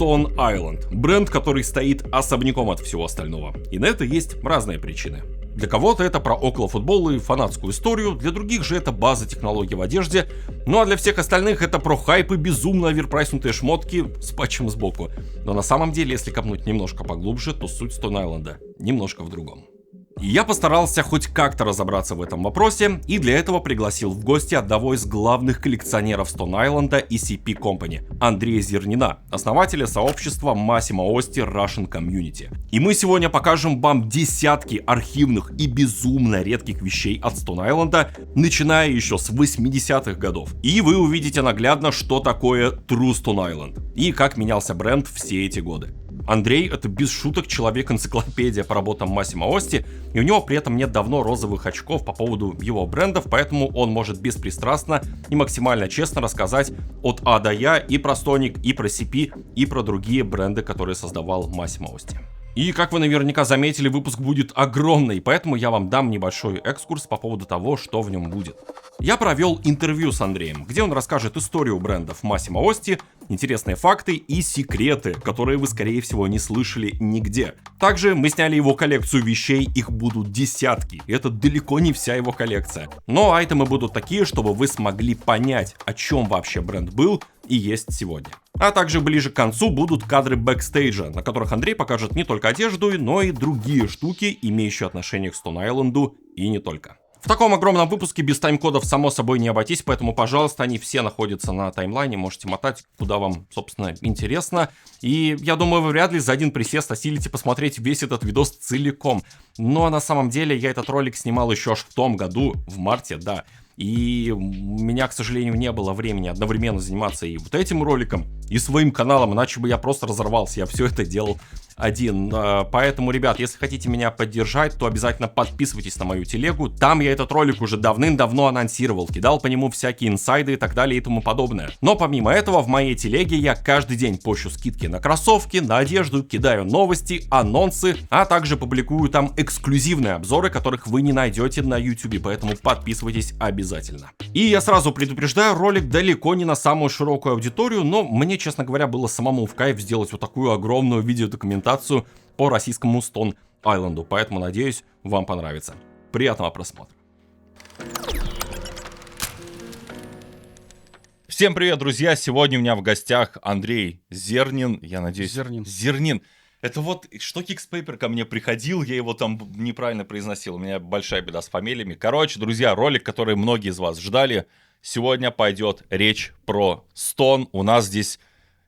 Stone Island. Бренд, который стоит особняком от всего остального. И на это есть разные причины. Для кого-то это про околофутбол и фанатскую историю, для других же это база технологий в одежде, ну а для всех остальных это про хайп и безумно оверпрайснутые шмотки с патчем сбоку. Но на самом деле, если копнуть немножко поглубже, то суть Stone Island немножко в другом. И я постарался хоть как-то разобраться в этом вопросе, и для этого пригласил в гости одного из главных коллекционеров Stone Island и CP Company, Андрея Зернина, основателя сообщества Massimo Osti Russian Community. И мы сегодня покажем вам десятки архивных и безумно редких вещей от Stone Island, начиная еще с 80-х годов. И вы увидите наглядно, что такое True Stone Island, и как менялся бренд все эти годы. Андрей — это без шуток человек-энциклопедия по работам Massimo Osti, и у него при этом нет давно розовых очков по поводу его брендов, поэтому он может беспристрастно и максимально честно рассказать от А до Я и про Стоник, и про CP, и про другие бренды, которые создавал Massimo Osti. И, как вы наверняка заметили, выпуск будет огромный, поэтому я вам дам небольшой экскурс по поводу того, что в нем будет. Я провел интервью с Андреем, где он расскажет историю брендов Massimo Osti, интересные факты и секреты, которые вы, скорее всего, не слышали нигде. Также мы сняли его коллекцию вещей, их будут десятки, и это далеко не вся его коллекция. Но айтемы будут такие, чтобы вы смогли понять, о чем вообще бренд был и есть сегодня. А также ближе к концу будут кадры бэкстейджа, на которых Андрей покажет не только одежду, но и другие штуки, имеющие отношение к Stone Island и не только. В таком огромном выпуске без тайм-кодов само собой не обойтись, поэтому, пожалуйста, они все находятся на таймлайне, можете мотать, куда вам, собственно, интересно. И я думаю, вы вряд ли за один присест осилите посмотреть весь этот видос целиком. Но на самом деле я этот ролик снимал еще аж в том году, в марте, да. И у меня, к сожалению, не было времени одновременно заниматься и вот этим роликом, и своим каналом, иначе бы я просто разорвался, я все это делал один. Поэтому, ребят, если хотите меня поддержать, то обязательно подписывайтесь на мою телегу. Там я этот ролик уже давным-давно анонсировал, кидал по нему всякие инсайды и так далее и тому подобное. Но помимо этого, в моей телеге я каждый день пощу скидки на кроссовки, на одежду, кидаю новости, анонсы, а также публикую там эксклюзивные обзоры, которых вы не найдете на YouTube, поэтому подписывайтесь обязательно. И я сразу предупреждаю, ролик далеко не на самую широкую аудиторию, но мне, честно говоря, было самому в кайф сделать вот такую огромную видеодокументацию по российскому Stone Island, поэтому, надеюсь, вам понравится. Приятного просмотра. Всем привет, друзья! Сегодня у меня в гостях Андрей Зернин. Я надеюсь... Зернин. Это вот что Кикспейпер ко мне приходил, я его там неправильно произносил. У меня большая беда с фамилиями. Короче, друзья, ролик, который многие из вас ждали. Сегодня пойдет речь про Stone. У нас здесь...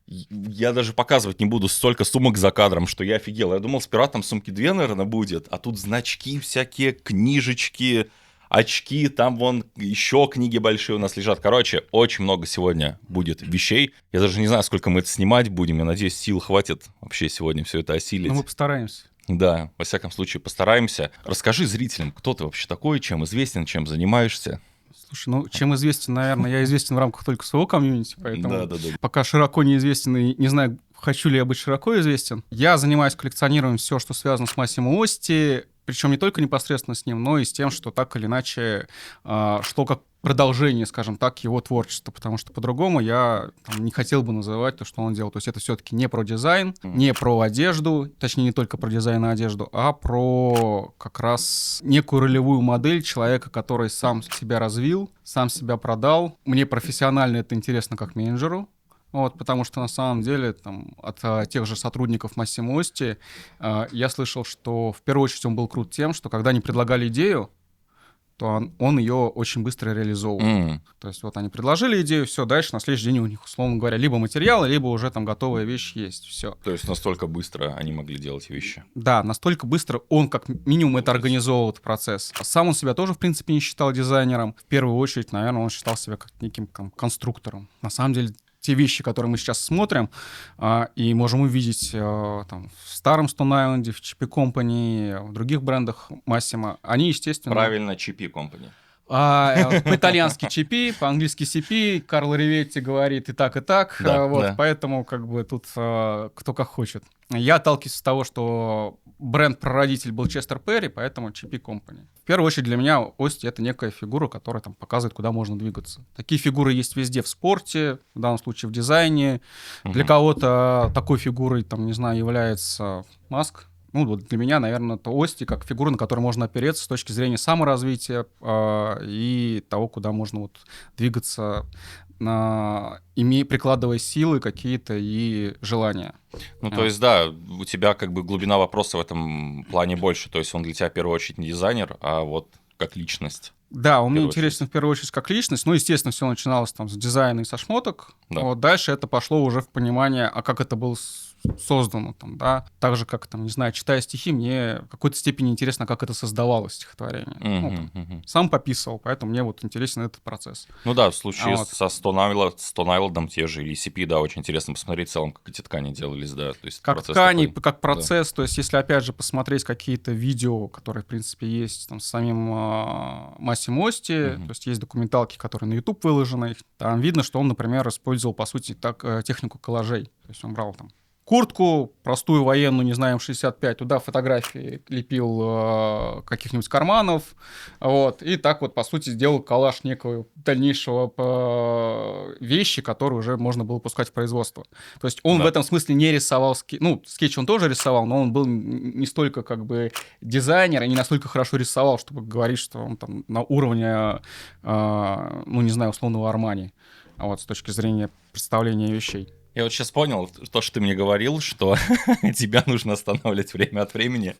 Я даже показывать не буду, столько сумок за кадром, что я офигел. Я думал, сперва там сумки 2, наверное, будет, а тут значки всякие, книжечки, очки, там вон еще книги большие у нас лежат. Короче, очень много сегодня будет вещей. Я даже не знаю, сколько мы это снимать будем. Я надеюсь, сил хватит вообще сегодня все это осилить. Ну, мы постараемся. Да, во всяком случае, постараемся. Расскажи зрителям, кто ты вообще такой, чем известен, чем занимаешься. Слушай, ну, чем известен, наверное, я известен в рамках только своего комьюнити, поэтому Да. пока широко неизвестен и не знаю, хочу ли я быть широко известен. Я занимаюсь коллекционированием все, что связано с Massimo Osti, причем не только непосредственно с ним, но и с тем, что так или иначе шло как продолжение, скажем так, его творчества, потому что по-другому я не хотел бы называть то, что он делал. То есть это все-таки не про дизайн, не про одежду, точнее, не только про дизайн и одежду, а про как раз некую ролевую модель человека, который сам себя развил, сам себя продал. Мне профессионально это интересно как менеджеру. Вот, потому что на самом деле там, от тех же сотрудников Massimo Osti я слышал, что в первую очередь он был крут тем, что когда они предлагали идею, то он ее очень быстро реализовывал. То есть вот они предложили идею, все, дальше на следующий день у них, условно говоря, либо материалы, либо уже там готовая вещь есть, все. То есть настолько быстро они могли делать вещи? Да, настолько быстро он как минимум это организовывал, этот процесс. Сам он себя тоже, в принципе, не считал дизайнером. В первую очередь, наверное, он считал себя как неким конструктором. На самом деле, те вещи, которые мы сейчас смотрим и можем увидеть там, в старом Stone Island, в CP Company, в других брендах Massimo, они, естественно... Правильно, CP Company. По-итальянски CP, по-английски CP, Карло Риветти говорит и так, Да, вот, да. поэтому как бы тут кто как хочет. Я отталкиваюсь от того, что бренд-прародитель был Честер Перри, поэтому CP Company. В первую очередь для меня Ости — это некая фигура, которая там показывает, куда можно двигаться. Такие фигуры есть везде в спорте, в данном случае в дизайне. Для кого-то такой фигурой, там, не знаю, является Маск. Ну, вот для меня, наверное, это Ости как фигура, на которую можно опереться с точки зрения саморазвития и того, куда можно вот двигаться, прикладывая силы какие-то и желания. Ну, то есть, да, у тебя как бы глубина вопроса в этом плане больше. То есть он для тебя в первую очередь не дизайнер, а вот как личность. Да, он мне интересен в первую очередь как личность. Ну, естественно, все начиналось там с дизайна и со шмоток. Да. Вот дальше это пошло уже в понимание, а как это было создано там, да. Так же, как, там, не знаю, читая стихи, мне в какой-то степени интересно, как это создавалось, стихотворение. Ну, там, сам пописывал, поэтому мне вот интересен этот процесс. Ну да, в случае со Stone Island те же или CP, да, очень интересно посмотреть в целом, как эти ткани делались, да. То есть как ткани, такой, как процесс, да. То есть если, опять же, посмотреть какие-то видео, которые, в принципе, есть там с самим Массимо Ости, то есть документалки, которые на YouTube выложены, там видно, что он, например, использовал, по сути, технику коллажей. То есть он брал там куртку, простую военную, не знаю, М65, туда фотографии лепил каких-нибудь карманов, вот, и так вот, по сути, сделал коллаж некого дальнейшего вещи, которые уже можно было пускать в производство. То есть он в этом смысле не рисовал скетч он тоже рисовал, но он был не столько как бы дизайнер и не настолько хорошо рисовал, чтобы говорить, что он там на уровне, ну, не знаю, условного Армани, вот, с точки зрения представления вещей. Я вот сейчас понял то, что ты мне говорил, что тебя нужно останавливать время от времени,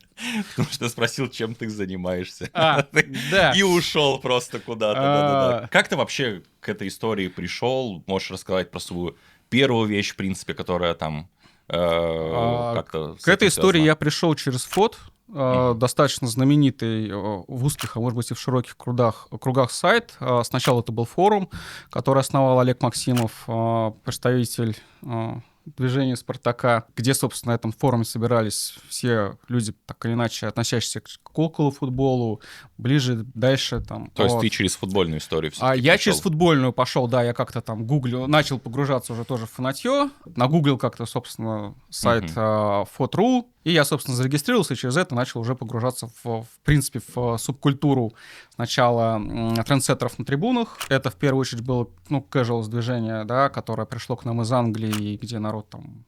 потому что я спросил, чем ты занимаешься. Да. И ушел просто куда-то. Да-да-да. Как ты вообще к этой истории пришел? Можешь рассказать про свою первую вещь, в принципе, которая там как-то... К этой истории я пришел через ФОТ, достаточно знаменитый в узких, а может быть и в широких кругах сайт. Сначала это был форум, который основал Олег Максимов, представитель движения «Спартака», где, собственно, на этом форуме собирались все люди, так или иначе, относящиеся к околофутболу, ближе, дальше. Там, то есть ты через футбольную историю все-таки Я через футбольную пошел, да, я как-то там гуглил, начал погружаться уже тоже в фанатье, нагуглил как-то, собственно, сайт FOT.ru, и я, собственно, зарегистрировался, и через это начал уже погружаться в принципе, в субкультуру сначала трендсеттеров на трибунах. Это, в первую очередь, было, ну, casuals движение, да, которое пришло к нам из Англии, где народ там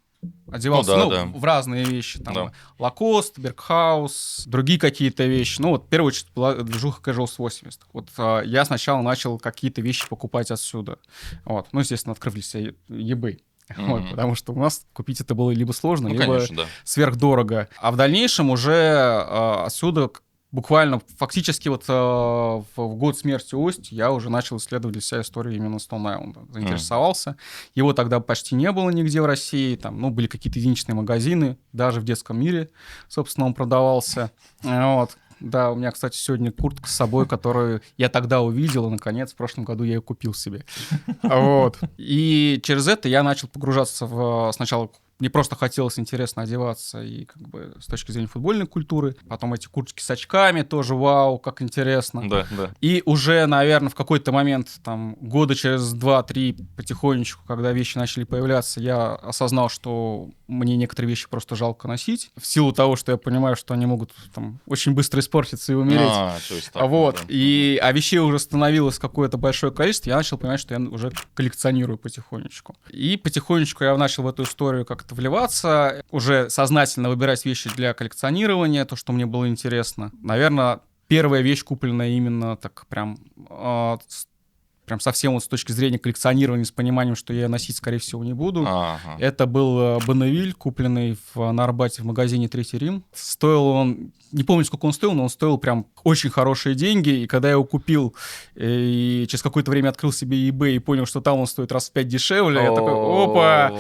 одевался в разные вещи. Там Лакост, Бергхаус, другие какие-то вещи. Ну, вот, в первую очередь, была движуха Casuals 80-х. Вот я сначала начал какие-то вещи покупать отсюда. Вот. Ну, естественно, открыли себе eBay. Вот, потому что у нас купить это было либо сложно, либо конечно, сверхдорого. А в дальнейшем уже отсюда буквально фактически вот в год смерти Ости я уже начал исследовать для себя историю именно Stone Island. Заинтересовался. Его тогда почти не было нигде в России. Там, ну, были какие-то единичные магазины. Даже в детском мире, собственно, он продавался. Вот. Да, у меня, кстати, сегодня куртка с собой, которую я тогда увидел, и, наконец, в прошлом году я ее купил себе. Вот. И через это я начал погружаться сначала... Мне просто хотелось интересно одеваться и как бы с точки зрения футбольной культуры. Потом эти курточки с очками тоже, вау, как интересно. Да, да. И уже, наверное, в какой-то момент, там, года через 2-3 потихонечку, когда вещи начали появляться, я осознал, что мне некоторые вещи просто жалко носить. В силу того, что я понимаю, что они могут там очень быстро испортиться и умереть. То есть так, вот. Да. А вещей уже становилось какое-то большое количество, я начал понимать, что я уже коллекционирую потихонечку. И потихонечку я начал в эту историю как-то вливаться, уже сознательно выбирать вещи для коллекционирования, то, что мне было интересно. Наверное, первая вещь, купленная именно так прям совсем вот с точки зрения коллекционирования, с пониманием, что я ее носить, скорее всего, не буду. Это был Бонневиль, купленный на Арбате в магазине «Третий Рим». Стоил он, не помню, сколько он стоил, но он стоил прям очень хорошие деньги. И когда я его купил, и через какое-то время открыл себе eBay и понял, что там он стоит раз в 5 дешевле, я такой, опа!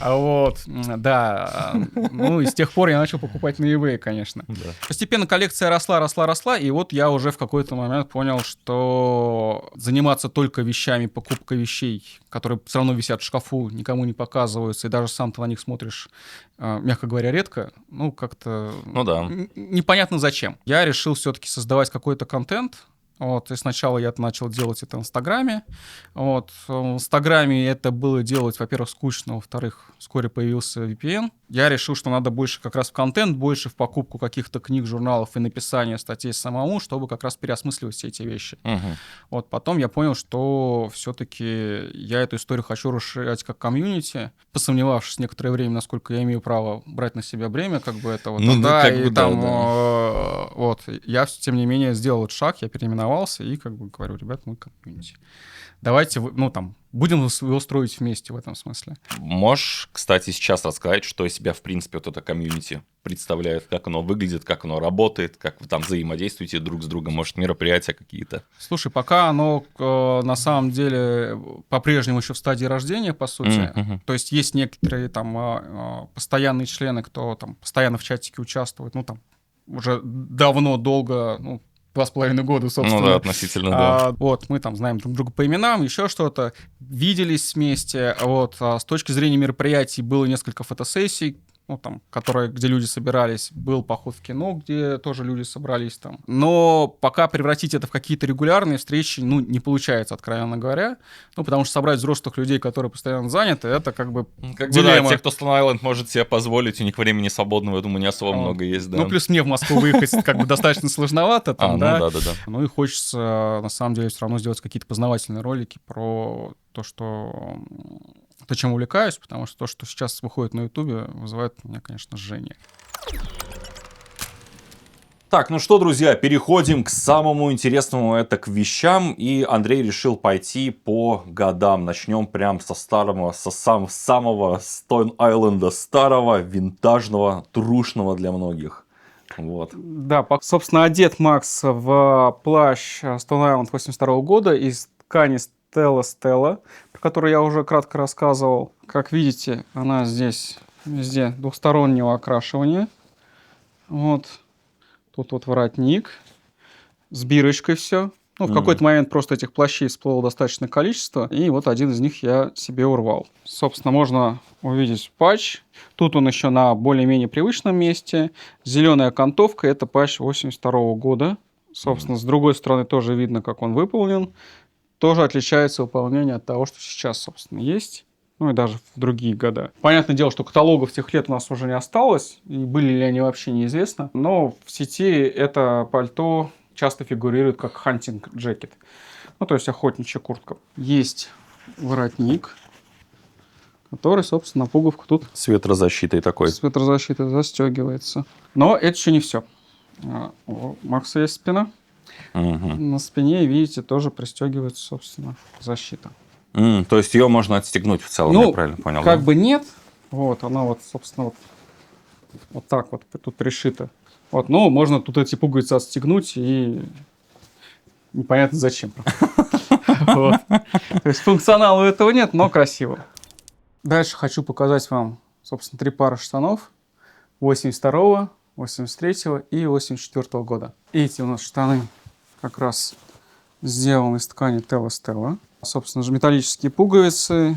Вот, да. Ну, и с тех пор я начал покупать на eBay, конечно. Постепенно коллекция росла, и вот я уже в какой-то момент понял, что заниматься только вещами, покупкой вещей, которые все равно висят в шкафу, никому не показываются, и даже сам ты на них смотришь, мягко говоря, редко, ну, как-то непонятно зачем. Я решил все-таки создавать какой-то контент, Вот, и сначала я начал делать это в Инстаграме. Вот, в Инстаграме это было делать, во-первых, скучно, во-вторых, вскоре появился VPN. Я решил, что надо больше как раз в контент, больше в покупку каких-то книг, журналов и написание статей самому, чтобы как раз переосмысливать все эти вещи. Вот, потом я понял, что все-таки я эту историю хочу расширять как комьюнити, посомневавшись некоторое время, насколько я имею право брать на себя бремя, как бы этого. Ну, да, как и бы, там, да. вот, я, тем не менее, сделал этот шаг, я переименовался и как бы говорю, ребят, мы комьюнити. Давайте, будем его строить вместе в этом смысле. Можешь, кстати, сейчас рассказать, что из себя, в принципе, вот это комьюнити представляет, как оно выглядит, как оно работает, как вы там взаимодействуете друг с другом, может, мероприятия какие-то? Слушай, пока оно на самом деле по-прежнему еще в стадии рождения, по сути. То есть есть некоторые там постоянные члены, кто там постоянно в чатике участвует, уже давно, долго, 2,5 года, собственно. Ну да, относительно, да. Вот, мы там знаем друг друга по именам, еще что-то, виделись вместе. Вот, с точки зрения мероприятий было несколько фотосессий, где люди собирались. Был поход в кино, где тоже люди собрались там. Но пока превратить это в какие-то регулярные встречи, не получается, откровенно говоря. Потому что собрать взрослых людей, которые постоянно заняты, это как бы дилемма. Да, те, кто Stone Island может себе позволить, у них времени свободного, я думаю, не особо много есть, да. Плюс мне в Москву выехать как бы достаточно сложновато. Да. И хочется, на самом деле, все равно сделать какие-то познавательные ролики про то, чем увлекаюсь, потому что то, что сейчас выходит на Ютубе, вызывает у меня, конечно, жжение. Так, ну что, друзья, переходим к самому интересному, это к вещам. И Андрей решил пойти по годам. Начнем прям со самого Stone Island старого, винтажного, трушного для многих. Вот. Да, собственно, одет Макс в плащ Stone Island 82 года из ткани Stella, про которую я уже кратко рассказывал. Как видите, она здесь везде двухстороннего окрашивания. Вот. Тут вот воротник. С бирочкой все. В какой-то момент просто этих плащей всплыло достаточное количество. И вот один из них я себе урвал. Собственно, можно увидеть патч. Тут он еще на более-менее привычном месте. Зеленая окантовка. Это патч 82 года. Собственно, с другой стороны тоже видно, как он выполнен. Тоже отличается выполнение от того, что сейчас, собственно, есть. И даже в другие года. Понятное дело, что каталогов тех лет у нас уже не осталось. И были ли они вообще, неизвестно. Но в сети это пальто часто фигурирует как hunting jacket. То есть охотничья куртка. Есть воротник, который, собственно, на пуговку тут... С ветрозащитой такой. С ветрозащитой застегивается. Но это еще не все. У Макса есть спина. На спине, видите, тоже пристегивается, собственно, защита. То есть ее можно отстегнуть в целом, я правильно понял? Как бы нет. Вот, она собственно, вот так вот тут пришита. Но можно тут эти пуговицы отстегнуть и непонятно зачем. То есть функционала у этого нет, но красиво. Дальше хочу показать вам, собственно, 3 пары штанов 82-го, 83-го и 84-го года. Эти у нас штаны как раз сделаны из ткани Stella. Собственно же, металлические пуговицы,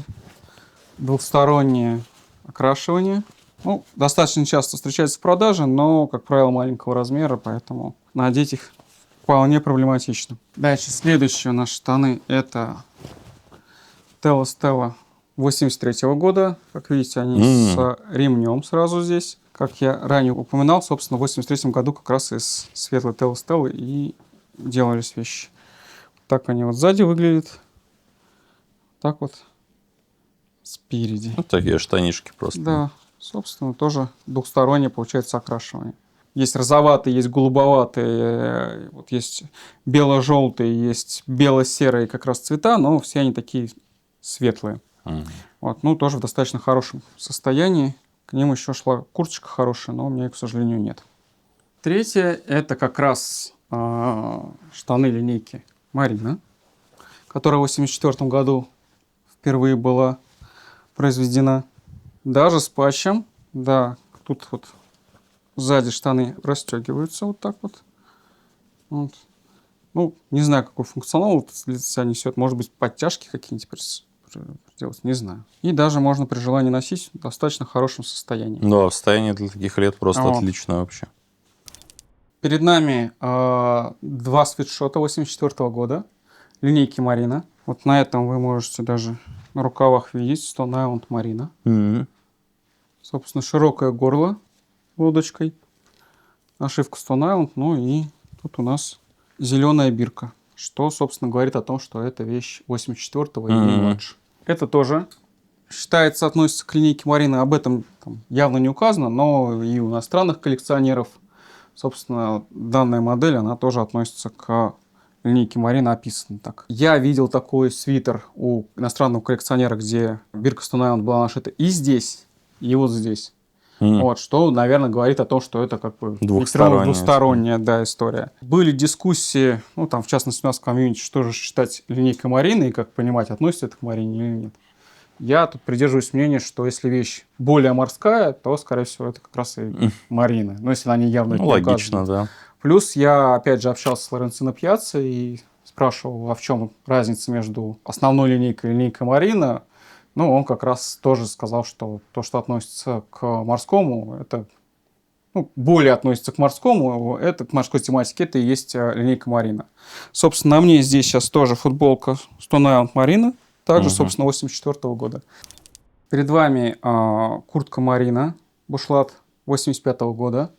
двухстороннее окрашивание. Достаточно часто встречается в продаже, но, как правило, маленького размера, поэтому надеть их вполне проблематично. Дальше, следующие у нас штаны, это Stella 83-го года. Как видите, они с ремнем сразу здесь. Как я ранее упоминал, собственно, в 83-м году как раз из светлой Stella и делались вещи. Так они вот сзади выглядят. Так вот спереди. Такие штанишки просто. Да, собственно, тоже двухстороннее получается окрашивание. Есть розоватые, есть голубоватые, вот есть бело-желтые, есть бело-серые как раз цвета, но все они такие светлые. Тоже в достаточно хорошем состоянии. К ним еще шла курточка хорошая, но у меня их, к сожалению, нет. Третье, это как раз штаны линейки Марина, которая в 1984 году впервые была произведена. Даже с патчем. Да, тут вот сзади штаны расстегиваются вот так вот. Не знаю, какой функционал себя несет. Может быть, подтяжки какие-нибудь делать, не знаю. И даже можно при желании носить в достаточно хорошем состоянии. Да, состояние для таких лет просто отлично вообще. Перед нами два свитшота 84 года, линейки Марина. Вот на этом вы можете даже на рукавах видеть Stone Island Marina. Мгм. Собственно, широкое горло лодочкой, нашивка Stone Island, ну и тут у нас зеленая бирка, что, собственно, говорит о том, что это вещь 84-го и младше. Это тоже считается, относится к линейке Марина, об этом там явно не указано, но и у иностранных коллекционеров, собственно, данная модель, она тоже относится к линейке Марина, описана так. Я видел такой свитер у иностранного коллекционера, где бирка Stone Island была нашита и здесь, и вот здесь. Вот, что, наверное, говорит о том, что это как бы двухсторонняя, да, история. Были дискуссии, ну, там, в частности, у нас в комьюнити, что же считать линейкой Марины и как понимать, относится это к Марине или нет. Я тут придерживаюсь мнения, что если вещь более морская, то, скорее всего, это как раз и Марина. Но если они явно не Логично, указывают. да. Плюс я, опять же, общался с Лоренцино Пьяццо и спрашивал, а в чем разница между основной линейкой и линейкой Марина. Ну, он как раз тоже сказал, что то, что относится к морскому, это более относится к морскому, это к морской тематике, это и есть линейка Марина. Собственно, на мне здесь сейчас тоже футболка Stone Island Marina, также, собственно, 84 года. Перед вами куртка Марина, бушлат 85 года.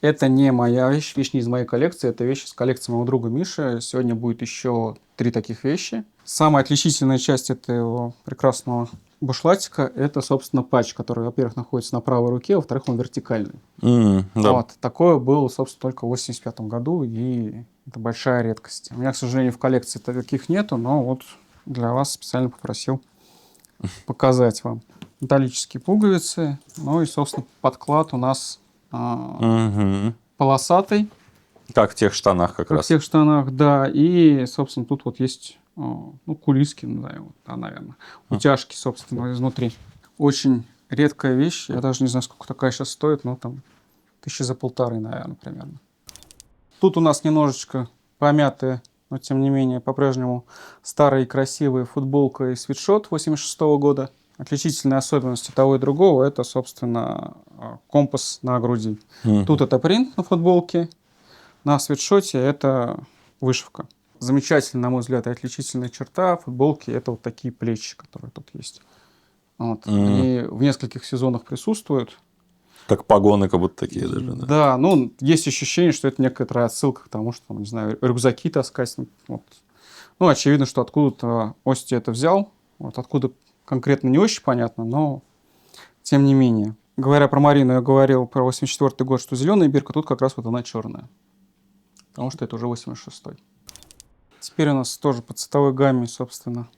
Это не моя вещь не из моей коллекции, это вещь из коллекции моего друга Миши. Сегодня будет еще 3 таких вещи. Самая отличительная часть этого прекрасного бушлатика – это, собственно, патч, который, во-первых, находится на правой руке, во-вторых, он вертикальный. Да. Вот. Такое было, собственно, только в 85 году, и это большая редкость. У меня, к сожалению, в коллекции таких нету, но вот для вас специально попросил показать вам. Металлические пуговицы, ну и, собственно, подклад у нас полосатый. Как в тех штанах как раз. В тех штанах, да. И, собственно, тут вот есть кулиски, наверное. Утяжки, собственно, изнутри. Очень редкая вещь. Я даже не знаю, сколько такая сейчас стоит, но там 1500, наверное, примерно. Тут у нас немножечко помятые, но, тем не менее, по-прежнему старые красивые футболка и свитшот 86 года. Отличительные особенности того и другого – это, собственно, компас на груди. Тут это принт на футболке, на свитшоте это вышивка. Замечательная, на мой взгляд, и отличительная черта футболки – это вот такие плечи, которые тут есть. Вот. Они в нескольких сезонах присутствуют. Как погоны, как будто такие даже. Да, да, ну, есть ощущение, что это некоторая отсылка к тому, что, не знаю, рюкзаки таскать. Вот. Ну, очевидно, что откуда-то Ости это взял. Вот, откуда конкретно не очень понятно, но тем не менее. Говоря про Марину, я говорил про 84 год, что зеленая бирка, тут как раз вот она черная. Потому что это уже 86-й. Теперь у нас тоже по цветовой гамме, собственно,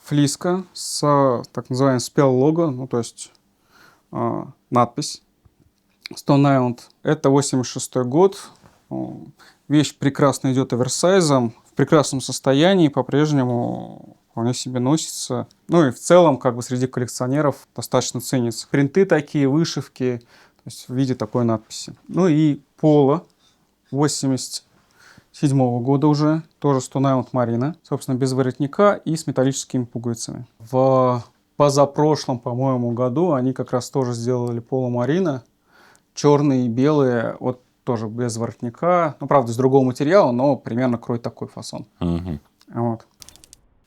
флиска с так называемым spell лого, ну, то есть надпись Stone Island. Это 86 год. Вещь прекрасно идет оверсайзом, в прекрасном состоянии, по-прежнему вполне себе носится. Ну и в целом, как бы среди коллекционеров достаточно ценится. Принты такие, вышивки, то есть в виде такой надписи. Ну и поло 87 года уже, тоже Stone Island Marina, собственно, без воротника и с металлическими пуговицами. В позапрошлом, по-моему, году они как раз тоже сделали поло Marina, черные и белые, вот тоже без воротника, ну, правда, из другого материала, но примерно кроет такой фасон. Вот.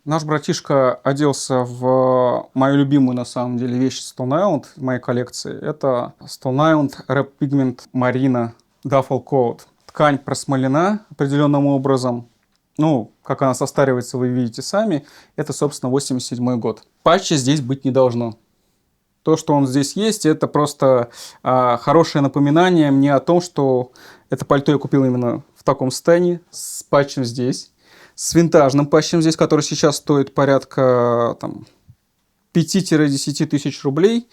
Наш братишка оделся в мою любимую, на самом деле, вещь Stone Island в моей коллекции. Это Stone Island Rep Pigment Marina Duffel Coat. Ткань просмолена определенным образом. Ну, как она состаривается, вы видите сами. Это, собственно, 87 год. Патча здесь быть не должно. То, что он здесь есть, это просто хорошее напоминание мне о том, что это пальто я купил именно в таком состоянии, с патчем здесь. С винтажным патчем здесь, который сейчас стоит порядка 5-10 тысяч рублей.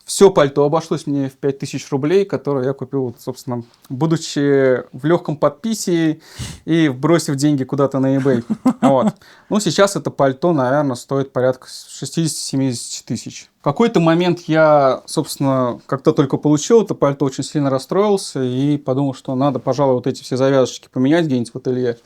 Все пальто обошлось мне в 5000 рублей, которое я купил, собственно, будучи в легком подписии и бросив деньги куда-то на eBay. Вот. Ну, сейчас это пальто, наверное, стоит порядка 60-70 тысяч. В какой-то момент я, собственно, как-то только получил это пальто, очень сильно расстроился и подумал, что надо, пожалуй, вот эти все завязочки поменять где-нибудь в ателье,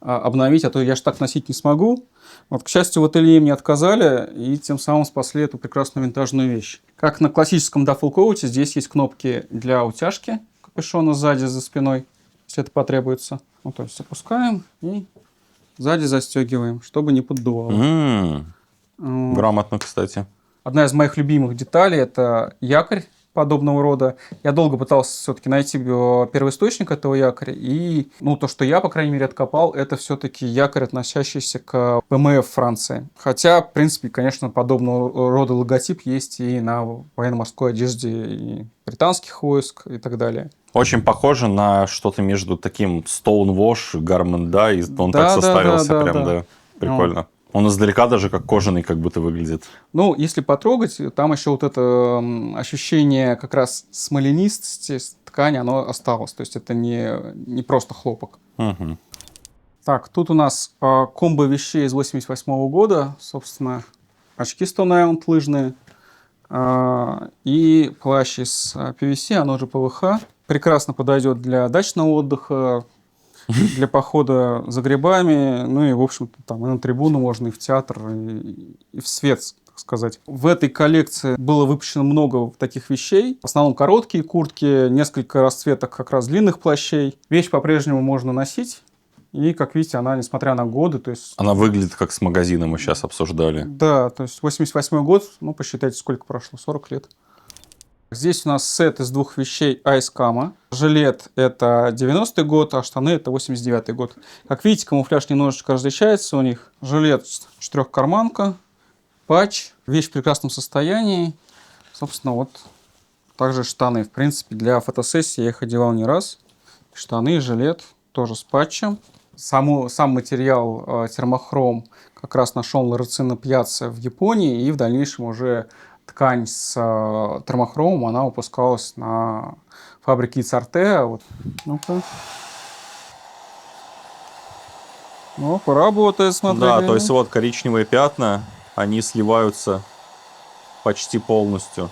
обновить, а то я ж так носить не смогу. Вот, к счастью, в ателье мне отказали и тем самым спасли эту прекрасную винтажную вещь. Как на классическом дафл-коуте, здесь есть кнопки для утяжки капюшона сзади, за спиной. если это потребуется. Ну, то есть опускаем и сзади застегиваем, чтобы не поддувало. Вот. Грамотно, кстати. Одна из моих любимых деталей – это якорь подобного рода. Я долго пытался все-таки найти первоисточник этого якоря. И то, что я, по крайней мере, откопал, это все-таки якорь, относящийся к ВМФ Франции. Хотя, в принципе, конечно, подобного рода логотип есть и на военно-морской одежде и британских войск и так далее. Очень похоже на что-то между таким Stonewash, Garmin, да, и он Да, так составился прям, да. Прикольно. Он издалека даже как кожаный как будто выглядит. Если потрогать, там еще вот это ощущение как раз смоленистости ткани, оно осталось. То есть это не просто хлопок. Угу. Так, тут у нас комбо вещей из 88 года. Собственно, очки Stone Island лыжные. И плащ из PVC, оно же ПВХ. Прекрасно подойдет для дачного отдыха, для похода за грибами, и, в общем-то, там и на трибуну можно, и в театр, и в свет, так сказать. В этой коллекции было выпущено много таких вещей. В основном короткие куртки, несколько расцветок как раз длинных плащей. Вещь по-прежнему можно носить. И, как видите, она, несмотря на годы, то есть... Она выглядит как с магазина, мы сейчас обсуждали. Да, то есть 88 год, посчитайте, сколько прошло, 40 лет. Здесь у нас сет из двух вещей Айскама. Жилет – это 90-й год, а штаны – это 89-й год. Как видите, камуфляж немножечко различается у них. Жилет четырехкарманка, патч, вещь в прекрасном состоянии. Собственно, вот также штаны. В принципе, для фотосессии я их одевал не раз. Штаны, жилет тоже с патчем. Сам материал термохром как раз нашел на Лоренцино Пьяцца в Японии, и в дальнейшем уже ткань с термохромом, она выпускалась на фабрике Ицарте. Вот. Ну-ка. Поработает, смотри. Да, то есть вот коричневые пятна, они сливаются почти полностью.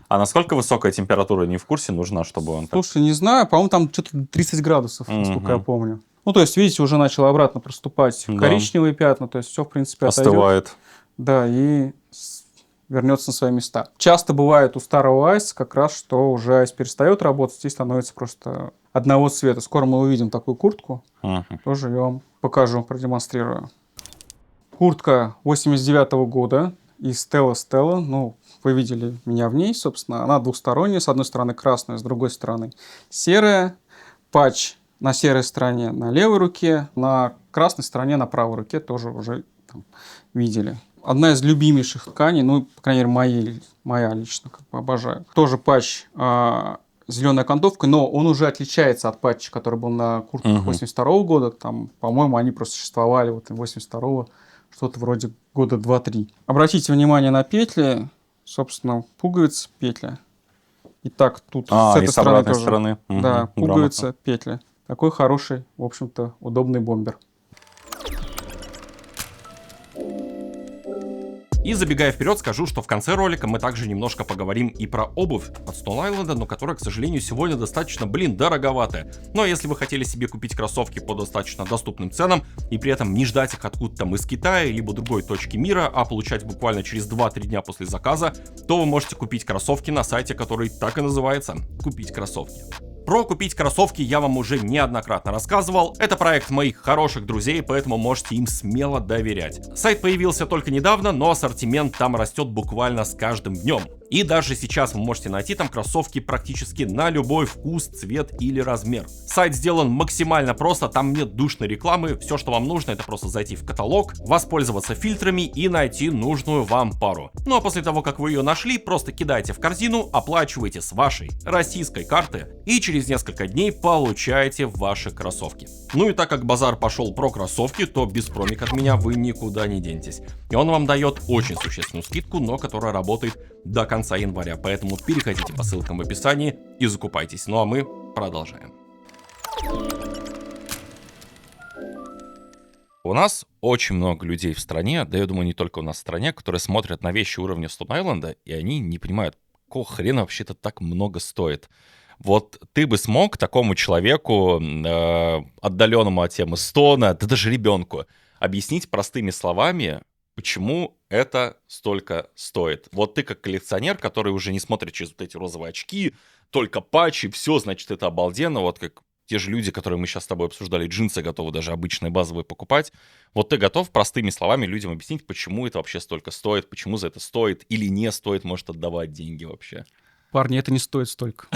А насколько высокая температура, не в курсе, нужна, чтобы он... Слушай, не знаю, по-моему, там что-то 30 градусов, насколько я помню. То есть, видите, уже начало обратно проступать коричневые пятна, то есть все, в принципе, остывает. Отойдет. Да, и вернется на свои места. Часто бывает у старого айса как раз, что уже айс перестает работать и становится просто одного цвета. Скоро мы увидим такую куртку. Тоже я вам покажу, продемонстрирую. Куртка 89-го года из Stella. Вы видели меня в ней, собственно. Она двухсторонняя. С одной стороны красная, с другой стороны серая. Патч на серой стороне на левой руке, на красной стороне на правой руке тоже уже видели. Одна из любимейших тканей, по крайней мере, моя лично, обожаю. Тоже патч зеленой окантовкой, но он уже отличается от патча, который был на куртках 82 года. Там, по-моему, они просто существовали 82-го, что-то вроде года 2-3. Обратите внимание на петли, собственно, пуговица, петля. И так тут с этой стороны тоже. Да, пуговица, петля. Такой хороший, в общем-то, удобный бомбер. И забегая вперед, скажу, что в конце ролика мы также немножко поговорим и про обувь от Stone Island, но которая, к сожалению, сегодня достаточно, дороговатая. Но если вы хотели себе купить кроссовки по достаточно доступным ценам и при этом не ждать их откуда-то там из Китая либо другой точки мира, а получать буквально через 2-3 дня после заказа, то вы можете купить кроссовки на сайте, который так и называется «Купить кроссовки». Про купить кроссовки я вам уже неоднократно рассказывал. Это проект моих хороших друзей, поэтому можете им смело доверять. Сайт появился только недавно, но ассортимент там растет буквально с каждым днем. И даже сейчас вы можете найти там кроссовки практически на любой вкус, цвет или размер. Сайт сделан максимально просто, там нет душной рекламы. Все, что вам нужно, это просто зайти в каталог, воспользоваться фильтрами и найти нужную вам пару. Ну а после того, как вы ее нашли, просто кидайте в корзину, оплачивайте с вашей российской карты и через несколько дней получаете ваши кроссовки. Ну и так как базар пошел про кроссовки, то без промик от меня вы никуда не денетесь. И он вам дает очень существенную скидку, но которая работает до конца января. Поэтому переходите по ссылкам в описании и закупайтесь. Ну а мы продолжаем. У нас очень много людей в стране, да я думаю, не только у нас в стране, которые смотрят на вещи уровня Stone Island, и они не понимают, какого хрена вообще-то так много стоит. Вот ты бы смог такому человеку, отдаленному от темы Стона, да даже ребенку, объяснить простыми словами, почему это столько стоит? Вот ты как коллекционер, который уже не смотрит через вот эти розовые очки, только патчи, все, значит, это обалденно, вот как те же люди, которые мы сейчас с тобой обсуждали, джинсы готовы даже обычные базовые покупать. Вот ты готов простыми словами людям объяснить, почему это вообще столько стоит, почему за это стоит или не стоит, может, отдавать деньги вообще? Парни, это не стоит столько.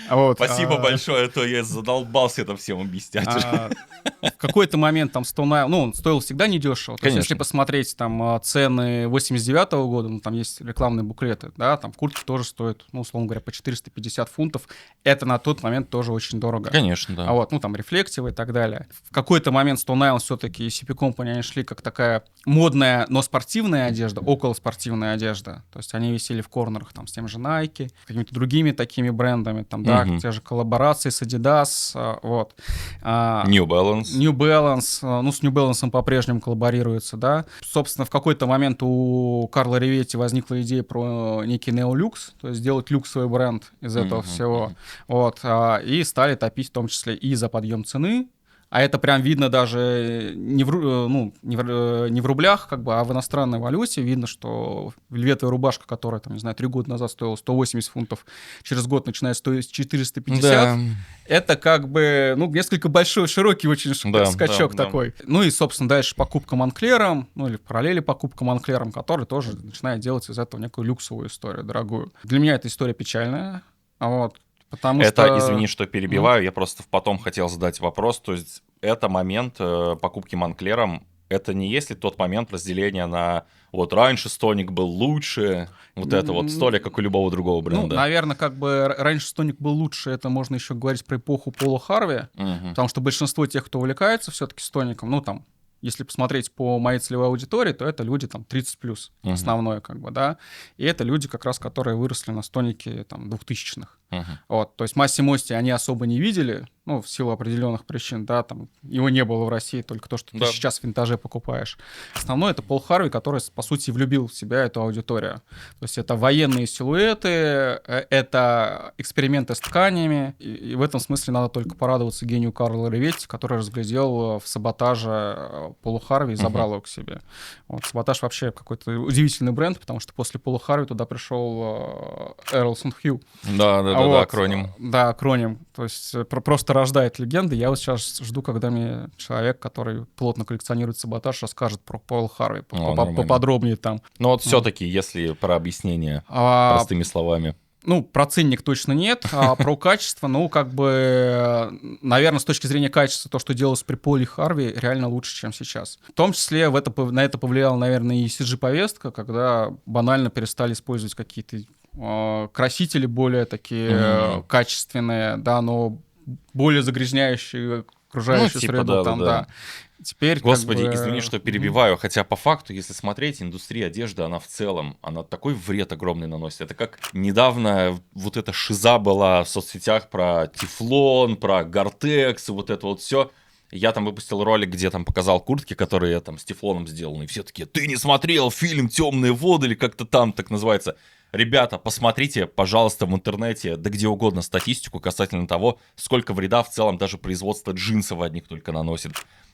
Вот, Спасибо большое, а то я задолбался это всем объяснять уже. В какой-то момент там Stone Island, ну, он стоил всегда недешево. То есть, если Конечно. посмотреть там цены 89-го года, ну, там есть рекламные буклеты, да, там куртки тоже стоят, ну, условно говоря, по 450 фунтов. Это на тот момент тоже очень дорого. Конечно, да. А вот, ну, там, рефлективы и так далее. В какой-то момент Stone Island все-таки и CP Company, они шли как такая модная, но спортивная одежда, околоспортивная одежда. То есть они висели в корнерах там с тем же Nike, какими-то другими такими брендами, там, да, те же коллаборации с Adidas, вот. New Balance. New Balance, ну, с New Balance по-прежнему коллаборируется, да. Собственно, в какой-то момент у Карла Риветти возникла идея про некий неолюкс, то есть сделать люксовый бренд из этого всего, вот, и стали топить в том числе и за подъем цены, а это прям видно даже не в рублях, как бы, а в иностранной валюте. Видно, что вельветовая рубашка, которая, там, не знаю, 3 года назад стоила 180 фунтов, через год начинает стоить 450. Да. Это как бы, ну, несколько большой, широкий очень скачок такой. Ну и, собственно, дальше покупка Монклером, ну или в параллели покупка Монклером, который тоже начинает делать из этого некую люксовую историю, дорогую. Для меня эта история печальная, вот. Потому что... Извини, что перебиваю, я просто потом хотел задать вопрос, то есть это момент покупки Монклером, это не есть ли тот момент разделения на вот раньше Стоник был лучше, вот это вот история, как у любого другого бренда? Ну, наверное, как бы раньше Стоник был лучше, это можно еще говорить про эпоху Пола Харви, потому что большинство тех, кто увлекается все-таки Стоником, ну, там, если посмотреть по моей целевой аудитории, то это люди там 30+, основное, как бы, да. И это люди, как раз, которые выросли на Стонике там 2000-х. Вот, то есть Массимо Ости они особо не видели, ну, в силу определенных причин, да, там, его не было в России, только то, что ты сейчас в винтаже покупаешь. Основное — это Пол Харви, который, по сути, влюбил в себя эту аудиторию. То есть это военные силуэты, это эксперименты с тканями, и в этом смысле надо только порадоваться гению Карла Риветти, который разглядел в саботаже Полу Харви и забрал его к себе. Вот, саботаж вообще какой-то удивительный бренд, потому что после Пола Харви туда пришел Эрл Сент-Хью. Да, акроним. Да, акроним. То есть просто рождает легенды. Я вот сейчас жду, когда мне человек, который плотно коллекционирует саботаж, расскажет про Пол Харви поподробнее там. Но вот все-таки, если про объяснение простыми словами. Ну, про ценник точно нет, а про качество, ну, как бы, наверное, с точки зрения качества, то, что делалось при Поле Харви, реально лучше, чем сейчас. В том числе на это повлияла, наверное, и CG-повестка, когда банально перестали использовать какие-то красители более такие качественные, да, но более загрязняющие окружающую среду, да. Теперь, Господи, извини, что перебиваю, хотя по факту, если смотреть, индустрия одежды, она в целом, она такой вред огромный наносит. Это как недавно вот эта шиза была в соцсетях про тефлон, про гортекс и вот это вот все. Я там выпустил ролик, где там показал куртки, которые там с тефлоном сделаны, и все такие: ты не смотрел фильм «Темные воды» или как-то там так называется. Ребята, посмотрите, пожалуйста, в интернете, да где угодно, статистику касательно того, сколько вреда в целом даже производство джинсов одних только наносит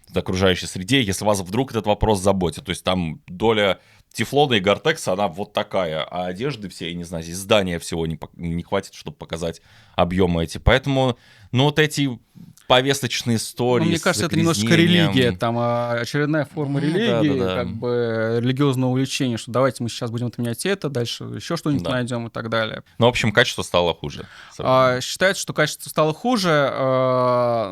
в окружающей среде, если вас вдруг этот вопрос заботит. То есть там доля тефлона и гортекса, она вот такая, а одежды все, я не знаю, здесь здания всего не хватит, чтобы показать объемы эти. Поэтому, ну, вот эти повесточные истории. Ну, мне кажется, это немножко религия, там очередная форма религии, как бы религиозного увлечения, что давайте мы сейчас будем отменять это, дальше еще что-нибудь найдем и так далее. Ну, в общем, качество стало хуже. Считается, что качество стало хуже,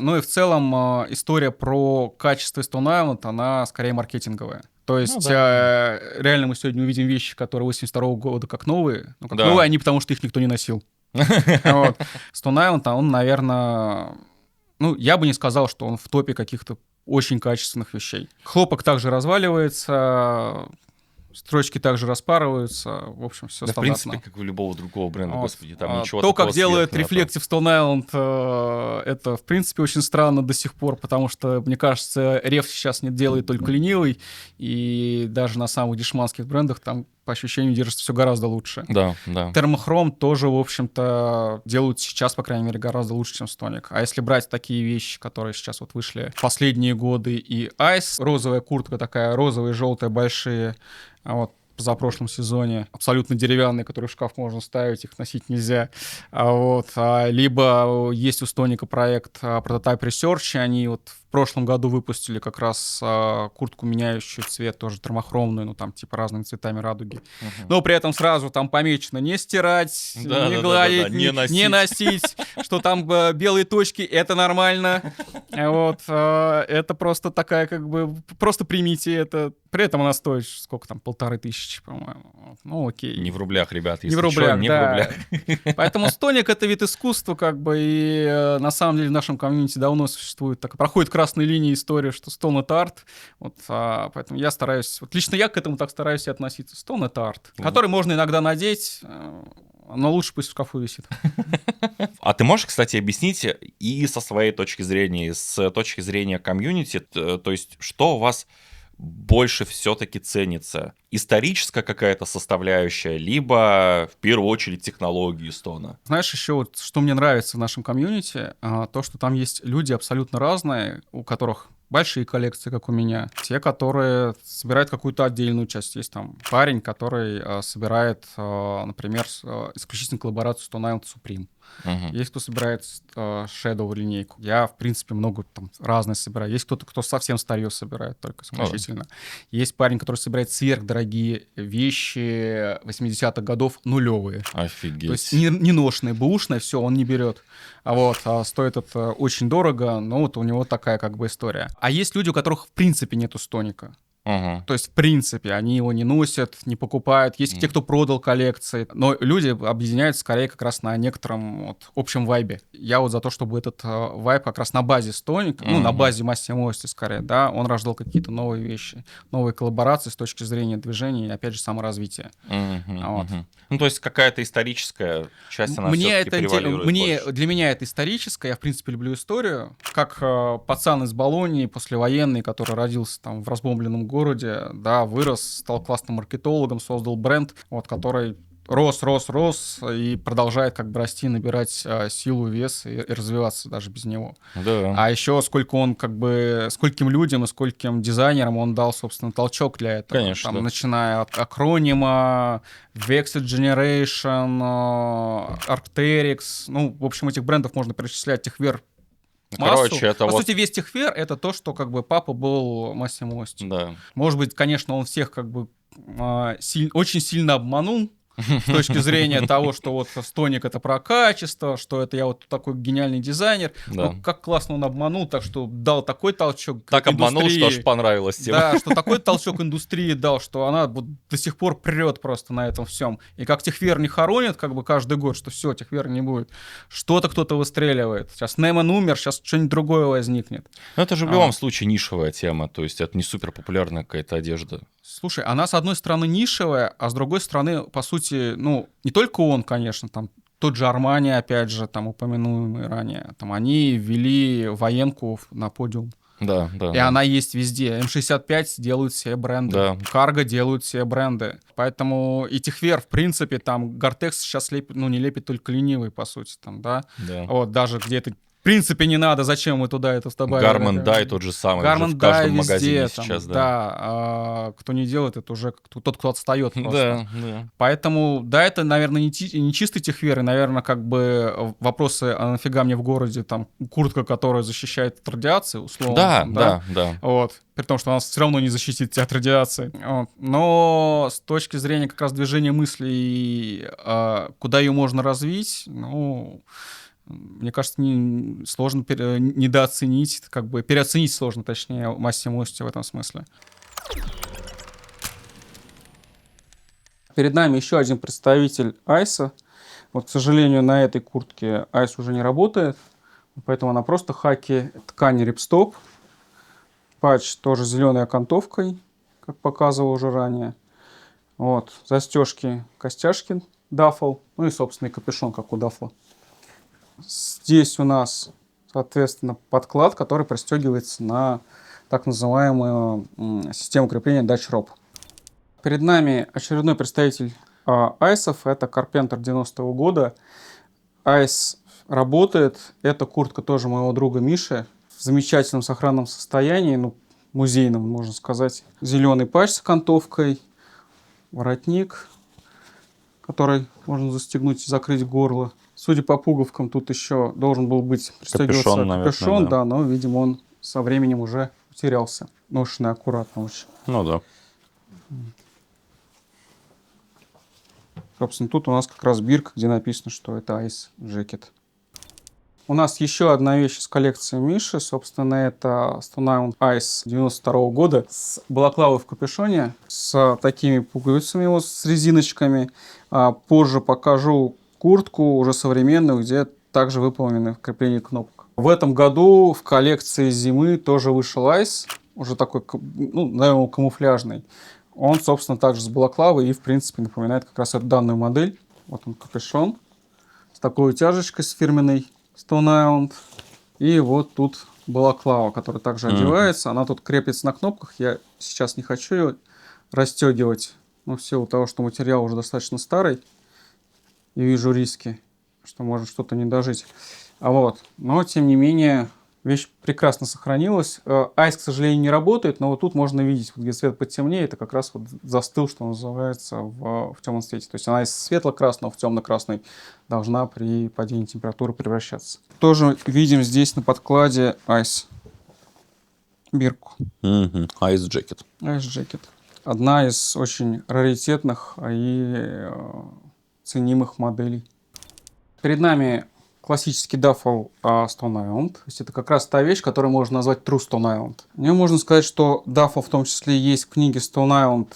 ну и в целом история про качество Stone Island, она скорее маркетинговая. То есть реально мы сегодня увидим вещи, которые 82-го года как новые, ну, как новые они, потому что их никто не носил. Stone Island, он, наверное... Ну, я бы не сказал, что он в топе каких-то очень качественных вещей. Хлопок также разваливается, строчки также распарываются, в общем, все стандартно. В принципе, как у любого другого бренда, господи, там ничего такого. То, как делает Reflective Stone Island, это, в принципе, очень странно до сих пор, потому что, мне кажется, Реф сейчас не делает только ленивый, и даже на самых дешманских брендах там по ощущению держится все гораздо лучше. Да, да. Термохром тоже, в общем-то, делают сейчас, по крайней мере, гораздо лучше, чем Стоник. А если брать такие вещи, которые сейчас вот вышли в последние годы, и Ice, розовая куртка такая, розовая и желтая, большие, вот, позапрошлом сезоне, абсолютно деревянные, которые в шкаф можно ставить, их носить нельзя. Либо есть у Стоника проект Prototype Research, они вот в прошлом году выпустили как раз куртку, меняющую цвет, тоже термохромную, ну там типа разными цветами радуги. Но при этом сразу там помечено не стирать, не гладить, не носить, что там белые точки, это нормально. Вот, это просто такая как бы, просто примите это. При этом она стоит, сколько там, 1500, по-моему. Ну, окей. Не в рублях, ребят, если не в рублях, не да. в рублях. Поэтому Стоник — это вид искусства, как бы, и на самом деле в нашем комьюнити давно существует, так, проходит красной линией история, что Stone — это арт. Вот, поэтому я стараюсь, вот лично я к этому так стараюсь и относиться. Stone — это арт, который можно иногда надеть, но лучше пусть в шкафу висит. А ты можешь, кстати, объяснить и со своей точки зрения, и с точки зрения комьюнити, то есть что у вас больше все-таки ценится? Историческая какая-то составляющая, либо в первую очередь технологии Стона? Знаешь, еще вот что мне нравится в нашем комьюнити, то, что там есть люди абсолютно разные, у которых большие коллекции, как у меня, те, которые собирают какую-то отдельную часть. Есть там парень, который собирает, например, исключительно коллаборацию Stone Island Supreme. Есть кто собирает Shadow линейку. Я, в принципе, много там разное собираю. Есть кто-то, кто совсем старье собирает, только исключительно. Есть парень, который собирает сверхдорогие вещи 80-х годов, нулевые. Офигеть. То есть не ношенные, бэушные, все, он не берет. Стоит это очень дорого, но вот у него такая как бы история. А есть люди, у которых в принципе нету Стоника. То есть, в принципе, они его не носят, не покупают. Есть те, кто продал коллекции. Но люди объединяются скорее как раз на некотором вот общем вайбе. Я вот за то, чтобы этот вайб как раз на базе Стоника, ну, на базе Massimo Osti скорее, да, он рождал какие-то новые вещи, новые коллаборации с точки зрения движения и, опять же, саморазвития. Ну, то есть, какая-то историческая часть, она все-таки превалирует больше. Для меня это историческое. Я, в принципе, люблю историю. Как пацан из Болонии, послевоенный, который родился там в разбомбленном городе, да, вырос, стал классным маркетологом, создал бренд, вот, который рос и продолжает как бы расти, набирать силу, вес и развиваться даже без него. Да. А еще скольким людям и скольким дизайнерам он дал, собственно, толчок для этого. Конечно, там, да. начиная от Acronym, Vexed Generation, Arc'teryx. Ну, в общем, этих брендов можно перечислять, Техвер. Короче, это По сути, весь Техвер — это то, что как бы папа был Massimo Osti. Да. Может быть, конечно, он всех как бы очень сильно обманул с точки зрения того, что вот Стоник — это про качество, что это я вот такой гениальный дизайнер. Да. Ну, как классно он обманул, так что дал такой толчок Так индустрии. обманул, что аж понравилось тема. Да, что такой толчок индустрии дал, что она вот до сих пор прет просто на этом всем. И как Техвер не хоронит как бы каждый год, что все, Техвер не будет. Что-то кто-то выстреливает. Сейчас Неман умер, сейчас что-нибудь другое возникнет. Но это же в любом случае нишевая тема, то есть это не супер популярная какая-то одежда. Слушай, она, с одной стороны, нишевая, а с другой стороны, по сути, ну, не только он, конечно, там, тот же Армани, опять же, там, упомянуемый ранее, там, они ввели военку на подиум. Да. И она есть везде. М65 делают все бренды. Да. Карго делают все бренды. Поэтому и Техвер, в принципе, там, Гортекс сейчас лепит, ну, не лепит только ленивый, по сути, там, да. Вот, даже где-то в принципе не надо, зачем мы туда это добавили. Гарман Дай тот же самый, Гарман в каждом везде, магазине там, сейчас, да. Да, кто не делает, это уже тот, кто отстает просто. Да. Поэтому, да, это, наверное, не чистый Техвер, и, наверное, как бы вопросы, а нафига мне в городе там куртка, которая защищает от радиации, условно. Да. Вот. При том, что она все равно не защитит тебя от радиации. Вот. Но с точки зрения как раз движения мыслей, куда ее можно развить, ну, мне кажется, сложно недооценить, как бы переоценить сложно, точнее, Massimo Osti в этом смысле. Перед нами еще один представитель Ice. Вот, к сожалению, на этой куртке Ice уже не работает, поэтому она просто хаки ткани рипстоп. Патч тоже зеленой окантовкой, как показывал уже ранее. Вот, застежки, костяшки, дафл, ну и, собственно, и капюшон, как у дафла. Здесь у нас, соответственно, подклад, который пристегивается на так называемую систему крепления Dutch Rope. Перед нами очередной представитель айсов, это Carpenter 90-го года. Айс работает, это куртка тоже моего друга Миши, в замечательном сохранном состоянии, ну, музейном, можно сказать. Зеленый патч с окантовкой, воротник, который можно застегнуть и закрыть горло. Судя по пуговкам, тут еще должен был быть пристегиваться капюшон, да, но, видимо, он со временем уже потерялся. Ношенный аккуратно очень. Ну да. Собственно, тут у нас как раз бирка, где написано, что это Ice Jacket. У нас еще одна вещь из коллекции Миши. Собственно, это Stone Island Ice 92 года с балаклавой в капюшоне, с такими пуговицами вот, с резиночками. Позже покажу куртку уже современную, где также выполнены крепления кнопок. В этом году в коллекции зимы тоже вышел Ice, уже такой, ну, наверное, камуфляжный. Он, собственно, также с балаклавой и, в принципе, напоминает как раз эту данную модель. Вот он, капюшон с такой утяжечкой с фирменной Stone Island. И вот тут балаклава, которая также одевается. Она тут крепится на кнопках. Я сейчас не хочу ее расстегивать. Ну, в силу того, что материал уже достаточно старый. И вижу риски, что может что-то не дожить. Но, тем не менее, вещь прекрасно сохранилась. Айс, к сожалению, не работает, но вот тут можно видеть, вот где цвет потемнее, это как раз вот застыл, что называется, в темном цвете. То есть она из светло-красного в темно-красный должна при падении температуры превращаться. Тоже видим здесь на подкладе Айс. Бирку. Ice Jacket. Ice Jacket. Одна из очень раритетных и ценимых моделей. Перед нами классический дафл Stone Island. То есть это как раз та вещь, которую можно назвать True Stone Island. В нем можно сказать, что дафл в том числе есть в книге Stone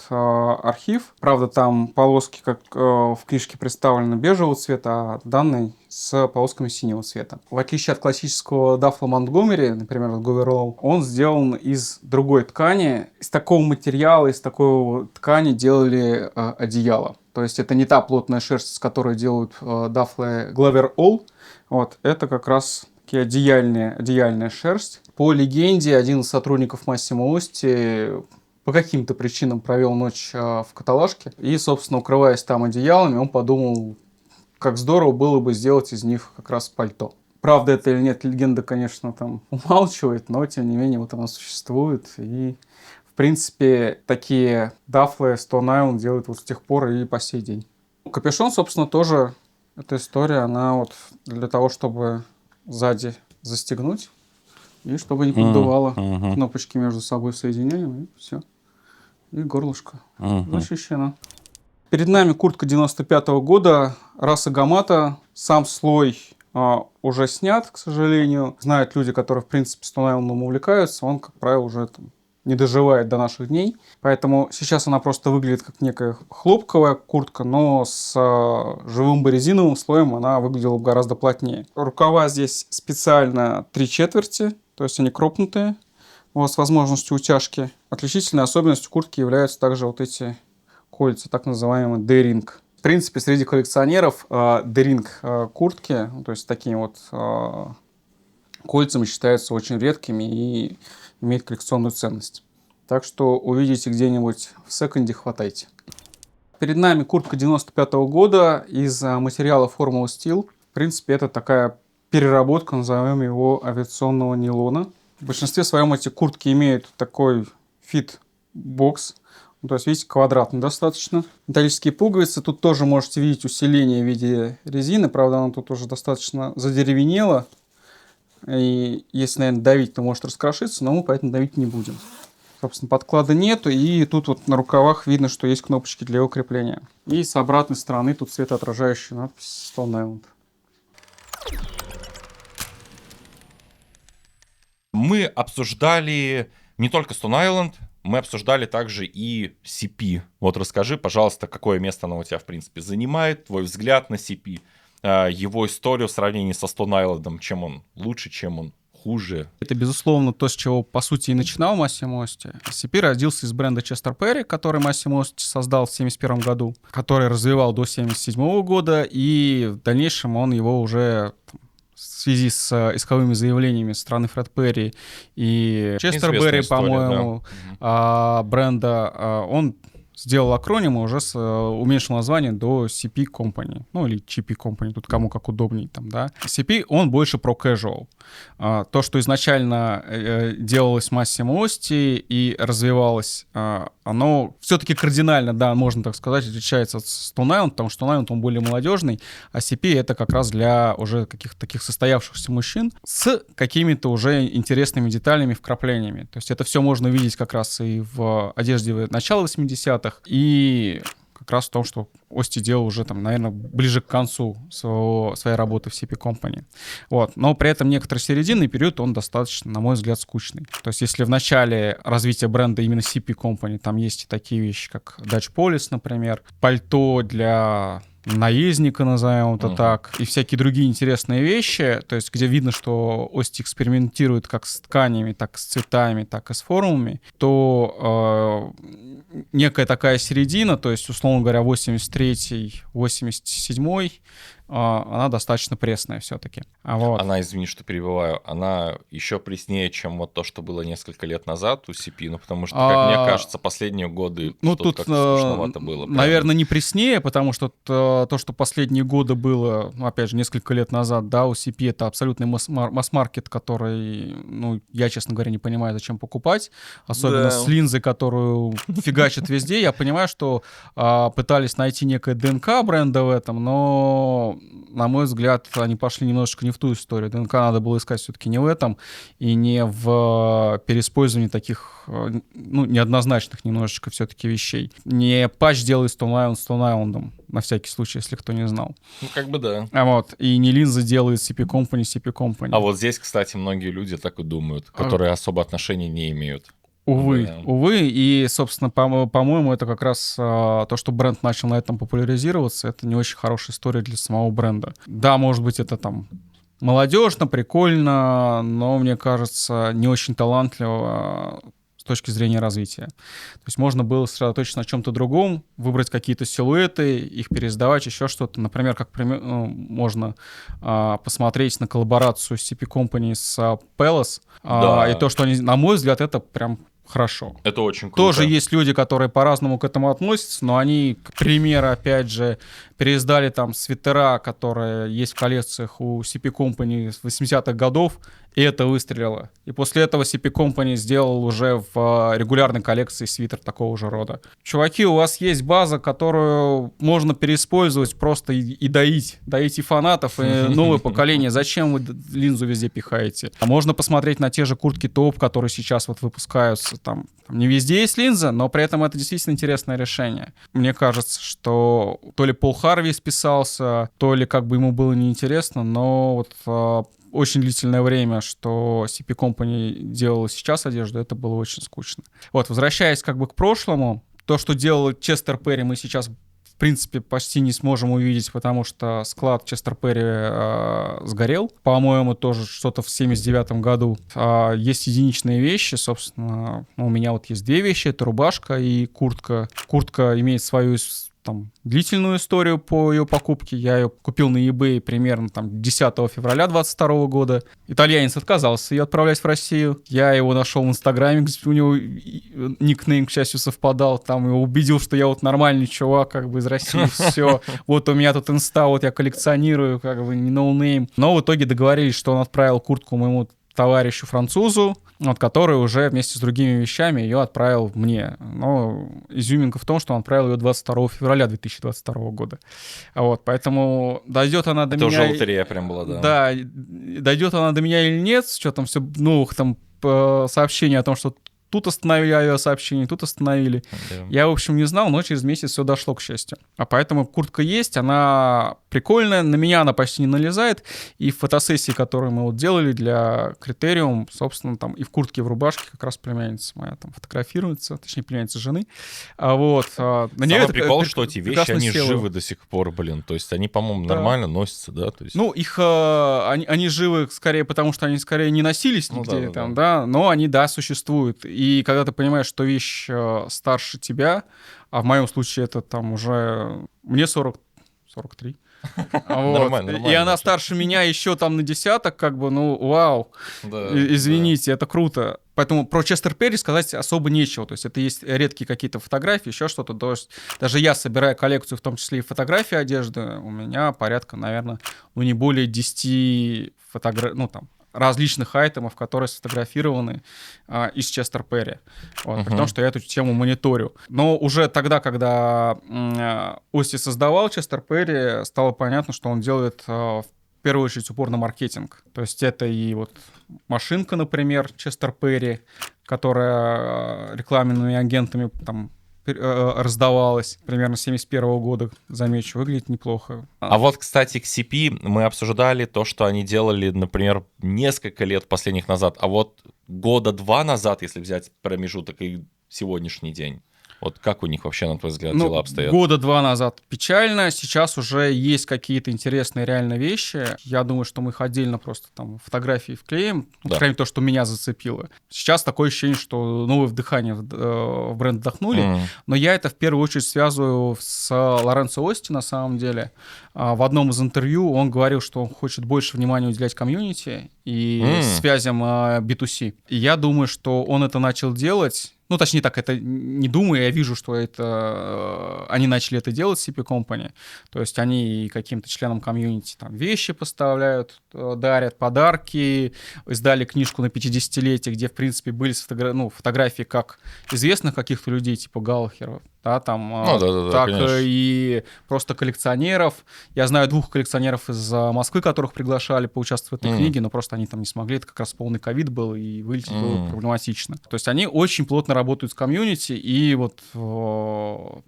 Island архив. Правда, там полоски, как в книжке, представлены бежевого цвета, а данный с полосками синего цвета. В отличие от классического дафла Монтгомери, например, от Governor, он сделан из другой ткани. Из такого материала, из такой ткани делали одеяло. То есть это не та плотная шерсть, с которой делают дафлы Glover All. Вот, это как раз такие одеяльная шерсть. По легенде, один из сотрудников Массимо Ости по каким-то причинам провел ночь в каталажке. И, собственно, укрываясь там одеялами, он подумал, как здорово было бы сделать из них как раз пальто. Правда это или нет, легенда, конечно, там умалчивает, но, тем не менее, вот она существует. И, в принципе, такие дафлы Stone Island делают вот с тех пор и по сей день. Капюшон, собственно, тоже эта история, она вот для того, чтобы сзади застегнуть и чтобы не поддувало. Кнопочки между собой соединяем, и все. И горлышко защищено. Перед нами куртка 95-го года, раса Гамата. Сам слой уже снят, к сожалению. Знают люди, которые, в принципе, Stone Island увлекаются. Он, как правило, уже не доживает до наших дней. Поэтому сейчас она просто выглядит как некая хлопковая куртка, но с живым бы резиновым слоем она выглядела гораздо плотнее. Рукава здесь специально 3/4, то есть они кропнутые, вот, с возможностью утяжки. Отличительной особенностью куртки являются также вот эти кольца, так называемый D-ring. В принципе, среди коллекционеров D-ring куртки, то есть такими вот кольцами, считаются очень редкими и имеют коллекционную ценность. Так что увидите где-нибудь в секонде, хватайте. Перед нами куртка 95-го года из материала Formula Steel. В принципе, это такая переработка, назовем его, авиационного нейлона. В большинстве своем эти куртки имеют такой фит-бокс. То есть, видите, квадратный достаточно. Металлические пуговицы. Тут тоже можете видеть усиление в виде резины. Правда, она тут уже достаточно задеревенела. И если, наверное, давить, то может раскрошиться, но мы поэтому давить не будем. Собственно, подклада нету. И тут вот на рукавах видно, что есть кнопочки для его крепления. И с обратной стороны тут светоотражающая надпись Stone Island. Мы обсуждали не только Stone Island, мы обсуждали также и CP. Вот расскажи, пожалуйста, какое место она у тебя, в принципе, занимает, твой взгляд на CP, его историю в сравнении со Stone Island, чем он лучше, чем он хуже. Это, безусловно, то, с чего, по сути, и начинал Массимо Ости. CP родился из бренда Chester Perry, который Массимо Ости создал в 1971 году, который развивал до 1977 года, и в дальнейшем он его уже в связи с исковыми заявлениями со стороны Фред Перри и Честер Берри, по-моему, бренда, он сделал акроним и уже уменьшил название до CP Company, ну или GP Company, тут кому как удобней там, да. CP, он больше про casual. То, что изначально делалось в Massimo Osti и развивалось, оно все-таки кардинально, да, можно так сказать, отличается от Stone Island, потому что Stone Island, он более молодежный, а CP это как раз для уже каких-то таких состоявшихся мужчин с какими-то уже интересными деталями, вкраплениями. То есть это все можно видеть как раз и в одежде начала 80-х, и как раз в том, что Ости делал уже там, наверное, ближе к концу своей работы в CP Company. Вот. Но при этом некоторый серединный период, он достаточно, на мой взгляд, скучный. То есть если в начале развития бренда именно CP Company там есть и такие вещи, как Dutch Police, например, пальто для наездника, назовем это так, и всякие другие интересные вещи, то есть где видно, что Ости экспериментирует как с тканями, так и с цветами, так и с формулами, то некая такая середина, то есть, условно говоря, 83-й, 87-й, она достаточно пресная все-таки. Вот. Она, извини, что перебиваю, она еще преснее, чем вот то, что было несколько лет назад у CP, ну, потому что, как мне кажется, последние годы ну, что-то тут, как-то скучновато было. Наверное, не преснее, потому что то, что последние годы было, ну, опять же, несколько лет назад, да, у CP это абсолютный масс-маркет, который, ну, я, честно говоря, не понимаю, зачем покупать, особенно с линзой, которую фигачат везде. Я понимаю, что пытались найти некое ДНК бренда в этом, но на мой взгляд, они пошли немножечко не в ту историю. ДНК надо было искать все-таки не в этом и не в переиспользовании таких, ну, неоднозначных немножечко все-таки вещей. Не патч делает Stone Island на всякий случай, если кто не знал. Ну, как бы да. Вот. И не линзы делает CP Company. А вот здесь, кстати, многие люди так и думают, которые особо отношения не имеют. Увы, Да. увы, и, собственно, по-моему, это как раз то, что бренд начал на этом популяризироваться, это не очень хорошая история для самого бренда. Да, может быть, это там молодежно, прикольно, но, мне кажется, не очень талантливо с точки зрения развития. То есть можно было сосредоточиться на чем-то другом, выбрать какие-то силуэты, их пересдавать, еще что-то. Например, можно посмотреть на коллаборацию CP Company с Palace, Да. и то, что они, на мой взгляд, это прям хорошо. Это очень круто. Тоже есть люди, которые по-разному к этому относятся, но они, к примеру, опять же, переиздали там свитера, которые есть в коллекциях у CP Company с 80-х годов, и это выстрелило. И после этого CP Company сделал уже в регулярной коллекции свитер такого же рода. Чуваки, у вас есть база, которую можно переиспользовать просто и доить. Доить и фанатов, и новое поколение. Зачем вы линзу везде пихаете? А можно посмотреть на те же куртки топ, которые сейчас вот выпускаются. Там не везде есть линза, но при этом это действительно интересное решение. Мне кажется, что то ли Пол Харви списался, то ли как бы ему было неинтересно, но вот очень длительное время, что CP Company делала сейчас одежду, это было очень скучно. Вот, возвращаясь как бы к прошлому, то, что делал Честер Перри, мы сейчас в принципе почти не сможем увидеть, потому что склад Честер Перри сгорел. По-моему, тоже что-то в 79 году. Есть единичные вещи, собственно. У меня вот есть две вещи. Это рубашка и куртка. Куртка имеет свою там длительную историю по ее покупке. Я ее купил на eBay примерно там 10 февраля 22 года. Итальянец отказался ее отправлять в Россию. Я его нашел в Инстаграме, где у него никнейм, к счастью, совпадал. Там его убедил, что я вот нормальный чувак, как бы из России, все. Вот у меня тут инста, вот я коллекционирую, как бы не ноунейм. Но в итоге договорились, что он отправил куртку моему товарищу французу, вот, который уже вместе с другими вещами ее отправил мне. Но изюминка в том, что он отправил ее 22 февраля 2022 года. Вот, поэтому дойдет она до Это меня... уже лотерея прям была, да. Да, дойдет она до меня или нет, что там все новых там сообщений о том, что тут остановили авиасообщение, тут остановили. Да. Я, в общем, не знал, но через месяц все дошло, к счастью. А поэтому куртка есть, она прикольная, на меня она почти не налезает. И в фотосессии, которую мы вот делали для Критериум, собственно, там и в куртке, и в рубашке как раз племянница моя там фотографируется, точнее, племянница жены. Вот. На нее Самый прикол, что эти вещи, они села. живы до сих пор, блин. То есть они, по-моему, Да. нормально носятся, да? То есть... Ну, их, они живы скорее, потому что они скорее не носились Ну нигде, да, там, да. да, но они, да, существуют. И когда ты понимаешь, что вещь старше тебя, а в моем случае это там уже... Мне 43. Вот. Нормально, И нормально. она старше меня еще там на десяток, как бы, ну, вау. Да, Извините, это круто. Поэтому про Честер Перри сказать особо нечего. То есть это есть редкие какие-то фотографии, еще что-то. То есть даже я, собирая коллекцию, в том числе и фотографии одежды, у меня порядка, наверное, не более 10 различных айтемов, которые сфотографированы из Честер Перри. Вот, при том, что я эту тему мониторю. Но уже тогда, когда Ости создавал Честер Перри, стало понятно, что он делает в первую очередь упор на маркетинг. То есть это и вот машинка, например, Честер Перри, которая рекламными агентами там раздавалась примерно с 71 года, замечу, выглядит неплохо. А вот, кстати, к CP мы обсуждали то, что они делали, например, несколько лет последних назад, а вот года 2 назад, если взять промежуток и сегодняшний день, вот как у них вообще, на твой взгляд, дела обстоят? Года 2 назад печально, сейчас уже есть какие-то интересные реально вещи. Я думаю, что мы их отдельно просто там фотографии вклеим, по крайней мере, то, что меня зацепило. Сейчас такое ощущение, что новое вдыхание в бренд вдохнули, но я это в первую очередь связываю с Лоренцо Ости, на самом деле. В одном из интервью он говорил, что он хочет больше внимания уделять комьюнити и связям B2C. И я думаю, что он это начал делать. Ну, точнее так, это не думаю, я вижу, что это они начали это делать, CP Company. То есть они каким-то членам комьюнити там вещи поставляют, дарят подарки, издали книжку на 50-летие, где, в принципе, были фотографии как известных каких-то людей, типа Галлахера, да, там, так конечно. И просто коллекционеров. Я знаю 2 коллекционеров из Москвы, которых приглашали поучаствовать в этой книге, но просто они там не смогли, это как раз полный ковид был, и вылететь было проблематично. То есть они очень плотно работают с комьюнити, и вот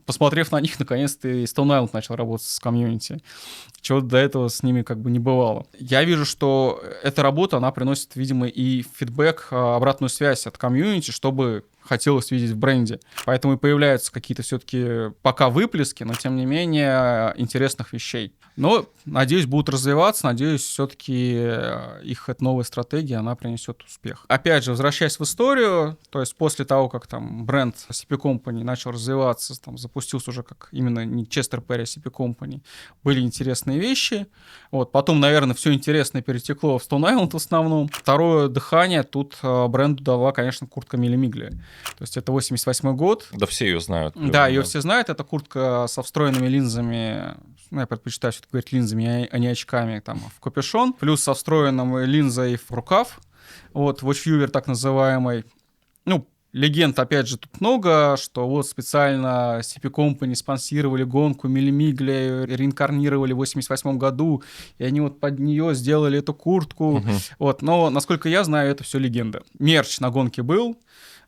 посмотрев на них, наконец-то и Stone Island начал работать с комьюнити, чего до этого с ними как бы не бывало. Я вижу, что эта работа, она приносит, видимо, и фидбэк, обратную связь от комьюнити, чтобы хотелось видеть в бренде. Поэтому и появляются какие-то все-таки пока выплески, но тем не менее интересных вещей. Но, надеюсь, будут развиваться, надеюсь, все-таки их эта новая стратегия, она принесет успех. Опять же, возвращаясь в историю, то есть после того, как там бренд CP Company начал развиваться, там запустился уже как именно не Честер Перри, а CP Company, были интересные вещи. Вот. Потом, наверное, все интересное перетекло в Stone Island в основном. Второе дыхание тут бренду дала, конечно, куртка Милли Мигли. То есть это 88 год. Да все ее знают. Да, ее все знают. Это куртка со встроенными линзами. Ну, я предпочитаю все-таки говорить линзами, а не очками, там, в капюшон. Плюс со встроенной линзой в рукав. Вот, watchviewer так называемый. Ну, легенд, опять же, тут много, что вот специально CP Company спонсировали гонку Милли Мигли, реинкарнировали в 88 году, и они вот под нее сделали эту куртку. Вот, но, насколько я знаю, это все легенда. Мерч на гонке был.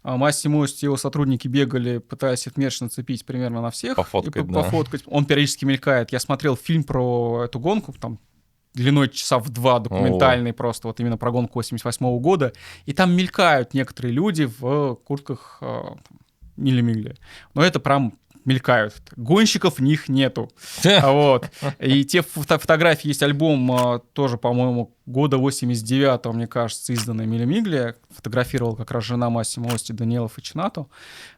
Массимо Ости и его сотрудники бегали, пытаясь этот мерч нацепить примерно на всех. Пофоткать. Он периодически мелькает. Я смотрел фильм про эту гонку, там, длиной часа в 2, документальный просто, вот именно про гонку 88 года. И там мелькают некоторые люди в куртках Милли Мигли. Но это прям мелькают. Гонщиков в них нету. Вот. И те фотографии, есть альбом тоже, по-моему, года 89-го, мне кажется, изданный Милли Мигли. Фотографировал как раз жена Массимо Ости, Даниэла Фачинато.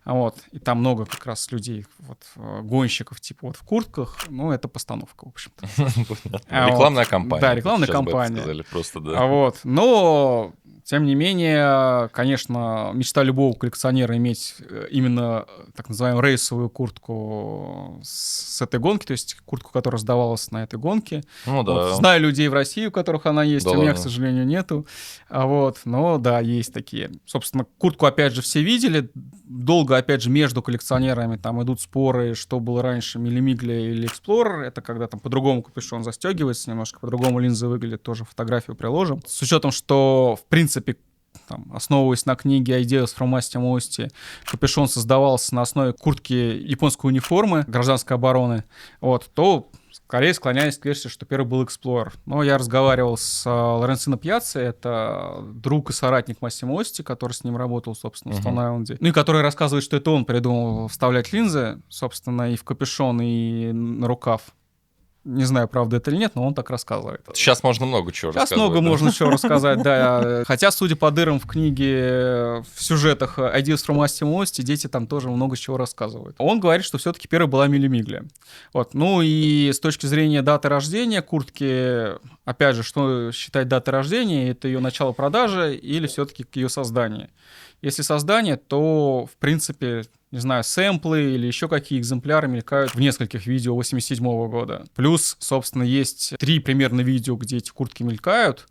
Вот. И там много как раз людей, вот, гонщиков, типа вот в куртках. Ну, это постановка, в общем-то. Рекламная кампания. Да, рекламная кампания. Сказали просто, да. Вот. Но... Тем не менее, конечно, мечта любого коллекционера иметь именно так называемую рейсовую куртку с этой гонки, то есть куртку, которая сдавалась на этой гонке. Ну да. Вот. Знаю людей в России, у которых она есть, да, у меня, к сожалению, нету. Вот. Но да, есть такие. Собственно, куртку, опять же, все видели. Долго, опять же, между коллекционерами там идут споры, что было раньше, Милли Мигли или Explorer. Это когда там по-другому капюшон застегивается, немножко по-другому линзы выглядят, тоже фотографию приложим. С учетом, что, в принципе, там, основываясь на книге Ideas from Massimo Osti, капюшон создавался на основе куртки японской униформы гражданской обороны, вот, то скорее склоняюсь к версии, что первый был Explorer. Но я разговаривал с Лоренцино Пьяцци, это друг и соратник Массимо Ости, который с ним работал, собственно, в Stone Island. Ну и который рассказывает, что это он придумал вставлять линзы, собственно, и в капюшон, и на рукав. Не знаю, правда это или нет, но он так рассказывает. Сейчас можно много чего рассказать. Сейчас много можно чего рассказать, да. Хотя, судя по дырам в книге, в сюжетах Ideas from Massimo Osti, дети там тоже много чего рассказывают. Он говорит, что все-таки первой была Милли Мигли. Вот. Ну и с точки зрения даты рождения куртки, опять же, что считать датой рождения? Это ее начало продажи или все-таки ее создание? Если создание, то, в принципе, не знаю, сэмплы или еще какие экземпляры мелькают в нескольких видео 87 года. Плюс, собственно, есть 3 примерно видео, где эти куртки мелькают.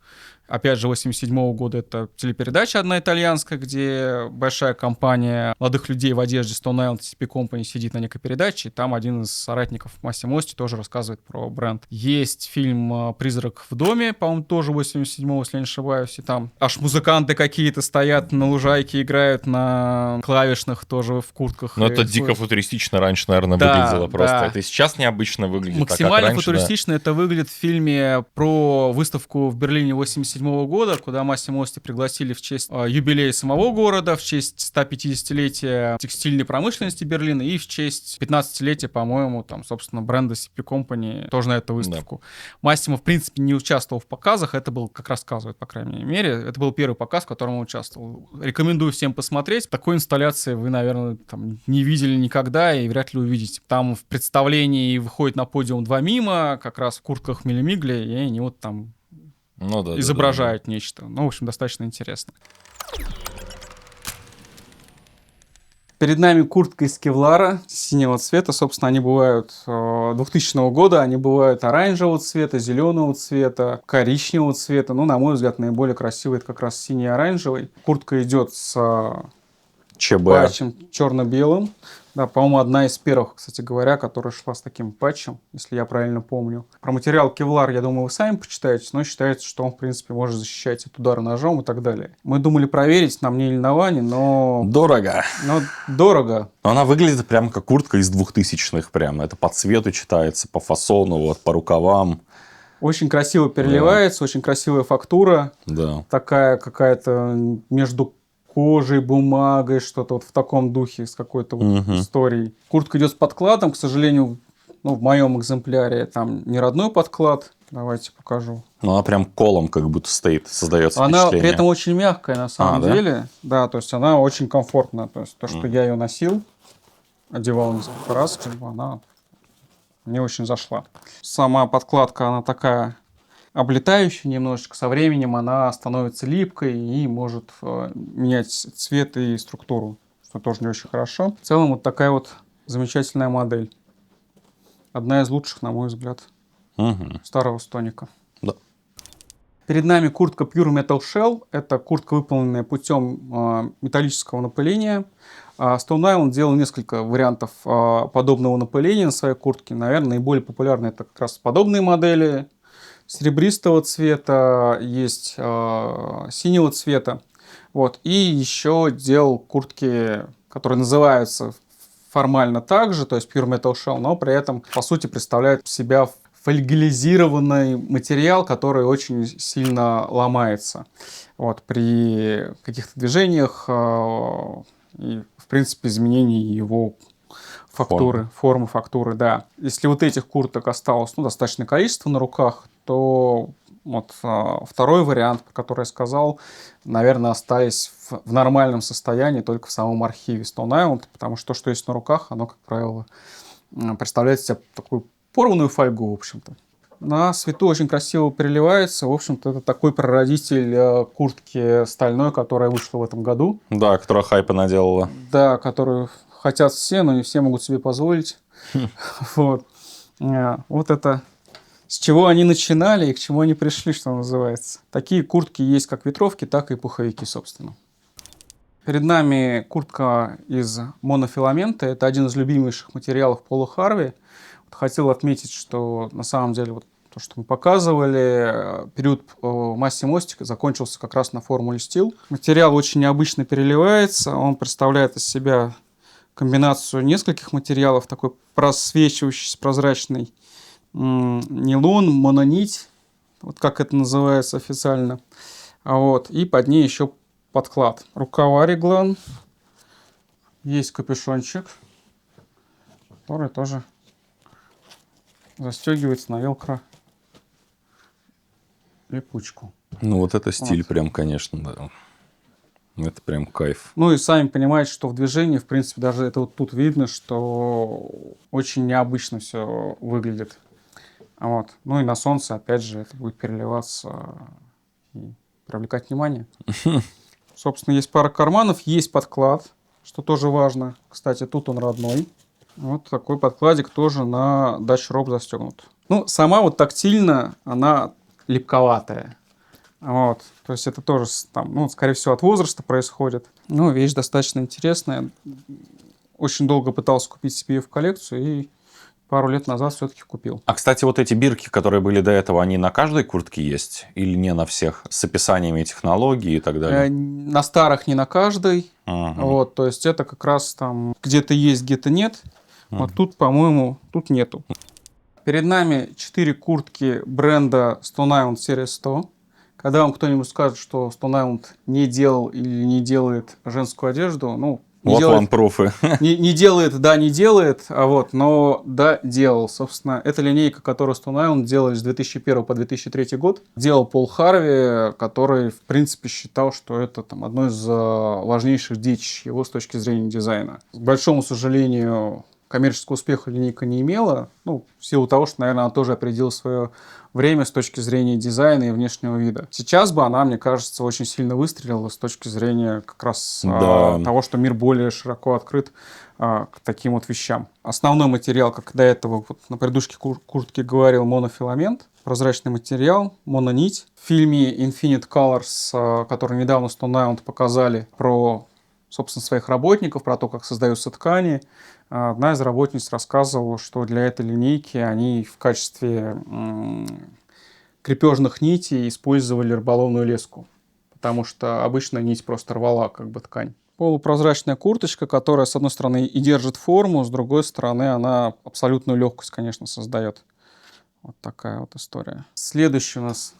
Опять же, 87 года это телепередача одна итальянская, где большая компания молодых людей в одежде Stone Island CP Company сидит на некой передаче, и там один из соратников Массимо Ости тоже рассказывает про бренд. Есть фильм «Призрак в доме», по-моему, тоже 87-го, если я не ошибаюсь, и там аж музыканты какие-то стоят на лужайке, играют на клавишных тоже в куртках. Но это дико футуристично раньше, наверное, Да, выглядело просто. да. Это и сейчас необычно выглядит. Максимально а как раньше, футуристично это выглядит в фильме про выставку в Берлине 87 года, куда Массимо Ости пригласили в честь юбилея самого города, в честь 150-летия текстильной промышленности Берлина и в честь 15-летия, по-моему, там, собственно, бренда CP Company тоже на эту выставку. Массимо, в принципе, не участвовал в показах, это был, как рассказывают, по крайней мере, это был первый показ, в котором он участвовал. Рекомендую всем посмотреть. Такой инсталляции вы, наверное, там, не видели никогда и вряд ли увидите. Там в представлении выходит на подиум 2 мима, как раз в куртках мили-мигли, и они вот там изображают нечто. Ну, в общем, достаточно интересно. Перед нами куртка из кевлара синего цвета. Собственно, они бывают 2000 года, они бывают оранжевого цвета, зеленого цвета, коричневого цвета. Ну, на мой взгляд, наиболее красивый это как раз синий и оранжевый. Куртка идет с ЧБ. патчем черно-белым. Да, по-моему, одна из первых, кстати говоря, которая шла с таким патчем, если я правильно помню. Про материал кевлар, я думаю, вы сами почитаете, но считается, что он, в принципе, может защищать от удара ножом и так далее. Мы думали проверить, нам не льнование, но... Дорого. Но дорого. Но она выглядит прямо как куртка из 2000-х прям. Это по цвету читается, по фасону, вот, по рукавам. Очень красиво переливается, очень красивая фактура. Да. Такая какая-то между кожей, бумагой, что-то вот в таком духе, с какой-то вот историей. Куртка идет с подкладом, к сожалению, ну, в моем экземпляре там не родной подклад. Давайте покажу. Ну, она прям колом как будто стоит, создается Она впечатление. при этом очень мягкая на самом да? деле. Да, то есть она очень комфортная. То есть то, что я ее носил, одевал несколько раз, как бы она мне очень зашла. Сама подкладка, она такая облетающая немножечко. Со временем она становится липкой и может менять цвет и структуру, что тоже не очень хорошо. В целом вот такая вот замечательная модель. Одна из лучших, на мой взгляд, старого стоника. Да. Перед нами куртка Pure Metal Shell. Это куртка, выполненная путем металлического напыления. Stone Island делал несколько вариантов подобного напыления на своей куртке. Наверное, наиболее популярные это как раз подобные модели. Серебристого цвета, есть синего цвета. Вот. И еще делал куртки, которые называются формально так же, то есть Pure Metal Shell, но при этом, по сути, представляют себя фольгилизированный материал, который очень сильно ломается вот, при каких-то движениях и, в принципе, изменении его фактуры, формы фактуры, да. Если вот этих курток осталось достаточное количество на руках, то вот второй вариант, про который я сказал, наверное, остались в нормальном состоянии только в самом архиве Stone Island, потому что то, что есть на руках, оно, как правило, представляет себя такую порванную фольгу, в общем-то. На свету очень красиво переливается. В общем-то, это такой прародитель куртки стальной, которая вышла в этом году. Да, которая хайпа наделала. Да, которую хотят все, но не все могут себе позволить. Вот. Вот это с чего они начинали и к чему они пришли, что называется. Такие куртки есть как ветровки, так и пуховики, собственно. Перед нами куртка из монофиламента. Это один из любимейших материалов Пола Харви. Хотел отметить, что на самом деле вот то, что мы показывали, период Массимо Ости закончился как раз на формуле Steel. Материал очень необычно переливается. Он представляет из себя комбинацию нескольких материалов, такой просвечивающийся, прозрачный нейлон, мононить, вот как это называется официально. Вот. И под ней еще подклад. Рукава реглан. Есть капюшончик, который тоже застегивается на велкро липучку. Ну, вот это стиль прям, конечно, да. Это прям кайф. Ну и сами понимаете, что в движении, в принципе, даже это вот тут видно, что очень необычно все выглядит. Вот. Ну и на солнце, опять же, это будет переливаться и привлекать внимание. собственно, есть пара карманов, есть подклад, что тоже важно. Кстати, тут он родной. Вот такой подкладик тоже на Dutch Rope застегнут. Ну, сама вот тактильно она липковатая. Вот. То есть это тоже, там, ну, скорее всего, от возраста происходит. Ну, вещь достаточно интересная. Очень долго пытался купить себе ее в коллекцию и пару лет назад все-таки купил. А, кстати, вот эти бирки, которые были до этого, они на каждой куртке есть? Или не на всех? С описаниями технологий и так далее? На старых не на каждой. Вот, то есть это как раз там где-то есть, где-то нет. Вот тут, по-моему, тут нету. Перед нами 4 куртки бренда Stone Island Series 100. Когда вам кто-нибудь скажет, что Stone Island не делал или не делает женскую одежду, ну, вот делает, вам пруфы. не делает, да, не делает, но да, делал. Собственно, это линейка, которую Stone Island делали с 2001 по 2003 год. Делал Пол Харви, который, в принципе, считал, что это там, одно из важнейших детищ его с точки зрения дизайна. К большому сожалению, коммерческого успеха линейка не имела, ну, в силу того, что, наверное, она тоже определила свое время с точки зрения дизайна и внешнего вида. Сейчас бы она, мне кажется, очень сильно выстрелила с точки зрения как раз того, что мир более широко открыт к таким вот вещам. Основной материал, как до этого вот на предыдущей куртке говорил, монофиламент, прозрачный материал, мононить. В фильме Infinite Colors, который недавно Stone Island показали, про, собственно, своих работников, про то, как создаются ткани, одна из работниц рассказывала, что для этой линейки они в качестве крепежных нитей использовали рыболовную леску, потому что обычная нить просто рвала как бы ткань. Полупрозрачная курточка, которая, с одной стороны, и держит форму, с другой стороны, она абсолютную легкость, конечно, создает. Вот такая вот история. Следующее у нас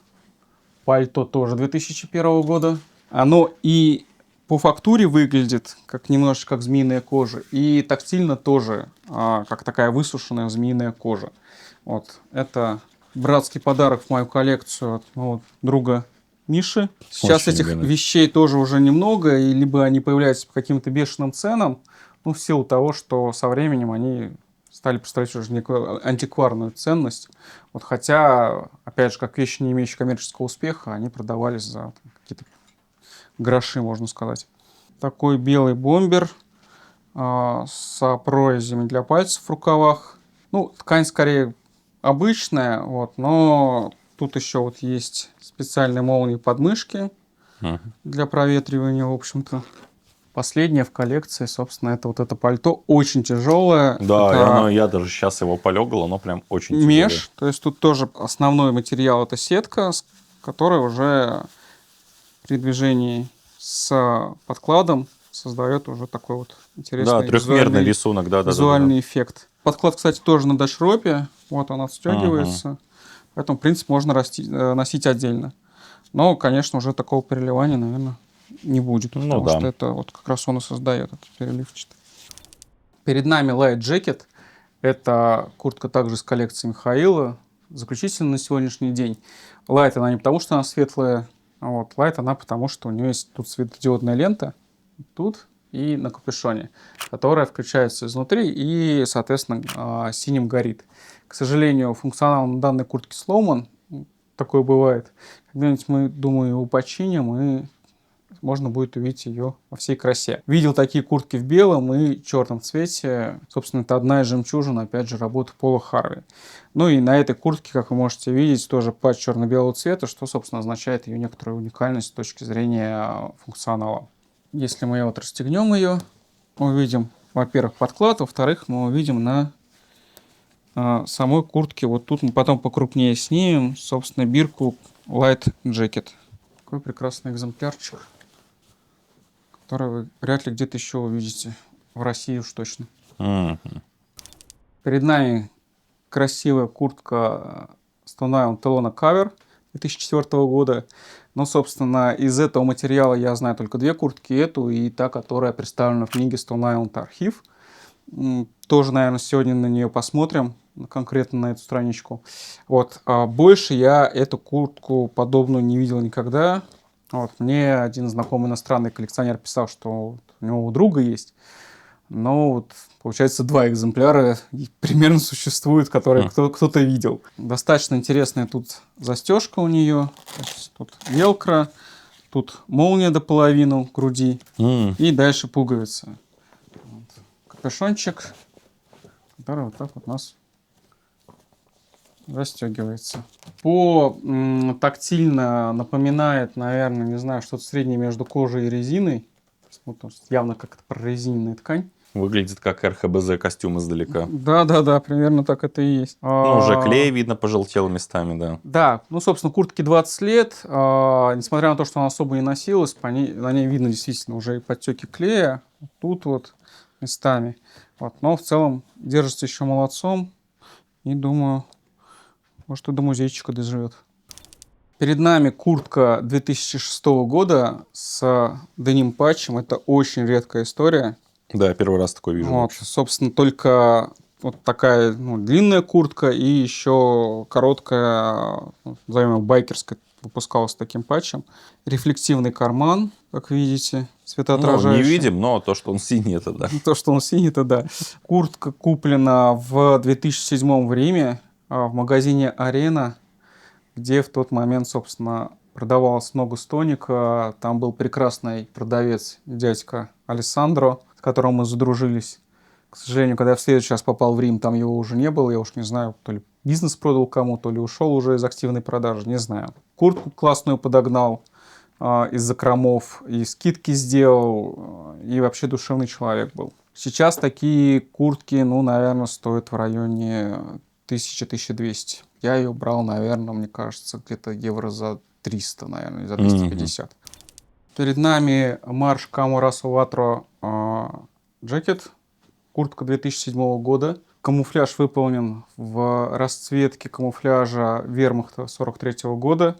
пальто тоже 2001 года. Оно и по фактуре выглядит как немножечко как змеиная кожа, и тактильно тоже как такая высушенная змеиная кожа. Вот. Это братский подарок в мою коллекцию от моего друга Миши. Сейчас Очень этих любимый. вещей тоже уже немного, и либо они появляются по каким-то бешеным ценам, ну, в силу того, что со временем они стали представлять уже некую антикварную ценность. Вот, хотя, опять же, как вещи, не имеющие коммерческого успеха, они продавались за там, какие-то гроши, можно сказать. Такой белый бомбер с прорезями для пальцев в рукавах. Ну, ткань скорее обычная, вот, но тут еще вот есть специальные молнии подмышки для проветривания, в общем-то. Последнее в коллекции, собственно, это вот это пальто. Очень тяжелое. Да, я даже сейчас его полегал, оно прям очень тяжелое. Меш, то есть тут тоже основной материал это сетка, которая уже при движении с подкладом создает уже такой вот интересный трехмерный рисунок, визуальный эффект. Подклад, кстати, тоже на Dutch Rope. Вот он отстегивается. Поэтому, в принципе, можно носить отдельно. Но, конечно, уже такого переливания, наверное, не будет. Потому что это вот как раз он и создает этот переливчатый. Перед нами Light Jacket. Это куртка также из коллекции Михаила. Заключительно на сегодняшний день. Light она не потому, что она светлая. Вот. Light она потому, что у нее есть тут светодиодная лента. Тут и на капюшоне, которая включается изнутри и, соответственно, синим горит. К сожалению, функционал на данной куртке сломан. Такое бывает. Когда-нибудь мы, думаю, его починим, и можно будет увидеть ее во всей красе. Видел такие куртки в белом и черном цвете. Собственно, это одна из жемчужин, опять же, работы Пола Харви. Ну и на этой куртке, как вы можете видеть, тоже патч черно-белого цвета, что, собственно, означает ее некоторую уникальность с точки зрения функционала. Если мы вот расстегнем ее, мы увидим, во-первых, подклад, во-вторых, мы увидим на самой куртке, вот тут мы потом покрупнее снимем, собственно, бирку Light Jacket. Такой прекрасный экземплярчик, который вы вряд ли где-то еще увидите. В России уж точно. Перед нами красивая куртка Stone Island Telona Cover 2004 года. Но, собственно, из этого материала я знаю только две куртки. Эту и та, которая представлена в книге Stone Island Архив. Тоже, наверное, сегодня на нее посмотрим, конкретно на эту страничку. Вот. А больше я эту куртку подобную не видел никогда. Вот. Мне один знакомый иностранный коллекционер писал, что у него у друга есть. Но вот, получается, два экземпляра примерно существуют, которые кто-то видел. Достаточно интересная тут застежка у нее. Тут велкро. Тут молния до половины груди. М. И дальше пуговица. Вот. Капюшончик, который вот так вот у нас застегивается. Тактильно напоминает, наверное, не знаю, что-то среднее между кожей и резиной. Вот, явно как-то прорезиненная ткань. Выглядит как РХБЗ костюм издалека. Да, примерно так это и есть. Ну, уже клей видно пожелтел местами, да. Да, ну, собственно, куртке 20 лет. Несмотря на то, что она особо не носилась, на ней видно действительно уже и подтеки клея. Тут вот местами. Вот. Но в целом держится еще молодцом. И думаю, может, и до музейчика доживет. Перед нами куртка 2006 года с деним-патчем. Это очень редкая история. Да, я первый раз такой вижу. Вот, собственно, только вот такая длинная куртка и еще короткая, назовем ее байкерская, выпускалась с таким патчем. Рефлективный карман, как видите, Ну, светоотражающий. не видим, но то, что он синий, это да. То, что он синий, это да. Куртка куплена в 2007 в Риме в магазине «Арена», где в тот момент, собственно, продавалось много стоника. Там был прекрасный продавец, дядька Алессандро, с которым мы задружились. К сожалению, когда я в следующий раз попал в Рим, там его уже не было. Я уж не знаю, то ли бизнес продал кому, то ли ушел уже из активной продажи, не знаю. Куртку классную подогнал из закромов, и скидки сделал, и вообще душевный человек был. Сейчас такие куртки, наверное, стоят в районе 1000-1200. Я ее брал, наверное, мне кажется, где-то евро за 300, наверное, за 250. Перед нами March Camo Raso Vatro джекет. Куртка 2007 года. Камуфляж выполнен в расцветке камуфляжа вермахта 43 года.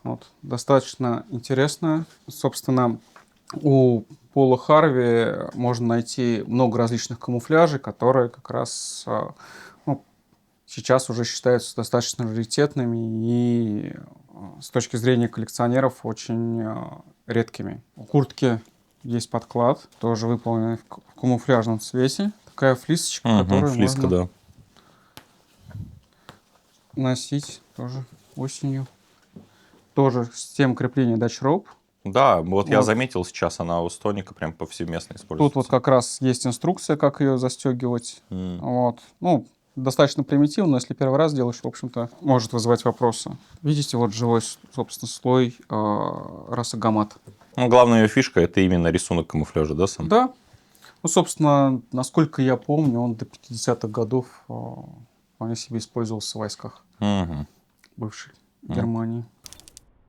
Вот. Достаточно интересная. Собственно, у Пола Харви можно найти много различных камуфляжей, которые как раз сейчас уже считаются достаточно раритетными и с точки зрения коллекционеров очень редкими. У куртки есть подклад, тоже выполненный в камуфляжном цвете. Такая флисочка, которую флиска, можно да. носить тоже осенью. Тоже система крепления Dutch Rope. Да, вот я Вот. заметил сейчас, она у стоника прям повсеместно используется. Тут вот как раз есть инструкция, как ее застегивать. Вот. Достаточно примитивно, но если первый раз делаешь, в общем-то, может вызывать вопросы. Видите, вот живой, собственно, слой раса гамат. Ну, главная ее фишка — это именно рисунок камуфляжа, да, сам? Да. Собственно, насколько я помню, он до 50-х годов вполне себе использовался в войсках бывшей Германии.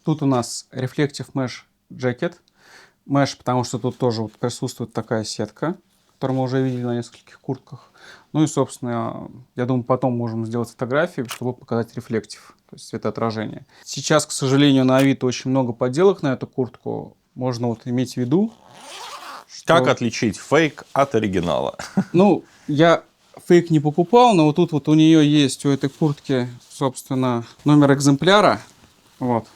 Тут у нас Reflective Mesh Jacket. Mesh, потому что тут тоже вот присутствует такая сетка, которую мы уже видели на нескольких куртках. Ну и, собственно, я думаю, потом можем сделать фотографии, чтобы показать рефлектив, то есть светоотражение. Сейчас, к сожалению, на Авито очень много подделок на эту куртку. Можно вот иметь в виду, что... Как отличить фейк от оригинала? Я фейк не покупал, но вот тут вот у нее есть, у этой куртки, собственно, номер экземпляра. Вот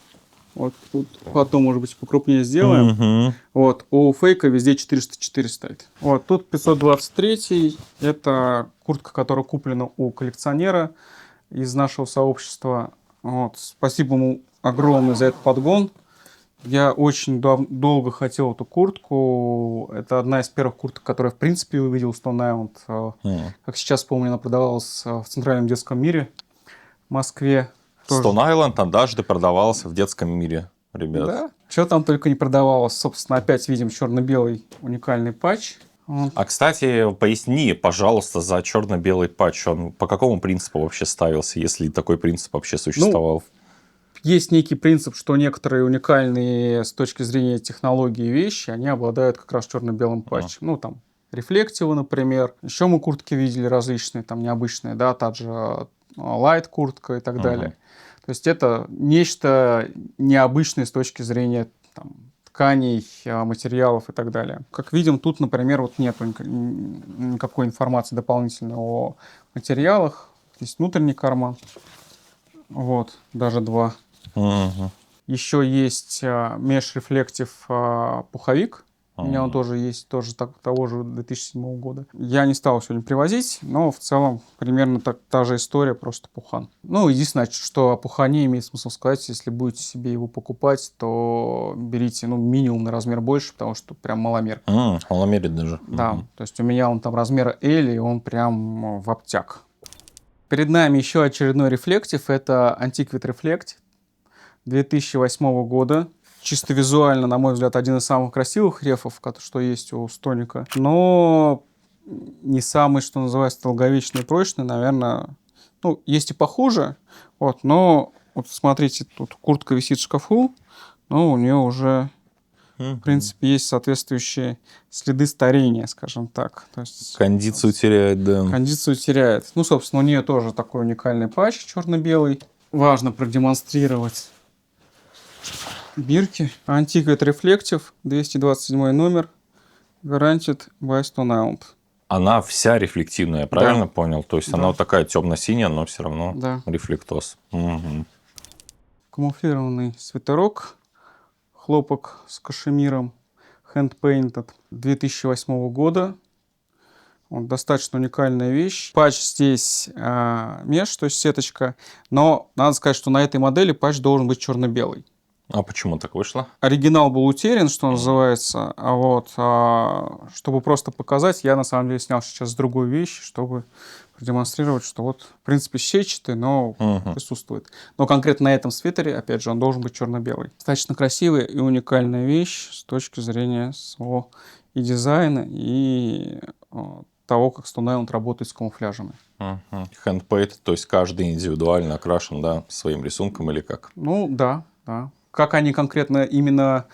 тут потом, может быть, покрупнее сделаем. Вот, у фейка везде 404 стоит. Вот, тут 523. Это куртка, которая куплена у коллекционера из нашего сообщества. Вот, спасибо ему огромное за этот подгон. Я очень долго хотел эту куртку. Это одна из первых курток, которую я, в принципе, увидел в Stone Island. Как сейчас помню, она продавалась в Центральном детском мире в Москве. Stone Island однажды продавался в детском мире, ребят. Да. Что там только не продавалось. Собственно, опять видим черно-белый уникальный патч. А, кстати, поясни, пожалуйста, за черно-белый патч. Он по какому принципу вообще ставился, если такой принцип вообще существовал? Есть некий принцип, что некоторые уникальные с точки зрения технологии вещи, они обладают как раз черно-белым патчем. Там рефлективы, например. Еще мы куртки видели различные, там необычные, да, та же лайт-куртка и так далее. То есть это нечто необычное с точки зрения тканей, материалов и так далее. Как видим, тут, например, вот нет никакой информации дополнительной о материалах. Есть внутренний карман. Вот, даже два. Еще есть Mesh Reflective пуховик. У меня он тоже есть, тоже того же 2007 года. Я не стал сегодня привозить, но в целом примерно та же история, просто пухан. Ну, единственное, что о пухане имеет смысл сказать, если будете себе его покупать, то берите, минимум на размер больше, потому что прям маломер. Маломерит даже. Да, то есть у меня он там размера L, и он прям в обтяг. Перед нами еще очередной рефлектив, это Antiquity Reflect 2008 года. Чисто визуально, на мой взгляд, один из самых красивых рефов, что есть у Стоника. Но не самый, что называется, долговечный и прочный, наверное. Есть и похуже. Но смотрите, тут куртка висит в шкафу, но у нее уже, в принципе, есть соответствующие следы старения, скажем так. То есть, кондицию теряет, да. Кондицию теряет. Собственно, у нее тоже такой уникальный патч черно-белый. Важно продемонстрировать бирки. Antiquity Reflective, 227 номер. Guaranteed by Stone Island. Она вся рефлективная, я правильно понял? То есть она вот такая темно-синяя, но все равно рефлектоз. Камуфлированный свитерок. Хлопок с кашемиром. Hand-painted 2008 года. Достаточно уникальная вещь. Патч здесь меш, то есть сеточка. Но надо сказать, что на этой модели патч должен быть черно-белый. А почему так вышло? Оригинал был утерян, что называется. Чтобы просто показать, я на самом деле снял сейчас другую вещь, чтобы продемонстрировать, что в принципе, сетчатый, но присутствует. Но конкретно на этом свитере, опять же, он должен быть черно-белый. Достаточно красивая и уникальная вещь с точки зрения своего и дизайна, и того, как Stone Island работает с камуфляжами. Handpaid, то есть каждый индивидуально окрашен, да, своим рисунком или как? Да. Как они конкретно именно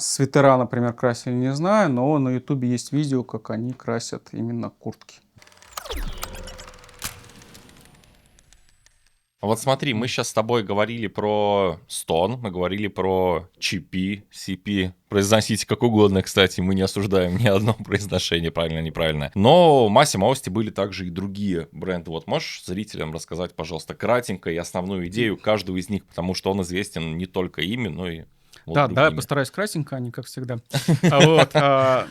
свитера, например, красили, не знаю, но на Ютубе есть видео, как они красят именно куртки. Вот смотри, мы сейчас с тобой говорили про Stone, мы говорили про CP, CP. Произносите как угодно, кстати, мы не осуждаем ни одно произношение, правильно, неправильно. Но в Massimo Osti были также и другие бренды. Можешь зрителям рассказать, пожалуйста, кратенько и основную идею каждого из них, потому что он известен не только ими, но и... Я постараюсь кратенько, а не как всегда.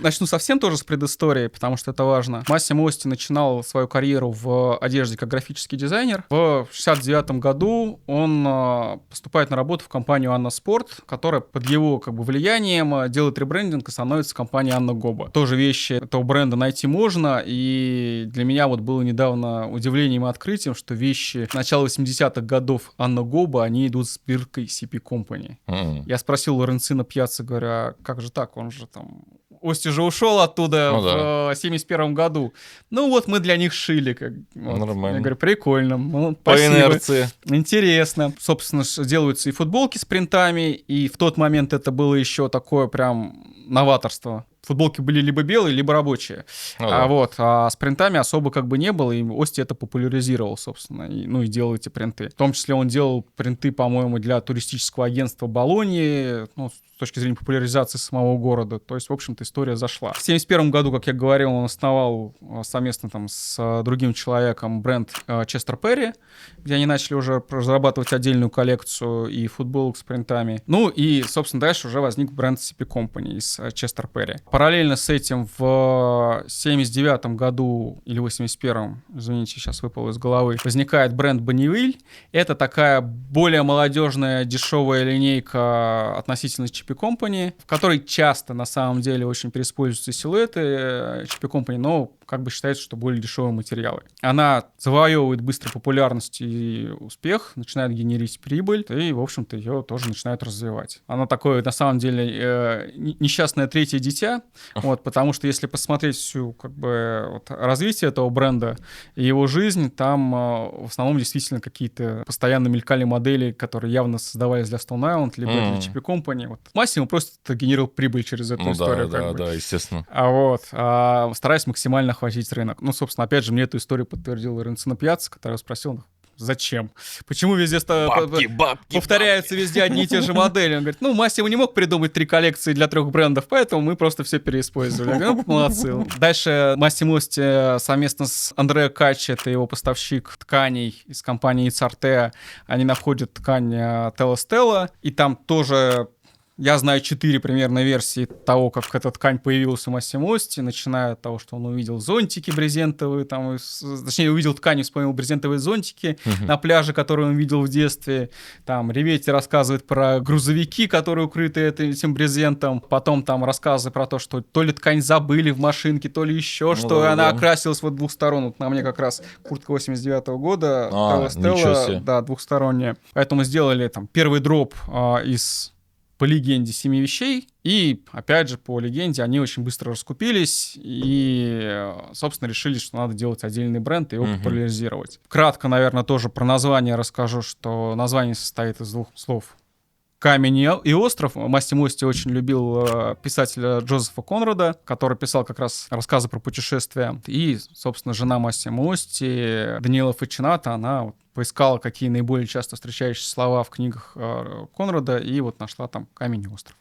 Начну совсем тоже с предыстории, потому что это важно. Massimo Osti начинал свою карьеру в одежде как графический дизайнер. В 1969 году он поступает на работу в компанию Anna Sport, которая под его влиянием делает ребрендинг и становится компанией Anna Goba. Тоже вещи этого бренда найти можно, и для меня было недавно удивлением и открытием, что вещи начала 80-х годов Anna Goba, они идут с биркой CP Company. Я спросил Лоренцино Пьяцца, говорю, а как же так, он же там... Ости же ушел оттуда в 71 году. Мы для них шили. Нормально. Я говорю, прикольно. По инерции. Интересно. Собственно, делаются и футболки с принтами, и в тот момент это было еще такое прям новаторство. Футболки были либо белые, либо рабочие. А с принтами особо не было, и Ости это популяризировал, собственно, и делал эти принты. В том числе он делал принты, по-моему, для туристического агентства Болоньи, с точки зрения популяризации самого города. То есть, в общем-то, история зашла. В 1971 году, как я говорил, он основал совместно с другим человеком бренд Chester Perry, где они начали уже разрабатывать отдельную коллекцию и футболок с принтами. И, собственно, дальше уже возник бренд CP Company из Chester Perry. Параллельно с этим в 1979 году или 1981, извините, сейчас выпало из головы, возникает бренд Bonneville. Это такая более молодежная, дешевая линейка относительно CP Company, в которой часто, на самом деле, очень переиспользуются силуэты CP Company, но считается, что более дешевые материалы. Она завоевывает быстро популярность и успех, начинает генерить прибыль, и, в общем-то, ее тоже начинают развивать. Она такое, на самом деле, несчастное третье дитя, потому что если посмотреть всю развитие этого бренда и его жизнь, там в основном действительно какие-то постоянно мелькали модели, которые явно создавались для Stone Island, либо для CP Company. Massimo просто генерировал прибыль через эту историю. Да, естественно. Стараясь максимально охватить рынок. собственно, опять же, мне эту историю подтвердил Лоренцино Пьяцца, который спросил, зачем? Почему везде повторяются везде одни и те же модели? Он говорит, Massimo не мог придумать 3 коллекции для 3 брендов, поэтому мы просто все переиспользовали. Я говорю, молодцы. Дальше Massimo Osti совместно с Андреа Каччи, это его поставщик тканей из компании Itsarte, они находят ткань Tella Stella, и там тоже Я знаю 4 примерно версии того, как эта ткань появилась у Массимо Ости, начиная от того, что он увидел зонтики брезентовые, точнее, увидел ткань и вспомнил брезентовые зонтики на пляже, которые он видел в детстве. Там Риветти рассказывает про грузовики, которые укрыты этим брезентом. Потом там рассказы про то, что то ли ткань забыли в машинке, то ли еще что, и она окрасилась вот двух сторон. Вот на мне как раз куртка 89-го года, Стелла, да, двухсторонняя. Поэтому сделали там первый дроп из... по легенде 7 вещей, и, опять же, по легенде, они очень быстро раскупились, и, собственно, решили, что надо делать отдельный бренд и его популяризировать. Кратко, наверное, тоже про название расскажу, что название состоит из 2 слов. «Камень и остров». Массимо Ости очень любил писателя Джозефа Конрада, который писал как раз рассказы про путешествия. И, собственно, жена Массимо Ости, Даниэла Фачината, она вот поискала, какие наиболее часто встречающиеся слова в книгах Конрада, и вот нашла там «Камень и остров».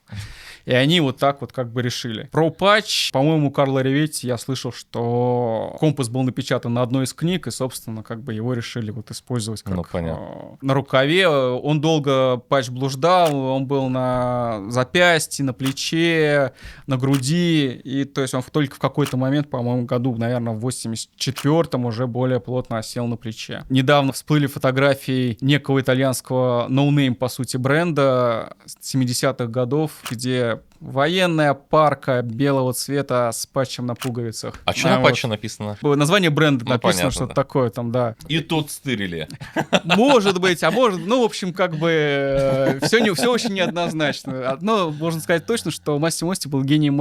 И они вот так вот как бы решили. Про патч, по-моему, Карло Риветти я слышал, что компас был напечатан на одной из книг, и, собственно, как бы его решили вот использовать как на рукаве. Он долго патч блуждал, он был на запястье, на плече, на груди, и то есть он только в какой-то момент, по-моему, году, наверное, в 84-м уже более плотно осел на плече. Недавно всплыли фотографии некого итальянского ноунейм, по сути, бренда 70-х годов, где военная парка белого цвета с патчем на пуговицах. А что на патче написано? Название бренда написано, что-то такое там, да. И тут стырили. Может быть, а может... Ну, в общем, как бы все очень неоднозначно. Одно, можно сказать точно, что Массимо Ости был гением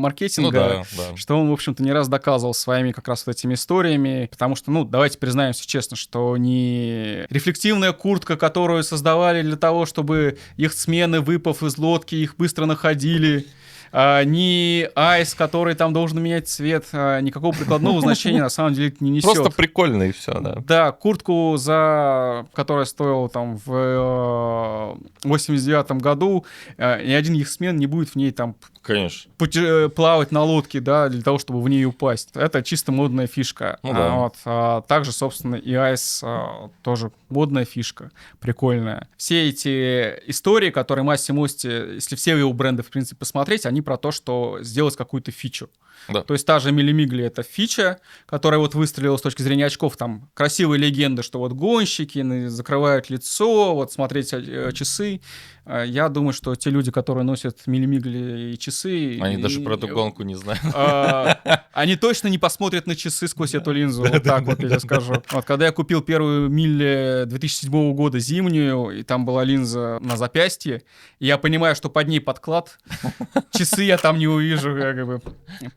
маркетинга, что он, в общем-то, не раз доказывал своими как раз вот этими историями, потому что, ну, давайте признаемся честно, что не рефлективная куртка, которую создавали для того, чтобы яхтсмены, выпав из лодки, их быстро находили, ни айс, который там должен менять цвет, никакого прикладного значения на самом деле не несет. Просто прикольно и все, да. Да, куртку, которая стоила там в 89-м году, ни один яхтсмен не будет в ней там конечно плавать на лодке, да, для того, чтобы в ней упасть. Это чисто модная фишка. Ну, да. Также, собственно, и айс тоже модная фишка, прикольная. Все эти истории, которые Массимо Ости, если все его бренды, в принципе, посмотреть, они про то, что сделать какую-то фичу. Да. То есть та же Мили Мигли — это фича, которая вот выстрелила с точки зрения очков. Там красивые легенды, что вот гонщики закрывают лицо, вот смотреть часы. Я думаю, что те люди, которые носят Мили Мигли и часы... Они даже про эту гонку не знают. Они точно не посмотрят на часы сквозь эту линзу. Вот так вот я тебе скажу. Вот когда я купил первую Милли 2007 года зимнюю, и там была линза на запястье, и я понимаю, что под ней подклад, часы я там не увижу, как бы,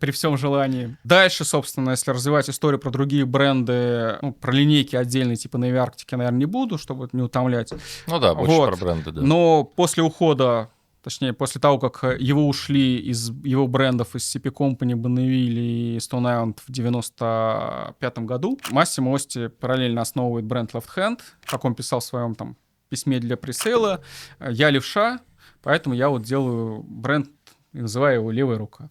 при всем желании. Дальше, собственно, если развивать историю про другие бренды, ну, про линейки отдельные, типа Navy Arctic, я, наверное, не буду, чтобы не утомлять. Ну да, больше вот. Про бренды, да. Но после ухода, точнее, после того, как его ушли из его брендов, из CP Company, Bonneville и Stone Island в 95-м году, Массимо Ости параллельно основывает бренд Left Hand, как он писал в своем там письме для пресейла. Я левша, поэтому я вот делаю бренд, и называю его «Левая рука».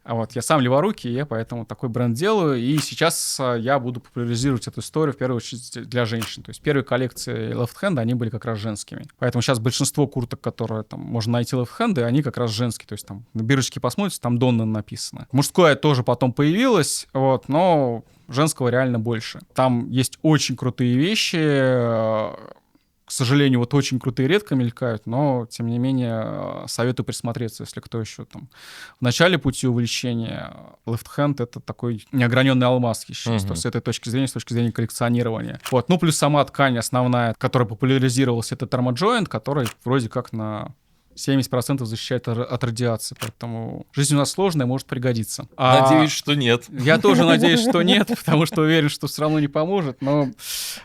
А вот я сам леворукий, я поэтому такой бренд делаю, и сейчас я буду популяризировать эту историю в первую очередь для женщин. То есть первые коллекции Left Hand, они были как раз женскими. Поэтому сейчас большинство курток, которые там можно найти Left Hand, они как раз женские. То есть там на бирочке посмотрите, там Донна написано. Мужское тоже потом появилось, вот, но женского реально больше. Там есть очень крутые вещи. К сожалению, вот очень крутые редко мелькают, но, тем не менее, советую присмотреться, если кто еще там в начале пути увлечения. Left Hand — это такой неограненный алмаз еще, с этой точки зрения, с точки зрения коллекционирования. Вот. Ну, плюс сама ткань основная, которая популяризировалась, это термоджойнт, который вроде как на 70% защищает от радиации, поэтому жизнь у нас сложная, может пригодиться. Надеюсь, что нет. Я тоже надеюсь, что нет, потому что уверен, что все равно не поможет, но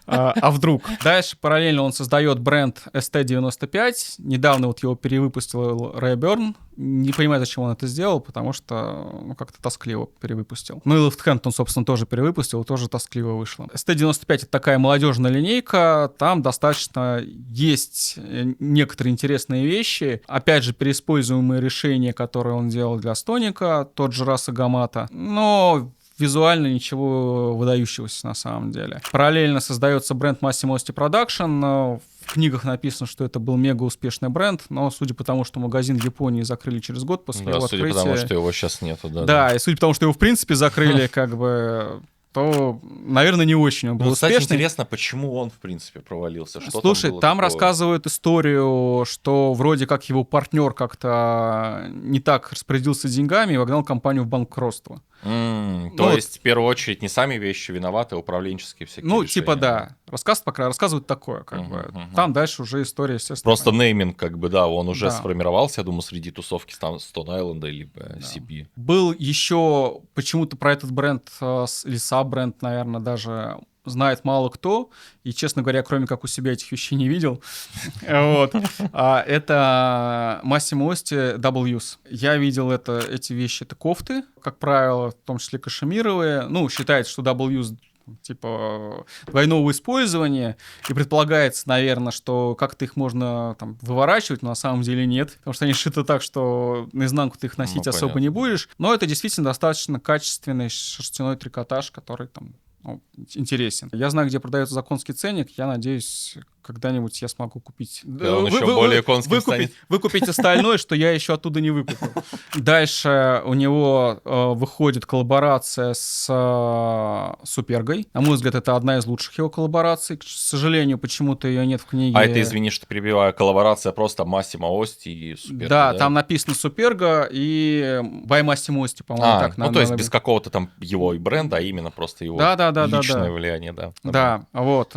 вдруг. Дальше параллельно он создает бренд ST95. Недавно вот его перевыпустил Rayburn. Не понимаю, зачем он это сделал, потому что как-то тоскливо перевыпустил. Ну и Left Hand он, собственно, тоже перевыпустил, тоже тоскливо вышло. ST95 — это такая молодежная линейка, там достаточно есть некоторые интересные вещи. Опять же, переиспользуемые решения, которые он делал для Стоника, тот же Раса Гамата. Но визуально ничего выдающегося на самом деле. Параллельно создается бренд Massimo Osti Production. В в книгах написано, что это был мега успешный бренд, но судя по тому, что магазин в Японии закрыли через год после Да, его судя открытия... по тому, что его сейчас нету, да. Да, и судя по тому, что его в принципе закрыли, как бы, то, наверное, не очень он был Ну, кстати, успешный. интересно, почему он, в принципе, провалился? Что Слушай, было там такого? рассказывают историю, что вроде как его партнер как-то не так распорядился деньгами и вогнал компанию в банкротство. То вот- есть, в первую очередь, не сами вещи виноваты, а управленческие всякие Ну, решения. типа, да. Рассказ пока рассказывают такое, как Мгм, бы. мгм. Там дальше уже история, естественно. Просто нейминг, как бы, да, он уже Да. сформировался, я думаю, среди тусовки Stone Island или CP. Был еще почему-то про этот бренд, или саб-бренд, наверное, даже знает мало кто, и, честно говоря, кроме как у себя этих вещей не видел. Вот. Это Massimo Osti Double Use. Я видел эти вещи, это кофты, как правило, в том числе кашемировые. Ну, считается, что Double Use типа двойного использования, и предполагается, наверное, что как-то их можно там выворачивать, но на самом деле нет, потому что они шиты так, что наизнанку ты их носить Ну, особо понятно. не будешь, но это действительно достаточно качественный шерстяной трикотаж, который там интересен. Я знаю, где продается за конский ценник, я надеюсь, когда-нибудь я смогу купить. Когда он еще более конским станет. Выкупить остальное, что я еще оттуда не выкупил. Дальше у него выходит коллаборация с Супергой. На мой взгляд, это одна из лучших его коллабораций. К сожалению, почему-то ее нет в книге. А это, извини, что перебиваю, коллаборация просто Massimo Osti и Суперга, Да, там написано Суперга и by Massimo Osti, по-моему, так. ну, то есть без какого-то там его и бренда, а именно просто его Да. личное влияние, да. Да, вот.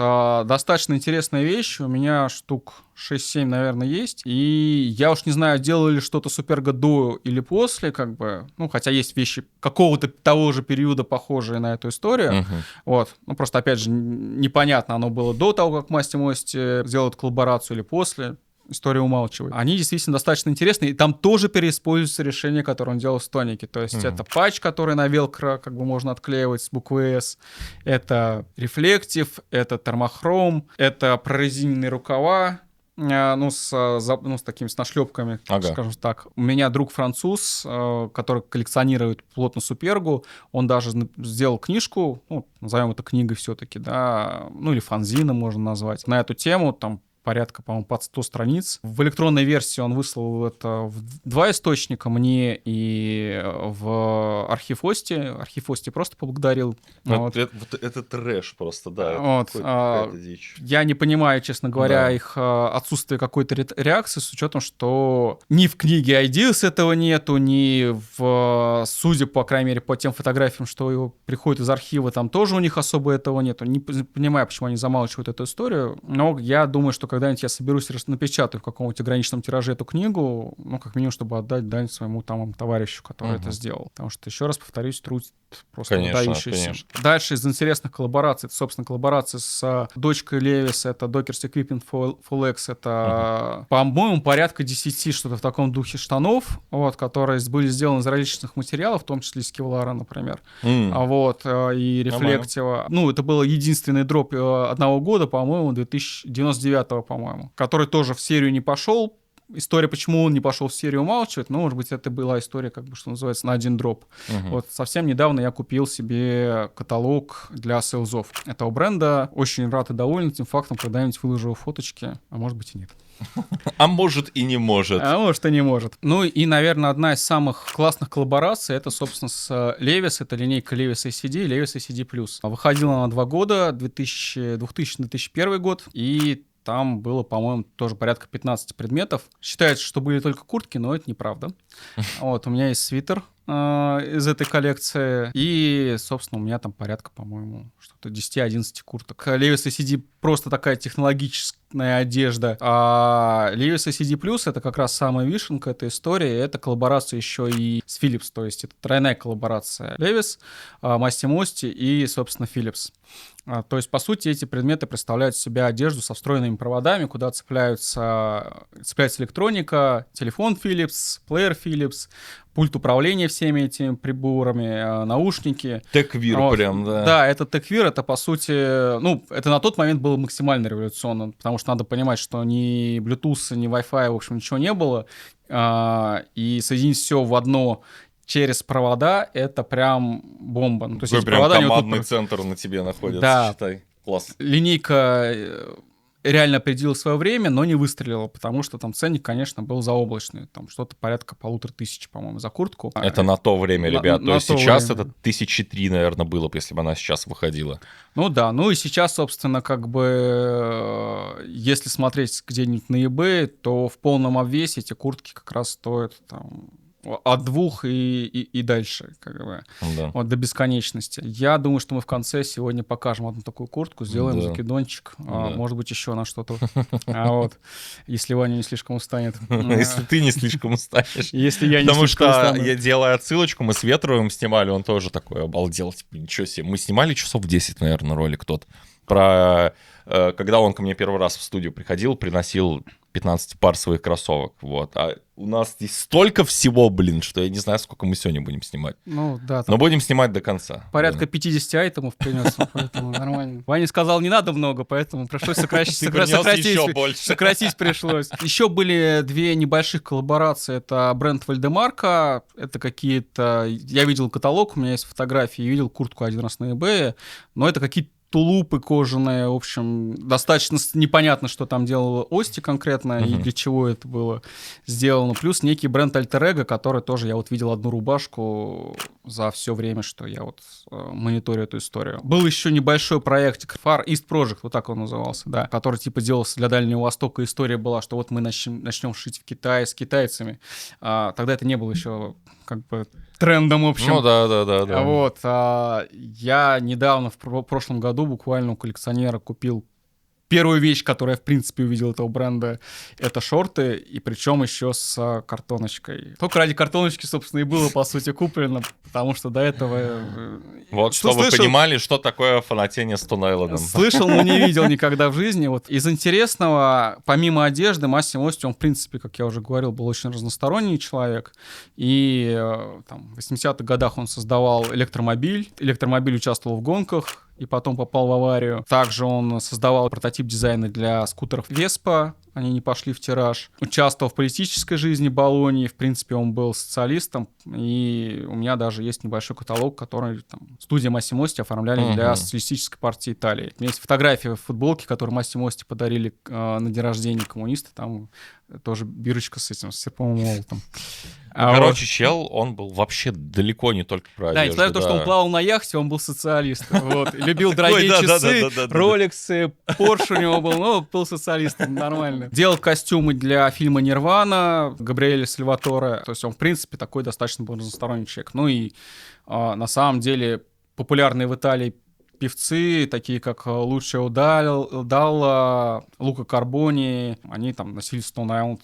Достаточно интересная вещь. У меня штук 6-7, наверное, есть. И я уж не знаю, делали что-то Суперга до или после, как бы. Ну, хотя есть вещи какого-то того же периода, похожие на эту историю. Мгм. Вот. Ну, просто, опять же, непонятно, оно было до того, как Massimo Osti сделают коллаборацию, или после. История умалчивает. Они действительно достаточно интересны, и там тоже переиспользуется решение, которое он делал в тонике. То есть это патч, который на велкро как бы можно отклеивать с буквы S, это рефлектив, это термохром, это прорезиненные рукава, с такими с нашлепками, Ага. скажем так. У меня друг француз, который коллекционирует плотно Супергу, он даже сделал книжку, ну, назовем это книгой все-таки, да, ну или фанзином можно назвать, на эту тему, там порядка, по-моему, под 100 страниц. В электронной версии он выслал это в 2 источника, мне и в архив Ости. Архив Ости просто поблагодарил. Вот. Это трэш просто, да. Вот, какая-то дичь. Я не понимаю, честно говоря, Да. их отсутствие какой-то реакции, с учетом, что ни в книге Ideas этого нету, ни судя, по крайней мере, по тем фотографиям, что его приходит из архива, там тоже у них особо этого нету. Не понимаю, почему они замалчивают эту историю, но я думаю, что когда-нибудь я соберусь и напечатаю в каком-нибудь ограниченном тираже эту книгу, ну, как минимум, чтобы отдать дань своему там товарищу, который это сделал. Потому что, еще раз повторюсь, труд просто Конечно, выдающийся. конечно. Дальше из интересных коллабораций, это, собственно, коллаборация с дочкой Левис, это Dockers Equipment for Legs, это, по-моему, порядка 10 что-то в таком духе штанов, вот, которые были сделаны из различных материалов, в том числе из кевлара, например. Вот, и рефлектива. Ну, это был единственный дроп одного года, по-моему, 2099, по-моему, который тоже в серию не пошел. История, почему он не пошел в серию, умалчивает, но, может быть, это была история, как бы, что называется, на один дроп. Вот совсем недавно я купил себе каталог для сейлзов этого бренда. Очень рад и доволен этим фактом, когда-нибудь выложу фоточки, а может быть и нет. А может и не может. А может и не может. Ну и, наверное, одна из самых классных коллабораций, это, собственно, с Levi's, это линейка Levi's ACD, Levi's ACD+. Выходила на 2 года, 2000-2001 год, и там было, по-моему, тоже порядка 15 предметов. Считается, что были только куртки, но это неправда. Вот, у меня есть свитер из этой коллекции. И, собственно, у меня там порядка, по-моему, что-то 10-11 курток. Levi's ACD просто такая технологическая одежда. А Levi's ACD Plus — это как раз самая вишенка этой истории. Это коллаборация еще и с Philips. То есть это тройная коллаборация. Levi's, Massimo Osti и, собственно, Philips. То есть, по сути, эти предметы представляют из себя одежду со встроенными проводами, куда цепляется электроника, телефон Philips, плеер Philips, пульт управления всеми этими приборами, наушники. Теквир Вот. прям, да. Да, это теквир, это, по сути, ну, это на тот момент было максимально революционно, потому что надо понимать, что ни Bluetooth, ни Wi-Fi, в общем, ничего не было, и соединить все в одно через провода — это прям бомба. Ну, то есть Такой эти прям провода, они вот командный тут центр на тебе находится, Да. считай. Класс. линейка реально опередила свое время, но не выстрелила, потому что там ценник, конечно, был заоблачный. Там что-то порядка 1500, по-моему, за куртку. Это на то время, ребят. На То есть то сейчас время. это 1003, наверное, было бы, если бы она сейчас выходила. Ну да, ну и сейчас, собственно, как бы, если смотреть где-нибудь на eBay, то в полном обвесе эти куртки как раз стоят там от 2 и дальше, как бы, Да. вот до бесконечности. Я думаю, что мы в конце сегодня покажем одну такую куртку, сделаем Да. закидончик, Да. может быть, еще на что-то. Вот, если Ваня не слишком устанет. Если ты не слишком устанешь. Если я не Потому слишком что, устану. я делаю отсылочку, мы с Ветровым снимали, он тоже такой обалдел, типа, ничего себе. Мы снимали часов 10, наверное, ролик тот. Про, когда он ко мне первый раз в студию приходил, приносил 15 пар своих кроссовок, вот. А у нас здесь столько всего, блин, что я не знаю, сколько мы сегодня будем снимать. Ну да, там Но будем снимать до конца. порядка 50 айтемов принес, поэтому нормально. Ваня сказал, не надо много, поэтому пришлось Ты принес еще больше. сократить пришлось. Еще были 2 небольших коллаборации. Это бренд Вальдемарка, это какие-то... Я видел каталог, у меня есть фотографии, видел куртку один раз на eBay, но это какие-то тулупы кожаные, в общем, достаточно непонятно, что там делала Ости конкретно и для чего это было сделано. Плюс некий бренд Alter Ego, который тоже, я вот видел одну рубашку за все время, что я вот мониторю эту историю. Был еще небольшой проектик Far East Project, вот так он назывался, да, который типа делался для Дальнего Востока. История была, что вот мы начнем шить в Китае с китайцами. Тогда это не было еще как бы трендом, в общем. Ну да. Вот, я недавно, в прошлом году, буквально у коллекционера купил первую вещь, которую я, в принципе, увидел этого бренда, это шорты, и причем еще с картоночкой. Только ради картоночки, собственно, и было, по сути, куплено, потому что до этого... Вот, чтобы вы понимали, что такое фанатение Stone Island. Слышал, но не видел никогда в жизни. Вот из интересного, помимо одежды, Массимо Ости, он, в принципе, как я уже говорил, был очень разносторонний человек. И там, в 80-х годах он создавал электромобиль. Электромобиль участвовал в гонках и потом попал в аварию. Также он создавал прототип дизайна для скутеров Vespa. Они не пошли в тираж. Участвовал в политической жизни Болонии. В принципе, он был социалистом. И у меня даже есть небольшой каталог, который там, студия Массимо Ости оформляли для Социалистической партии Италии. У меня есть фотография в футболке, которую Массимо Ости подарили на день рождения коммуниста. Там тоже бирочка с этим, с серпом и молотом. Короче, чел, он был вообще далеко не только про одежду. Да, несмотря на то, что он плавал на яхте, он был социалист. Вот. Любил дорогие часы, роликсы, Порш у него был, но был социалистом, нормально. Делал костюмы для фильма «Нирвана» Габриэля Сальваторе. То есть он, в принципе, такой достаточно был разносторонний человек. Ну и на самом деле популярные в Италии певцы, такие как Лучио Далла, Лука Карбони, они там носили Stone Island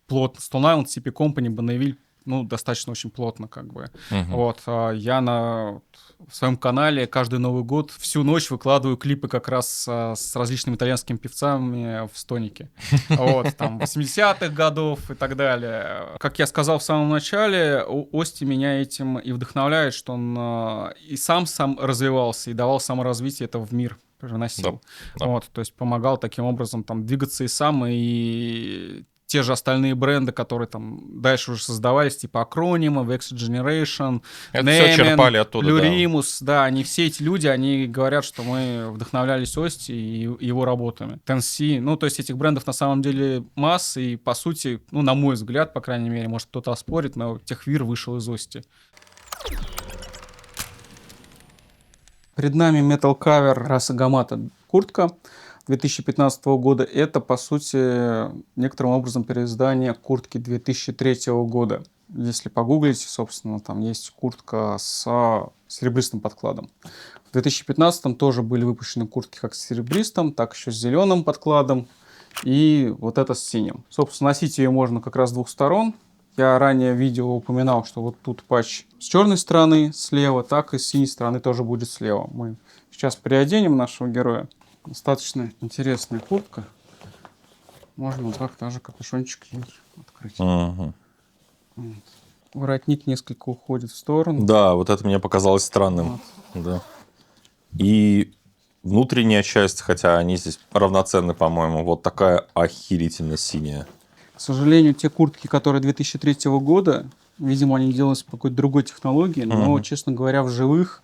плотно. Stone Island, CP Company, Bonneville, ну, достаточно очень плотно, как бы. Вот, я в своем канале каждый Новый год всю ночь выкладываю клипы как раз с различными итальянскими певцами в стонике. Вот, там, 80-х годов и так далее. Как я сказал в самом начале, Ости меня этим и вдохновляет, что он и сам развивался, и давал саморазвитие этого в мир. Приносил. Да. Вот, то есть помогал таким образом там двигаться и сам, и те же остальные бренды, которые там дальше уже создавались, типа Акронима, Vexed Generation, Nemen, Plurimus, да, они все эти люди, они говорят, что мы вдохновлялись Ости и его работами. Tensi, ну, то есть этих брендов на самом деле масса, и по сути, ну, на мой взгляд, по крайней мере, может кто-то оспорит, но Техвир вышел из Ости. Перед нами Metal Cover Раса Гамата куртка 2015 года. Это, по сути, некоторым образом переиздание куртки 2003 года. Если погуглите, собственно, там есть куртка с серебристым подкладом. В 2015 тоже были выпущены куртки как с серебристым, так еще с зеленым подкладом. И вот это с синим. Собственно, носить ее можно как раз с двух сторон. Я ранее в видео упоминал, что вот тут патч с черной стороны слева, так и с синей стороны тоже будет слева. Мы сейчас переоденем нашего героя. Достаточно интересная куртка. Можно вот так даже капюшончик открыть. Вот. Воротник несколько уходит в сторону. Да, вот это мне показалось странным. Вот. Да. И внутренняя часть, хотя они здесь равноценны, по-моему, вот такая охерительно синяя. К сожалению, те куртки, которые 2003 года, видимо, они делались по какой-то другой технологии, но, честно говоря, в живых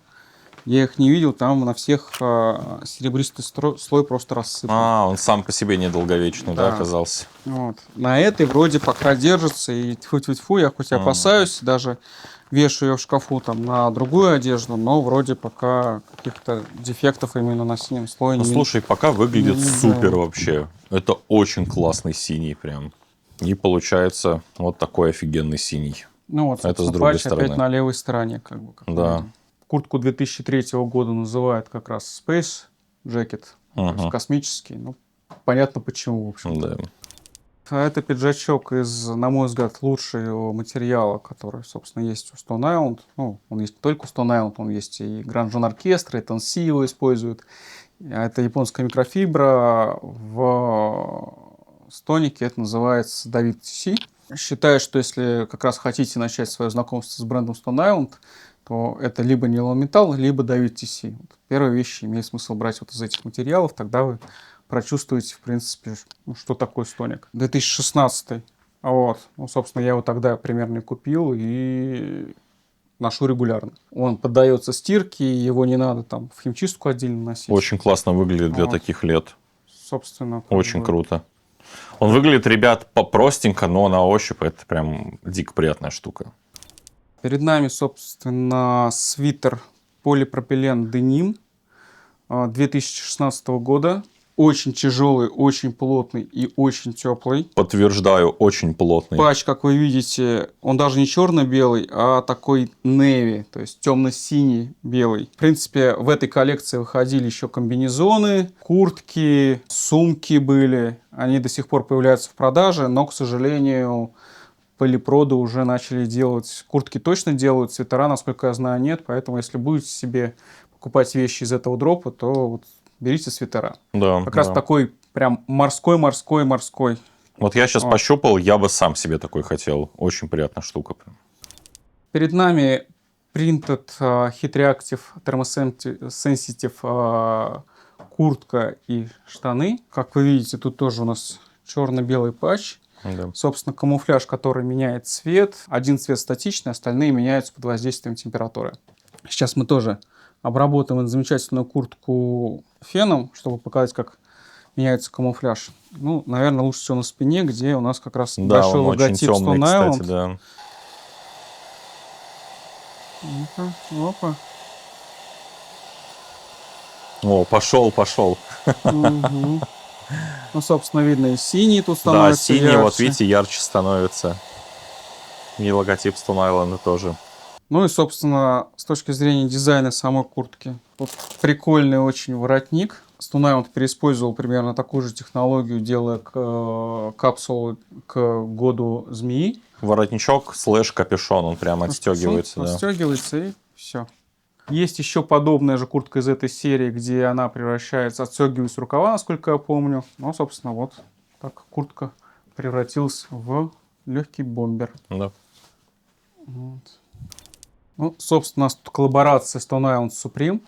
Я их не видел, там на всех серебристый слой просто рассыпан. Он сам по себе недолговечный, да, Да. оказался? Вот. На этой вроде пока держится, и тьфу-тьфу-тьфу, я хоть и опасаюсь, даже вешаю ее в шкафу там на другую одежду, но вроде пока каких-то дефектов именно на синем слое Ну, не слушай, пока выглядит не супер знаю. вообще. Это очень классный синий прям. И получается вот такой офигенный синий. Ну вот, Это с собственно, другой патч стороны. опять на левой стороне, как бы. Как Да. мы видим. Куртку 2003 года называют как раз Space Jacket, то есть Ага. космический. Ну, понятно почему, в общем. Да. А это пиджачок из, на мой взгляд, лучшего материала, который, собственно, есть у Stone Island. Ну, он есть не только у Stone Island, он есть и Grand John Orchestra, и Tennessee его используют. А это японская микрофибра. В стонике это называется David TC. Считаю, что если как раз хотите начать свое знакомство с брендом Stone Island, то это либо нейлон металл, либо David TC. Вот первые вещи имеет смысл брать вот из этих материалов, тогда вы прочувствуете, в принципе, что такое стоник. 2016. Вот. Ну, собственно, я его тогда примерно и купил и ношу регулярно. Он поддается стирке, его не надо там в химчистку отдельно носить. Очень классно выглядит для Вот. таких лет. Собственно. как Очень бы. круто. Он выглядит, ребят, попростенько, но на ощупь это прям дико приятная штука. Перед нами, собственно, свитер полипропилен деним 2016 года. Очень тяжелый, очень плотный и очень теплый. Подтверждаю, очень плотный. Патч, как вы видите, он даже не черно-белый, а такой неви, то есть темно-синий белый. В принципе, в этой коллекции выходили еще комбинезоны, куртки, сумки были. Они до сих пор появляются в продаже, но, к сожалению, полипроды уже начали делать. Куртки точно делают, свитера, насколько я знаю, нет. Поэтому, если будете себе покупать вещи из этого дропа, то вот берите свитера. Да, Как раз да. такой прям морской. Вот я сейчас Вот. пощупал, я бы сам себе такой хотел. Очень приятная штука. Прям. Перед нами Printed Heat Reactive Thermosensitive куртка и штаны. Как вы видите, тут тоже у нас черно-белый патч. Да. Собственно, камуфляж, который меняет цвет. Один цвет статичный, остальные меняются под воздействием температуры. Сейчас мы тоже обработаем эту замечательную куртку феном, чтобы показать, как меняется камуфляж. Ну, наверное, лучше всего на спине, где у нас как раз Да, большой он очень логотип темный, Stone Island. кстати, да. Ну-ка, опа. О, пошел. Мгм. Ну, собственно, видно, и синий тут Да, становится синий, ярче. вот видите, ярче становится. И логотип Stone Island тоже. Ну и, собственно, с точки зрения дизайна самой куртки. Тут прикольный очень воротник. Stone Island переиспользовал примерно такую же технологию, делая капсулу к году змеи. Воротничок / капюшон, он прям отстегивается. Да. Отстегивается и все. Есть еще подобная же куртка из этой серии, где она превращается, отстегивается рукава, насколько я помню. Ну, собственно, вот так куртка превратилась в легкий бомбер. Да. Вот. Ну, собственно, у нас тут коллаборация Stone Island с Supreme.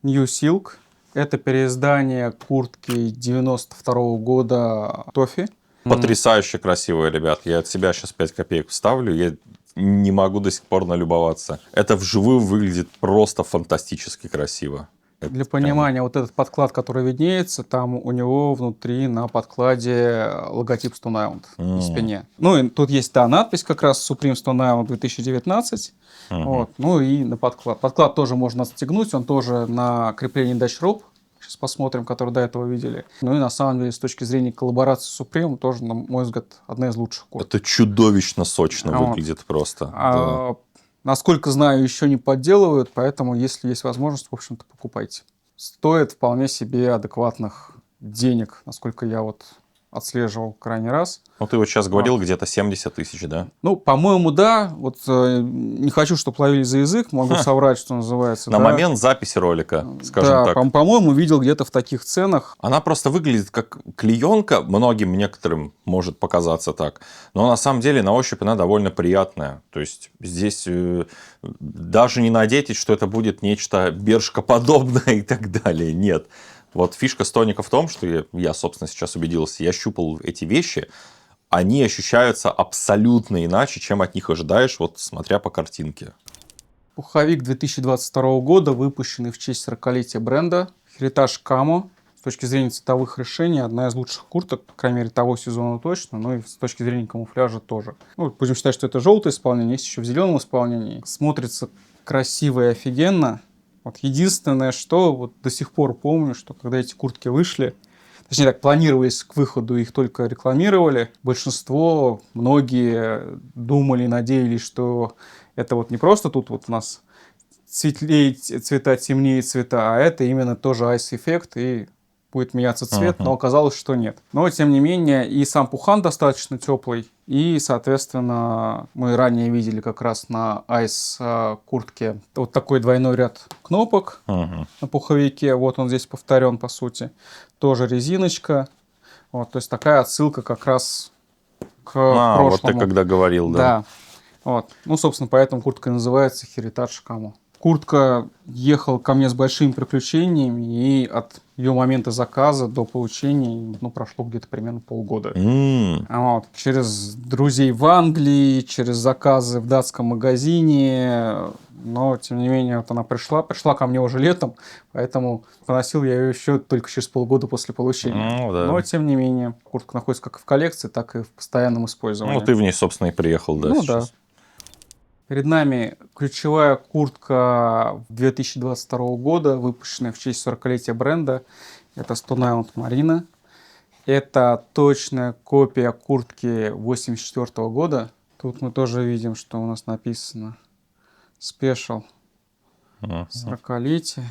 New Silk. Это переиздание куртки 92 года Тофи. Потрясающе красивые, ребят. Я от себя сейчас 5 копеек вставлю. Я не могу до сих пор налюбоваться. Это вживую выглядит просто фантастически красиво. Это Для прям- понимания, вот этот подклад, который виднеется, там у него внутри на подкладе логотип Stone Island на спине. Ну, и тут есть, да, надпись как раз Supreme Stone Island 2019. Вот. Ну и на подклад. Подклад тоже можно отстегнуть, он тоже на креплении Dutch Rope. Сейчас посмотрим, который до этого видели. Ну и на самом деле, с точки зрения коллаборации с Supreme, тоже, на мой взгляд, одна из лучших курток. Это чудовищно сочно Вот. выглядит просто. Да. Насколько знаю, еще не подделывают, поэтому, если есть возможность, в общем-то, покупайте. Стоит вполне себе адекватных денег, насколько я вот отслеживал крайний раз. Ну, ты вот сейчас говорил, где-то 70 тысяч, да? Ну, по-моему, да. Вот не хочу, чтобы ловили за язык, могу соврать, что называется. На да. момент записи ролика, скажем Да, так. по-моему, видел где-то в таких ценах. Она просто выглядит как клеенка, многим некоторым может показаться так, но на самом деле на ощупь она довольно приятная. То есть здесь даже не надейтесь, что это будет нечто бершкоподобное и так далее. Нет. Вот фишка стоника в том, что я, собственно, сейчас убедился, я щупал эти вещи, они ощущаются абсолютно иначе, чем от них ожидаешь, вот смотря по картинке. Пуховик 2022 года, выпущенный в честь 40-летия бренда. Heritage Camo. С точки зрения цветовых решений, одна из лучших курток, по крайней мере, того сезона точно, но и с точки зрения камуфляжа тоже. Ну, будем считать, что это желтое исполнение, есть еще в зеленом исполнении. Смотрится красиво и офигенно. Вот единственное, что вот до сих пор помню, что когда эти куртки вышли, точнее так, планировались к выходу, их только рекламировали, большинство, многие думали, надеялись, что это вот не просто тут вот у нас светлее цвета, темнее цвета, а это именно тоже айс-эффект и будет меняться цвет, но оказалось, что нет. Но, тем не менее, и сам пухан достаточно теплый, и, соответственно, мы ранее видели как раз на айс-куртке вот такой двойной ряд кнопок на пуховике. Вот он здесь повторен, по сути. Тоже резиночка. Вот, то есть такая отсылка как раз к прошлому. Вот ты когда говорил, да. Да. Вот. Ну, собственно, поэтому куртка и называется Heritage Camo. Куртка ехала ко мне с большими приключениями, и от ее момента заказа до получения прошло где-то примерно полгода. Вот. Через друзей в Англии, через заказы в датском магазине, но, тем не менее, вот она пришла ко мне уже летом, поэтому поносил я ее еще только через полгода после получения. Да. Но, тем не менее, куртка находится как в коллекции, так и в постоянном использовании. Ну, ты в ней, собственно, и приехал, да, сейчас. Да. Перед нами ключевая куртка 2022 года, выпущенная в честь 40-летия бренда. Это Stone Island Marina. Это точная копия куртки 1984 года. Тут мы тоже видим, что у нас написано Special 40-летие.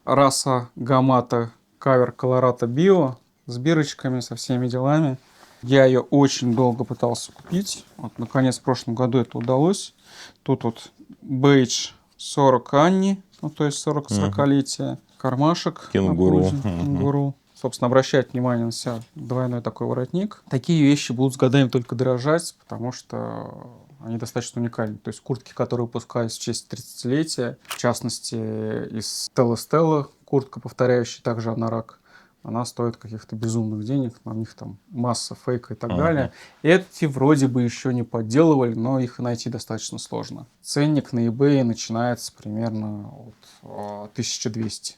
Раса Гамата Кавер Colorado Bio с бирочками, со всеми делами. Я ее очень долго пытался купить. Вот, наконец, в прошлом году это удалось. Тут вот бейдж 40 Анни, ну, то есть 40-летие. Кармашек. Кенгуру. Кенгуру. Собственно, обращает внимание на себя двойной такой воротник. Такие вещи будут с годами только дорожать, потому что они достаточно уникальны. То есть куртки, которые выпускаются в честь 30-летия, в частности, из Stella, куртка, повторяющая также анорак, она стоит каких-то безумных денег, на них там масса фейка и так далее. Эти вроде бы еще не подделывали, но их найти достаточно сложно. Ценник на eBay начинается примерно от 1200.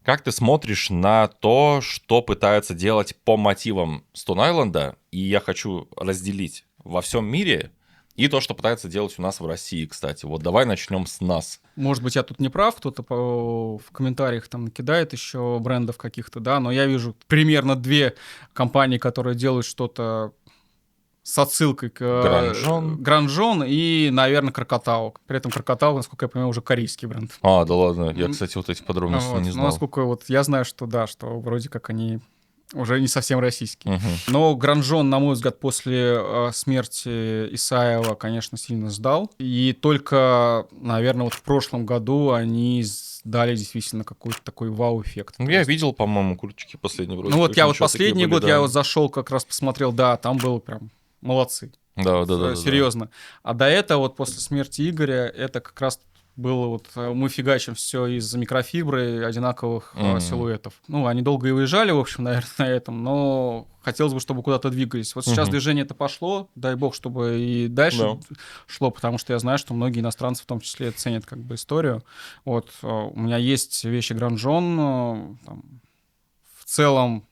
Как ты смотришь на то, что пытаются делать по мотивам Stone Island, и я хочу разделить во всем мире, и то, что пытаются делать у нас в России, кстати. Вот давай начнем с нас. Может быть, я тут не прав, кто-то в комментариях там накидает еще брендов каких-то, да, но я вижу примерно 2 компании, которые делают что-то с отсылкой к Гранжон и, наверное, Крокотау. При этом Крокотау, насколько я понимаю, уже корейский бренд. Да ладно, я, кстати, вот эти подробности не знал. Ну, насколько вот я знаю, что да, что вроде как они уже не совсем российские. Но Гранжон, на мой взгляд, после смерти Исаева, конечно, сильно сдал. И только, наверное, вот в прошлом году они дали действительно какой-то такой вау-эффект. Ну, я видел, по-моему, курточки последний вроде. Ну вот я вот последний год, я вот зашел, как раз посмотрел, да, там было прям молодцы. Да. Серьезно. А до этого, вот после смерти Игоря, это как раз было вот, мы фигачим все из микрофибры одинаковых силуэтов. Ну, они долго и выезжали, в общем, наверное, на этом, но хотелось бы, чтобы куда-то двигались. Вот сейчас движение это пошло, дай бог, чтобы и дальше шло, потому что я знаю, что многие иностранцы в том числе ценят как бы историю. Вот, у меня есть вещи Гранжон, в целом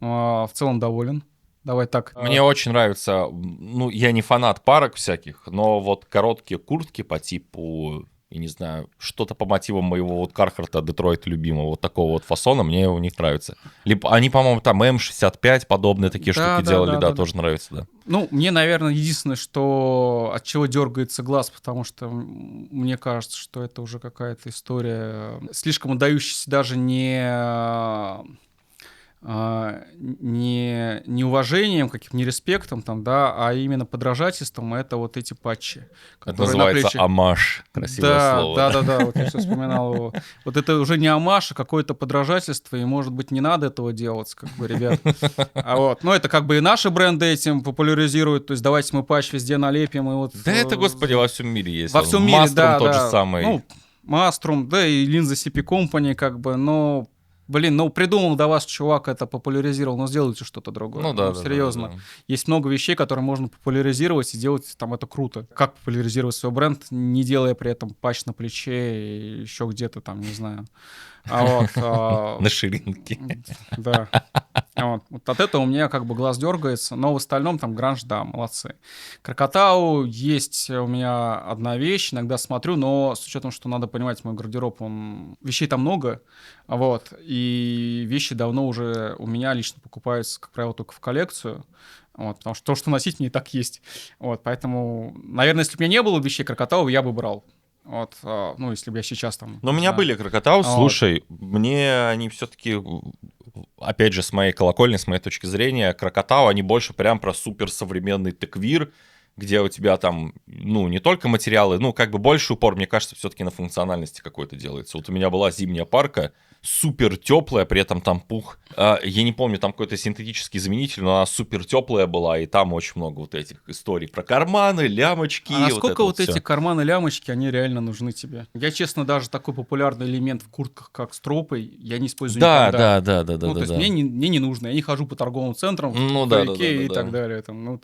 доволен. Давай так. Мне очень нравится, ну, я не фанат парок всяких, но вот короткие куртки по типу, я не знаю, что-то по мотивам моего вот Кархарта, Детройта любимого, вот такого вот фасона, мне у них нравится. Либо они, по-моему, там М65 подобные такие штуки делали, да, тоже нравится, да. Ну, мне, наверное, единственное, что от чего дергается глаз, потому что мне кажется, что это уже какая-то история, слишком отдающаяся даже не уважением, каким-то не респектом, там, да, а именно подражательством, это вот эти патчи. Это называется омаж. Красивое слово. Да, вот я все вспоминал его. Вот это уже не омаж, а какое-то подражательство, и, может быть, не надо этого делать, как бы, ребят. Ну, это как бы и наши бренды этим популяризируют, то есть давайте мы патч везде налепим, и вот... Да это, господи, во всем мире есть. Во всем мире, да. Маструм тот же самый. Ну, Маструм, да, и Линза CP Company, как бы, но... Блин, ну придумал до вас чувак, это популяризировал, но сделайте что-то другое. Ну да, да, серьезно. да, да. Есть много вещей, которые можно популяризировать и делать там это круто. Как популяризировать свой бренд, не делая при этом патч на плече и еще где-то там, не знаю. На ширинке. Да. Вот от этого у меня как бы глаз дергается, но в остальном там гранж, да, молодцы. Крокотау есть у меня одна вещь, иногда смотрю, но с учетом, что надо понимать, мой гардероб, вещей там много, вот, и вещи давно уже у меня лично покупаются, как правило, только в коллекцию, вот, потому что то, что носить, мне и так есть, вот, поэтому, наверное, если бы у меня не было вещей Крокотау, я бы брал. Вот, ну, если бы я сейчас там... Но у меня были Крокотау, слушай, мне они все-таки, опять же, с моей колокольни, с моей точки зрения, Крокотау, они больше прям про суперсовременный теквир, где у тебя там, ну, не только материалы, ну, как бы больше упор, мне кажется, все-таки на функциональности какой-то делается. Вот у меня была зимняя парка, супер теплая, при этом там пух. Я не помню, там какой-то синтетический заменитель, но она супер теплая была, и там очень много вот этих историй про карманы, лямочки. А насколько вот всё. эти карманы-лямочки, они реально нужны тебе? Я, честно, даже такой популярный элемент в куртках, как стропы, я не использую никогда. Да. Ну, то есть мне не нужно, я не хожу по торговым центрам, Ну, по да, Икее и да. так далее. Там, ну,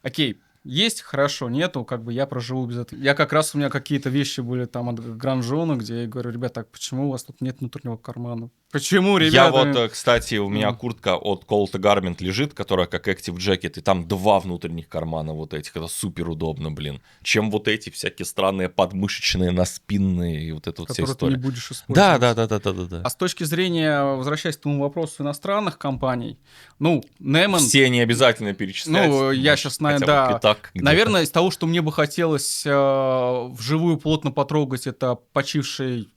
окей. Есть, хорошо, нету, как бы я проживу без этого. Я как раз, у меня какие-то вещи были там от Гранжона, где я говорю, ребята, так почему у вас тут нет внутреннего кармана? Почему, ребята? Я вот, кстати, у меня куртка от Colt Garment лежит, которая как Active Jacket, и там 2 внутренних кармана вот этих. Это супер удобно, блин. Чем вот эти всякие странные подмышечные, наспинные и вот эта вот вся Которые ты не история. будешь использовать. Да. А с точки зрения, возвращаясь к тому вопросу иностранных компаний, ну, Неман... Все не обязательно перечислять. Ну, я сейчас, хотя бы да, пятак где-то. наверное, из того, что мне бы хотелось вживую плотно потрогать, это почивший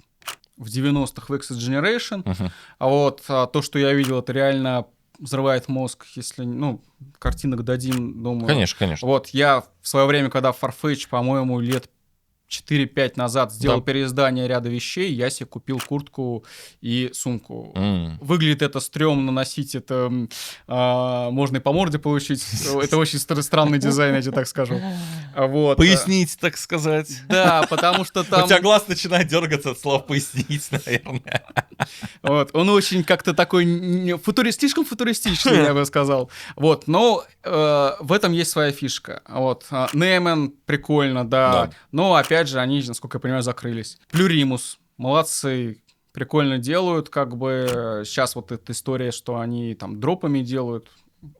в 90-х Vexed Generation. А вот то, что я видел, это реально взрывает мозг, если, ну, картинок дадим, думаю. Конечно. Вот, я в свое время, когда Farfetch, по-моему, лет 4-5 назад сделал переиздание ряда вещей, я себе купил куртку и сумку. Выглядит это стрёмно, носить это можно и по морде получить. Это очень странный дизайн, я тебе так скажу. Вот. Пояснить, так сказать. Да, потому что там... У тебя глаз начинает дергаться от слова «пояснить», наверное. Вот. Он очень как-то такой слишком футуристичный, я бы сказал. Вот. Но в этом есть своя фишка. Вот. Нейман прикольно, да. Но, опять же, они, насколько я понимаю, закрылись. Плюримус. Молодцы. Прикольно делают. Как бы сейчас вот эта история, что они там дропами делают.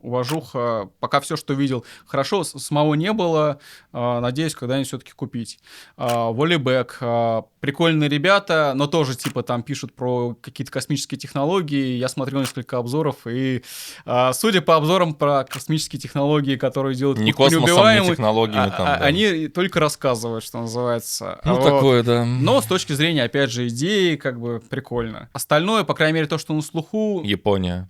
Уважуха. Пока все, что видел, хорошо. Самого не было. Надеюсь, когда-нибудь все-таки купить. Волейбэк. Прикольные ребята, но тоже типа там пишут про какие-то космические технологии. Я смотрел несколько обзоров, и судя по обзорам про космические технологии, которые делают не космосом, неубиваемый, не технологиями там, да. Они только рассказывают, что называется. Ну, такое, да. Но с точки зрения, опять же, идеи, как бы прикольно. Остальное, по крайней мере, то, что на слуху... Япония,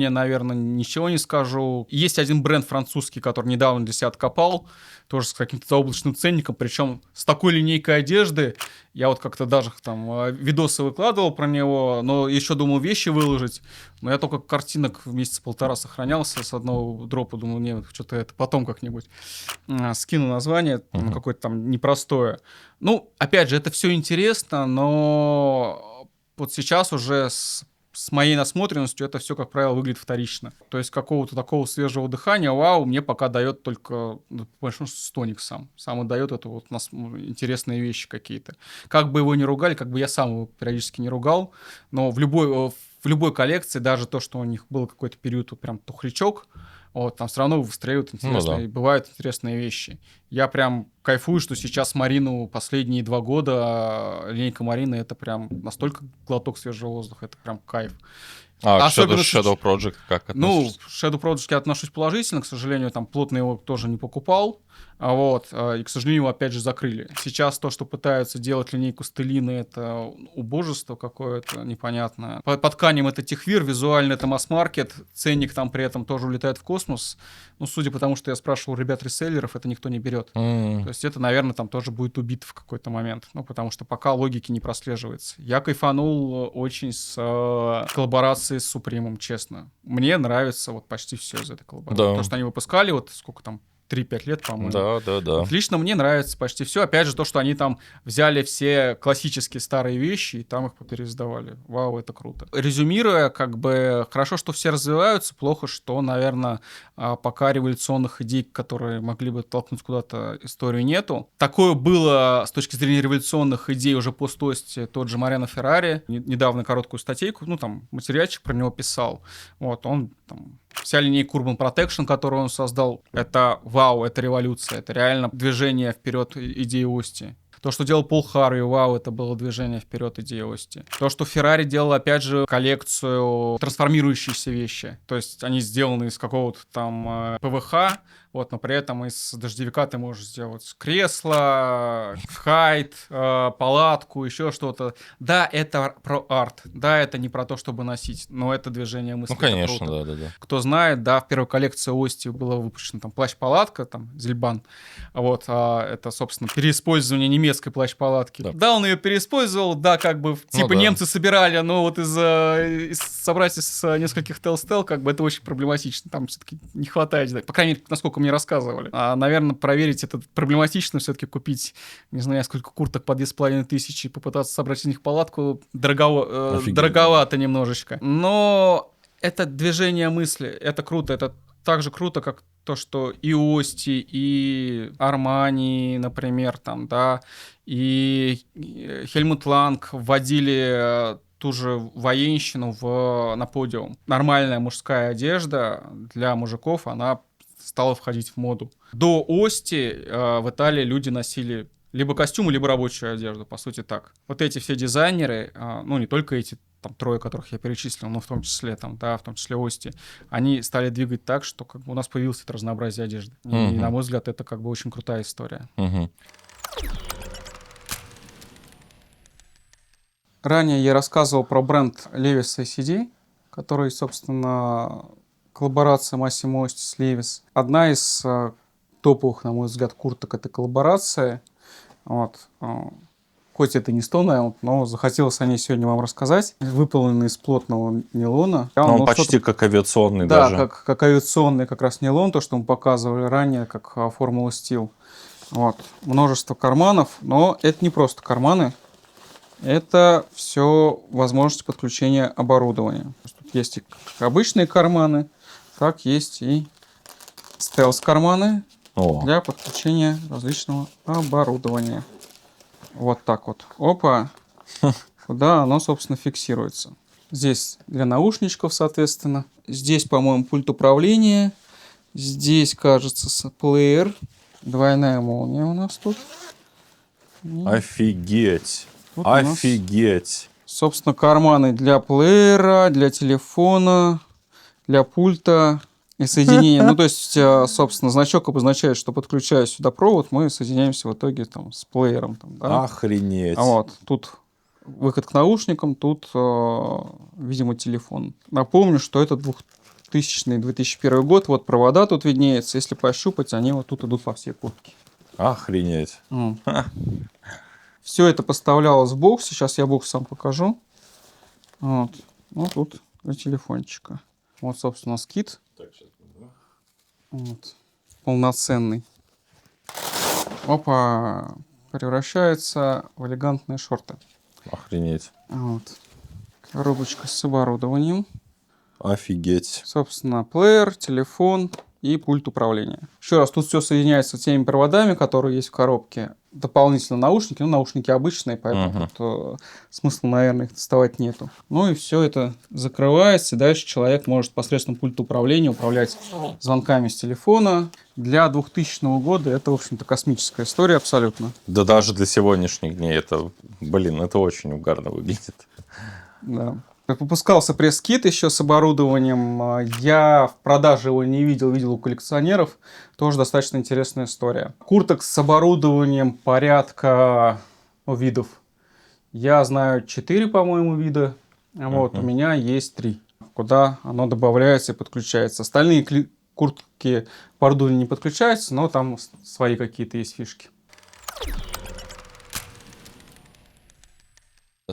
наверное, ничего не скажу. Есть один бренд французский, который недавно для себя откопал, тоже с каким-то заоблачным ценником, причем с такой линейкой одежды. Я вот как-то даже там видосы выкладывал про него, но еще думал вещи выложить. Но я только картинок месяца полтора сохранялся с одного дропа. Думаю, нет, что-то это потом как-нибудь скину название, какое-то там непростое. Ну, опять же, это все интересно, но вот сейчас уже с моей насмотренностью это все, как правило, выглядит вторично. То есть какого-то такого свежего дыхания, вау, мне пока дает только, по большому счету, Стоник сам. Сам и дает это вот интересные вещи какие-то. Как бы его ни ругали, как бы я сам его периодически не ругал, но в любой коллекции, даже то, что у них был какой-то период вот прям тухлячок, вот, там все равно выстреливают интересные, бывают интересные вещи. Я прям кайфую, что сейчас Марину последние 2 года, линейка Марины, это прям настолько глоток свежего воздуха, это прям кайф. Особенно Shadow Project как относишься? Ну, Shadow Project я отношусь положительно, к сожалению, там плотно его тоже не покупал, и, к сожалению, его опять же закрыли. Сейчас то, что пытаются делать линейку Стеллины, это убожество какое-то непонятное. По тканям это техвир, визуально это масс-маркет, ценник там при этом тоже улетает в космос. Ну, судя по тому, что я спрашивал ребят-реселлеров, это никто не берет. То есть это, наверное, там тоже будет убито в какой-то момент, ну, потому что пока логики не прослеживается. Я кайфанул очень с коллаборацией с Supreme, честно. Мне нравится вот почти все из этой коллаборации. Да. То, что они выпускали, вот сколько там, 3-5 лет, по-моему. Да. Вот лично мне нравится почти все. Опять же, то, что они там взяли все классические старые вещи и там их попереиздавали. Вау, это круто. Резюмируя, как бы, хорошо, что все развиваются, плохо, что, наверное, пока революционных идей, которые могли бы толкнуть куда-то историю, нету. Такое было с точки зрения революционных идей уже по стости тот же Мариано Феррари. Недавно короткую статейку, ну, там, материальчик про него писал. Вот, он там... Вся линейка Urban Protection, которую он создал, это вау, это революция, это реально движение вперед идеи Ости. То, что делал Пол Харви, вау, это было движение вперед идеи Ости. То, что Феррари делал, опять же, коллекцию трансформирующиеся вещи. То есть они сделаны из какого-то там ПВХ, вот, но при этом из дождевика ты можешь сделать кресло, хайт, палатку, еще что-то. Да, это про арт, да, это не про то, чтобы носить, но это движение мысли. Ну, конечно, да. Кто знает, да, в первой коллекции Ости было выпущено там плащ-палатка, там, Зильбан, вот, это, собственно, переиспользование немецкой плащ-палатки. Да, он ее переиспользовал, да, как бы, типа, немцы собирали, но вот собрать из нескольких тел-стел, как бы, это очень проблематично, там все-таки не хватает, по крайней мере, насколько мне рассказывали. Наверное, проверить это проблематично, все-таки купить, не знаю, сколько курток по 2500 и попытаться собрать из них палатку дороговато немножечко. Но это движение мысли, это круто, это так же круто, как то, что и Ости, и Армани, например, там, да, и Хельмут Ланг вводили ту же военщину на подиум. Нормальная мужская одежда для мужиков, она стала входить в моду. До Ости в Италии люди носили либо костюмы, либо рабочую одежду, по сути так. Вот эти все дизайнеры, ну не только эти там трое, которых я перечислил, но в том числе там, да, в том числе Ости, они стали двигать так, что как бы у нас появилось это разнообразие одежды. И, на мой взгляд, это как бы очень крутая история. Ранее я рассказывал про бренд Levi's ACD, который, собственно, коллаборация Massimo Osti с Levi's. Одна из топовых, на мой взгляд, курток — это коллаборация. Вот. Хоть это не Stone Island, но захотелось о ней сегодня вам рассказать. Выполнены из плотного нейлона. Но он почти как авиационный даже. Да, как авиационный как раз нейлон, то, что мы показывали ранее, как Formula Steel. Вот. Множество карманов, но это не просто карманы. Это все возможность подключения оборудования. Тут есть и обычные карманы, так есть и стелс-карманы для подключения различного оборудования. Вот так вот. Опа. Куда оно, собственно, фиксируется. Здесь для наушничков, соответственно. Здесь, по-моему, пульт управления. Здесь, кажется, плеер. Двойная молния у нас тут. Офигеть. Тут Офигеть. Собственно, карманы для плеера, для телефона, для пульта и соединения. Ну, то есть, собственно, значок обозначает, что, подключая сюда провод, мы соединяемся в итоге там с плеером. Там, да? Охренеть. Вот, тут выход к наушникам, тут, видимо, телефон. Напомню, что это 2000-2001 год. Вот провода тут виднеются. Если пощупать, они вот тут идут по всей куртке. Охренеть. Все это поставлялось в бокс. Сейчас я бокс сам покажу. Вот. Ну, тут для телефончика. Вот, собственно, скид. Вот. Полноценный. Опа. Превращается в элегантные шорты. Охренеть. Вот. Коробочка с оборудованием. Офигеть. Собственно, плеер, телефон и пульт управления. Еще раз, тут все соединяется теми проводами, которые есть в коробке. Дополнительно наушники. Ну, наушники обычные, поэтому тут смысла, наверное, их доставать нету. Ну и все это закрывается. И дальше человек может посредством пульта управления управлять звонками с телефона. Для 2000 года это, в общем-то, космическая история абсолютно. Да даже для сегодняшних дней это, это очень угарно выглядит. Да. Выпускался пресс-кит еще с оборудованием. Я в продаже его не видел, видел у коллекционеров. Тоже достаточно интересная история. Курток с оборудованием порядка видов. Я знаю 4, по-моему, вида. Вот, у меня есть 3, куда оно добавляется и подключается. Остальные куртки по оборудованию не подключаются, но там свои какие-то есть фишки.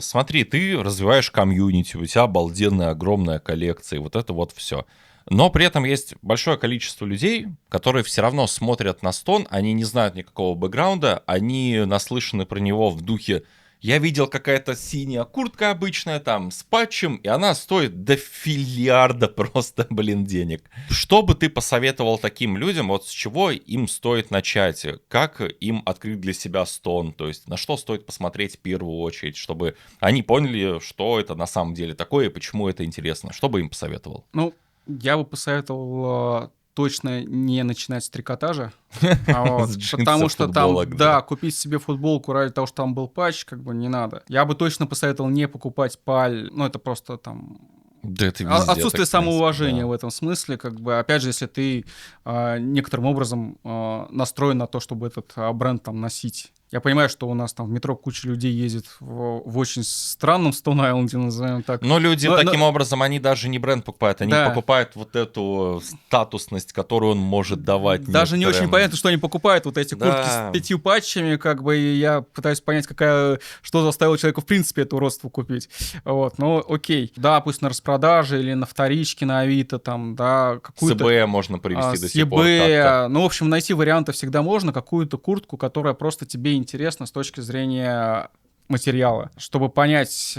Смотри, ты развиваешь комьюнити, у тебя обалденная огромная коллекция, и вот это вот все. Но при этом есть большое количество людей, которые все равно смотрят на Stone, они не знают никакого бэкграунда, они наслышаны про него в духе «я видел какая-то синяя куртка обычная там с патчем, и она стоит до филлиарда просто, денег». Что бы ты посоветовал таким людям, вот с чего им стоит начать? Как им открыть для себя Stone? То есть на что стоит посмотреть в первую очередь, чтобы они поняли, что это на самом деле такое и почему это интересно? Что бы им посоветовал? Ну, я бы посоветовал точно не начинать с трикотажа, С джинсов, потому что там, футболок, да, купить себе футболку ради того, что там был патч, как бы не надо. Я бы точно посоветовал не покупать паль, ну, это просто там Да это везде отсутствие так, в принципе, самоуважения да. в этом смысле, как бы, опять же, если ты некоторым образом настроен на то, чтобы этот бренд там носить. Я понимаю, что у нас там в метро куча людей ездит в очень странном Stone Island, назовем так. Но люди Но- таким образом, они даже не бренд покупают, они Да. покупают вот эту статусность, которую он может давать. Даже не очень некоторым. понятно, что они покупают, вот эти куртки Да. с 5 патчами, как бы, и я пытаюсь понять, что заставило человека в принципе эту уродство купить. Вот, ну, окей. Да, пусть на распродаже или на вторичке на Авито, там, да, С какую-то... eBay можно привести с до сих пор eBay, как-то. ну, в общем, найти варианты всегда можно, какую-то куртку, которая просто тебе интересна с точки зрения материала, чтобы понять,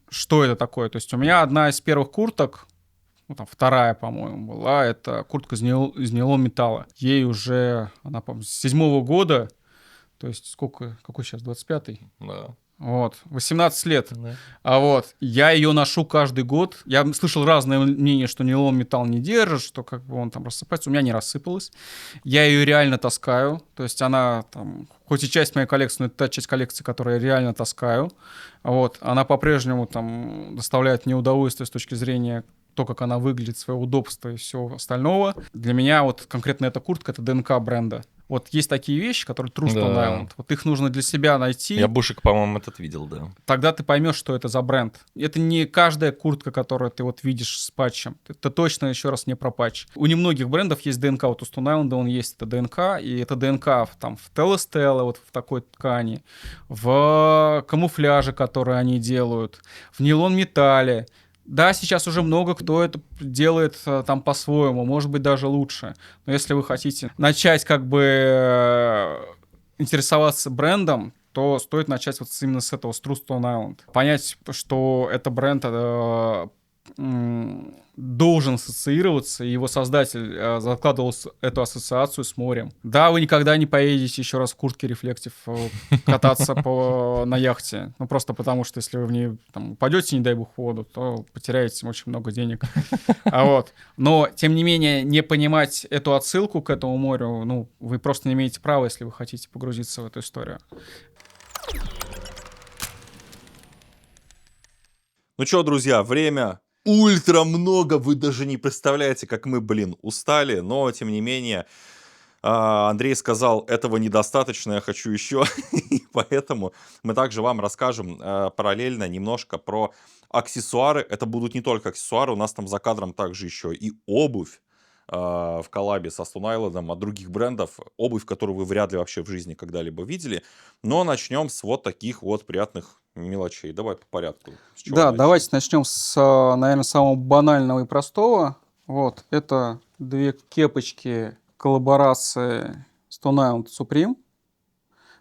что это такое. То есть у меня одна из первых курток, ну, там, вторая, по-моему, была, это куртка из нейлон металла. Ей уже, она, по-моему, с 7-го года, то есть сколько, какой сейчас, 25-й? Да. Вот, 18 лет. А вот, я ее ношу каждый год. Я слышал разные мнения, что нейлон металл не держит, что как бы он там рассыпается. У меня не рассыпалась. Я ее реально таскаю. То есть она там, хоть и часть моей коллекции, но это та часть коллекции, которую я реально таскаю. Вот, она по-прежнему там доставляет мне удовольствие с точки зрения то, как она выглядит, свое удобство и всего остального. Для меня вот конкретно эта куртка — это ДНК бренда. Вот есть такие вещи, которые True Stone Да. Island. Вот их нужно для себя найти. Я Бушек, по-моему, этот видел, да. Тогда ты поймешь, что это за бренд. Это не каждая куртка, которую ты вот видишь с патчем. Это точно, еще раз, не про патч. У немногих брендов есть ДНК. Вот у Stone Island он есть, это ДНК. И это ДНК там в Телестелла, вот в такой ткани, в камуфляже, который они делают, в нейлон-металле. Да, сейчас уже много кто это делает там по-своему, может быть, даже лучше. Но если вы хотите начать как бы интересоваться брендом, то стоит начать вот именно с этого, с True Stone Island. Понять, что это бренд должен ассоциироваться, и его создатель закладывал эту ассоциацию с морем. Да, вы никогда не поедете еще раз в куртке Reflective кататься на яхте. Ну, просто потому, что если вы в ней там, упадете, не дай бог, в воду, то потеряете очень много денег. Но, тем не менее, не понимать эту отсылку к этому морю, ну, вы просто не имеете права, если вы хотите погрузиться в эту историю. Ну что, друзья, время ультра много, вы даже не представляете, как мы, устали, но, тем не менее, Андрей сказал, этого недостаточно, я хочу еще, и поэтому мы также вам расскажем параллельно немножко про аксессуары. Это будут не только аксессуары, у нас там за кадром также еще и обувь в коллабе со Stone Island от других брендов, обувь, которую вы вряд ли вообще в жизни когда-либо видели. Но начнем с вот таких вот приятных мелочей. Давай по порядку. С чего Да, начнем? давайте начнем с, наверное, самого банального и простого. Вот, это две кепочки коллаборации Stone Island Supreme.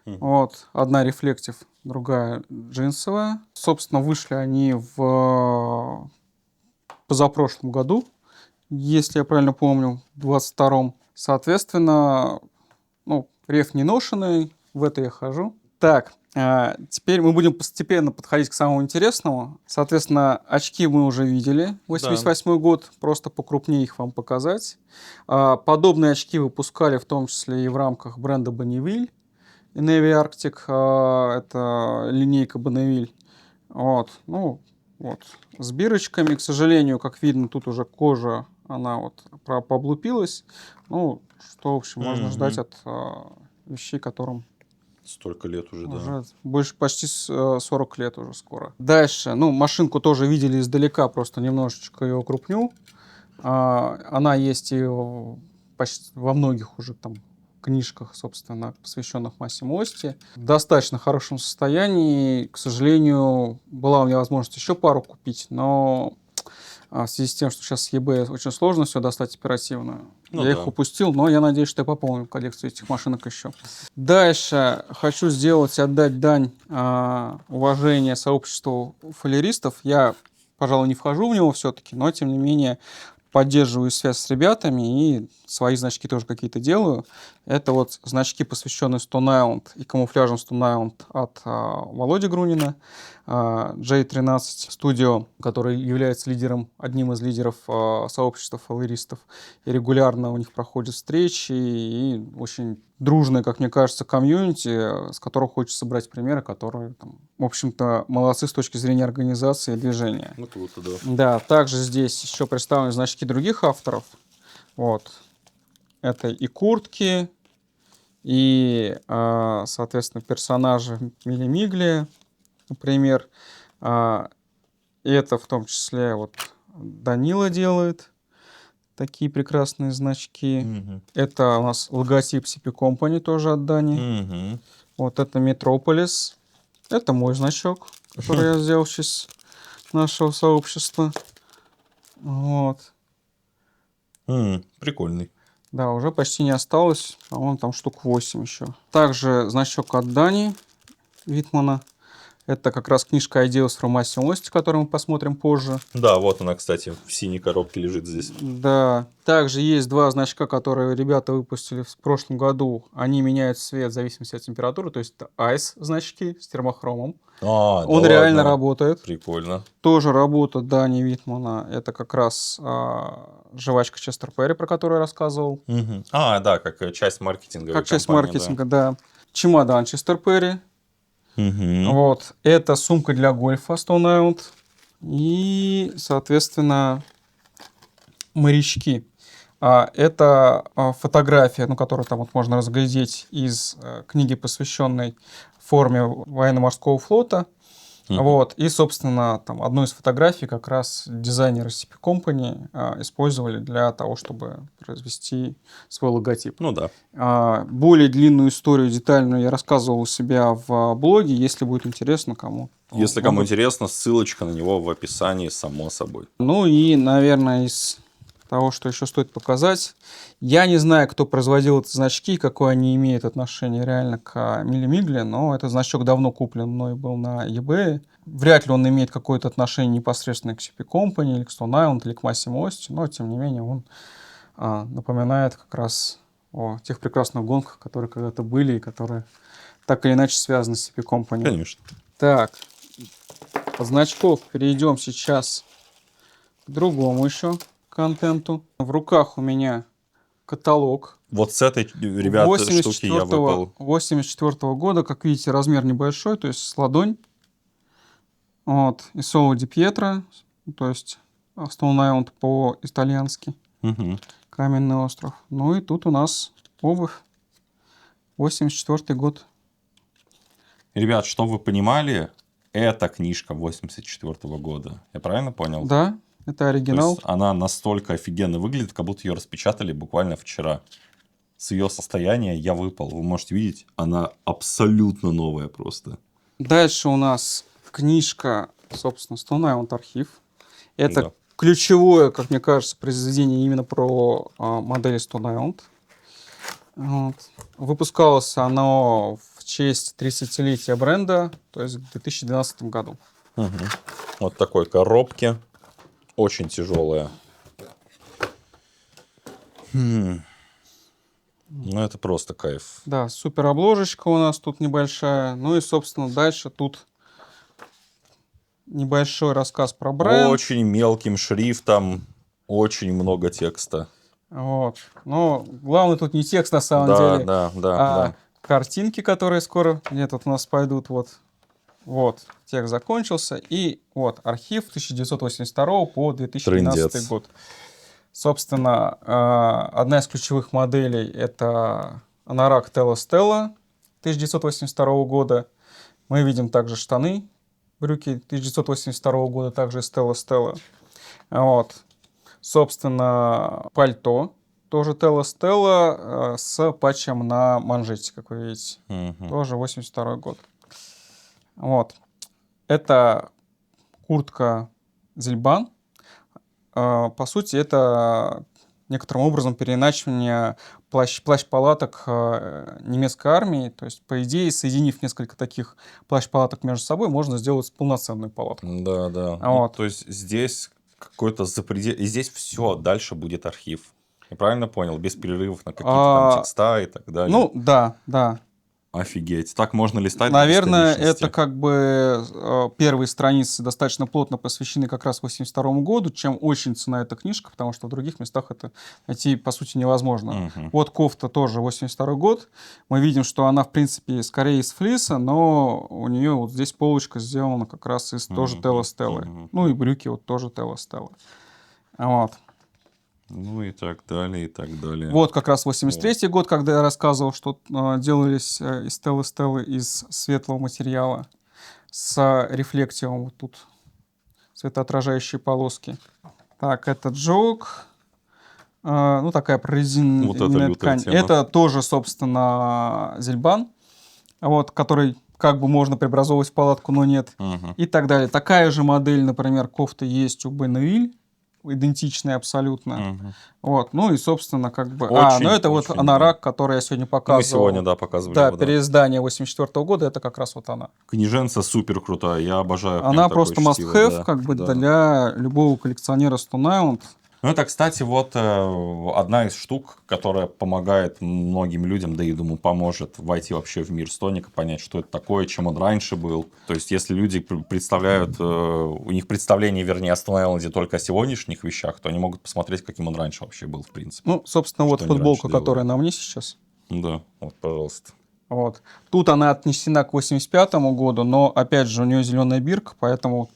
Вот, одна Reflective, другая джинсовая. Собственно, вышли они в позапрошлом году, если я правильно помню, в 22-м. Соответственно, ну, реф не ношеный, в это я хожу. Так, теперь мы будем постепенно подходить к самому интересному. Соответственно, очки мы уже видели. 88-й год, просто покрупнее их вам показать. Подобные очки выпускали в том числе и в рамках бренда Bonneville. И Navy Arctic, это линейка Bonneville. Вот, ну, вот, с бирочками. К сожалению, как видно, тут уже кожа, она вот пооблупилась. Ну, что, в общем, можно ждать от вещей, которым Столько лет уже, да. уже больше, почти 40 лет уже скоро. Дальше, ну, машинку тоже видели издалека, просто немножечко ее укрупню. Она есть и почти во многих уже там книжках, собственно, посвященных Массимо Ости. В достаточно хорошем состоянии. К сожалению, была у меня возможность еще пару купить, но в связи с тем, что сейчас с eBay очень сложно все достать оперативно. Ну Я да. их упустил, но я надеюсь, что я пополню коллекцию этих машинок еще. Дальше хочу отдать дань уважения сообществу фалеристов. Я, пожалуй, не вхожу в него все-таки, но, тем не менее, поддерживаю связь с ребятами и свои значки тоже какие-то делаю. Это вот значки, посвященные Stone Island и камуфляжам Stone Island от Володи Грунина, J13 Studio, который является одним из лидеров сообщества фалеристов. И регулярно у них проходят встречи и очень дружное, как мне кажется, комьюнити, с которого хочется брать примеры, которые, там, в общем-то, молодцы с точки зрения организации и движения. Ну, круто, да. Да, также здесь еще представлены значки других авторов. Вот. Это и куртки, и, соответственно, персонажи Мили-Мигли, например. И это в том числе вот Данила делает такие прекрасные значки. Мгм. Это у нас логотип CP Company тоже от Дани. Мгм. Вот это Metropolis. Это мой значок, который я сделал в честь нашего сообщества. Вот. Прикольный. Да, уже почти не осталось. По-моему, там штук 8 еще. Также значок от Дани Витмана. Это как раз книжка Ideas from Massimo Osti, которую мы посмотрим позже. Да, вот она, кстати, в синей коробке лежит здесь. Да. Также есть два значка, которые ребята выпустили в прошлом году. Они меняют цвет в зависимости от температуры. То есть это Ice значки с термохромом. Он Да реально ладно? работает. Прикольно. Тоже работа Дани Витмана. Это как раз жвачка Честер Перри, про которую я рассказывал. Мгм. Да, как часть маркетинга. Как часть маркетинга, да. Чемодан Честер Перри. Вот. Это сумка для гольфа Stone Island. И, соответственно, морячки. Это фотография, которую там вот можно разглядеть из книги, посвященной форме военно-морского флота. Вот. И, собственно, там одну из фотографий как раз дизайнеры CP Company использовали для того, чтобы произвести свой логотип. Ну да. Более длинную историю, детальную я рассказывал у себя в блоге, если будет интересно кому. Если кому интересно, ссылочка на него в описании, само собой. Ну и, наверное, из того, что еще стоит показать. Я не знаю, кто производил эти значки, какое они имеют отношение реально к Мили-Мигли, но этот значок давно куплен мной был на eBay. Вряд ли он имеет какое-то отношение непосредственно к CP Company, или к Stone Island, или к Massimo Osti, но, тем не менее, он напоминает как раз о тех прекрасных гонках, которые когда-то были и которые так или иначе связаны с CP Company. Конечно. Так, от значков перейдем сейчас к другому еще контенту. В руках у меня каталог. Вот с этой, ребята, штуки я выпал. 84 года, как видите, размер небольшой, то есть с ладонь. Вот. И Соло Ди Пьетро, то есть Stone Island по-итальянски. Мгм. Каменный остров. Ну и тут у нас обувь. 84 год. Ребят, что вы понимали, это книжка 84 года. Я правильно понял? Да, это То оригинал. есть она настолько офигенно выглядит, как будто ее распечатали буквально вчера. С ее состояния я выпал. Вы можете видеть, она абсолютно новая просто. Дальше у нас книжка, собственно, Stone Island архив. Это Да. ключевое, как мне кажется, произведение именно про модели Stone Island. Вот. Выпускалось оно в честь 30-летия бренда, то есть в 2012 году. Мгм. Вот такой коробки. Очень тяжелая. Ну, это просто кайф. Да, супер обложечка у нас тут небольшая. Ну и, собственно, дальше тут небольшой рассказ про бренд. Очень мелким шрифтом, очень много текста. Вот. Но главное тут не текст на самом деле, Да. а картинки, которые скоро где-то у нас пойдут. Вот, текст закончился. И вот архив 1982 по 2012 Трындец. год. Собственно, одна из ключевых моделей — это Anorak Tella Stella 1982 года. Мы видим также штаны, брюки 1982 года, также Stella Stella. Вот. Собственно, пальто тоже Tella Stella с патчем на манжете, как вы видите. Мгм. Тоже 82 год. Вот. Это куртка Зильбан. по сути, это некоторым образом переиначивание плащ-палаток немецкой армии. То есть, по идее, соединив несколько таких плащ-палаток между собой, можно сделать полноценную палатку. Да, да. Вот. То есть здесь какой-то запредел... И здесь все, дальше будет архив. Я правильно понял? Без перерывов на какие-то там текста и так далее. Ну, да. Офигеть. Так можно листать до Наверное, бесконечности. это как бы первые страницы достаточно плотно посвящены как раз 1982 году, чем очень ценна эта книжка, потому что в других местах это найти, по сути, невозможно. Мгм. Вот кофта тоже 1982 год. Мы видим, что она, в принципе, скорее из флиса, но у нее вот здесь полочка сделана как раз из тоже Мгм. Телла Стеллы. Мгм. Ну и брюки вот тоже Телла Стеллы. Вот. Ну и так далее, и так далее. Вот как раз 83 год, когда я рассказывал, что делались из Теллы Стеллы из светлого материала с рефлективом. Вот тут светоотражающие полоски. Так, это джок. Ну, такая Вот это прорезиненная лютая ткань. тема. Это тоже, собственно, зельбан, вот, который как бы можно преобразовывать в палатку, но нет. Мгм. И так далее. Такая же модель, например, кофты есть у Бенуиль, идентичная абсолютно. Мгм. Вот, ну и, собственно, как бы... Очень, ну это вот очень, анорак, который я сегодня показывал. Мы сегодня, да, показывали Да, его, да. переиздание 84 года, это как раз вот она. Книженца супер крутая, я обожаю. прям Она такое просто чтиво, must-have, да, как бы, да. для любого коллекционера Stone Island. Ну, это, кстати, вот одна из штук, которая помогает многим людям, да и, думаю, поможет войти вообще в мир Стоника, понять, что это такое, чем он раньше был. То есть, если люди представляют, у них представление, вернее, о Stone Island только о сегодняшних вещах, то они могут посмотреть, каким он раньше вообще был, в принципе. Ну, собственно, вот Что они футболка, раньше делали. которая на мне сейчас. Да, вот, пожалуйста. Вот. Тут она отнесена к 85 году, но, опять же, у нее зеленая бирка, поэтому...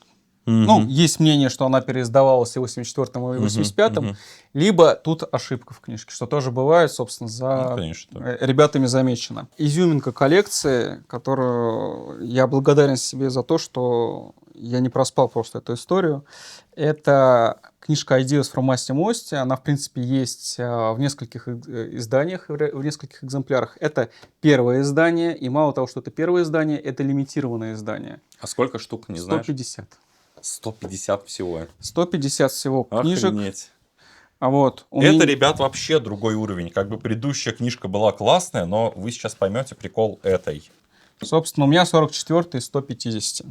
Ну, есть мнение, что она переиздавалась и в 84-м, и в 85-м, либо тут ошибка в книжке, что тоже бывает, собственно, за Ну, конечно, да. ребятами замечено. Изюминка коллекции, которую я благодарен себе за то, что я не проспал просто эту историю, это книжка Ideas from Massimo Osti. Она, в принципе, есть в нескольких изданиях, в нескольких экземплярах. Это первое издание, и мало того, что это первое издание, это лимитированное издание. А сколько штук, не знаешь? 150. 150 всего. 150 всего книжек. Охренеть. А вот, Это, ребят, вообще другой уровень. Как бы предыдущая книжка была классная, но вы сейчас поймете прикол этой. Собственно, у меня 44 из 150.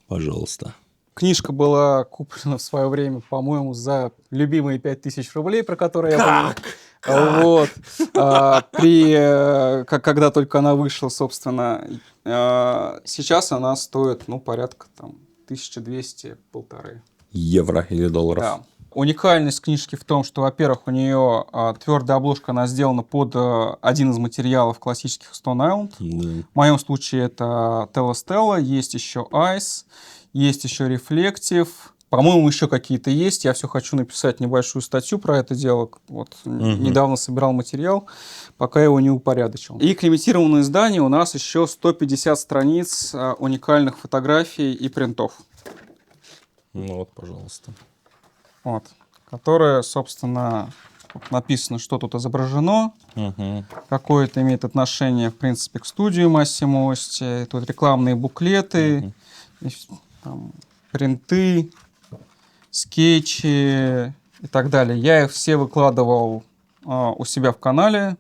Пожалуйста. Книжка была куплена в свое время, по-моему, за любимые 5000 рублей, про которые я помню. Вот. Когда только она вышла, собственно, сейчас она стоит, ну, порядка там 1200-1500. Евро или долларов. Да. Уникальность книжки в том, что, во-первых, у нее твердая обложка, она сделана под один из материалов классических Stone Island. Да. В моем случае это Telла Stella, есть еще Ice, есть еще Reflective. По-моему, еще какие-то есть. Я все хочу написать небольшую статью про это дело. Вот недавно собирал материал, пока его не упорядочил. И к лимитированному изданию у нас еще 150 страниц уникальных фотографий и принтов. Ну вот, пожалуйста. Вот, которое, собственно, написано, что тут изображено, какое это имеет отношение, в принципе, к студию Massimo Osti. Тут рекламные буклеты, и, там, принты, скетчи и так далее. Я их все выкладывал у себя в канале.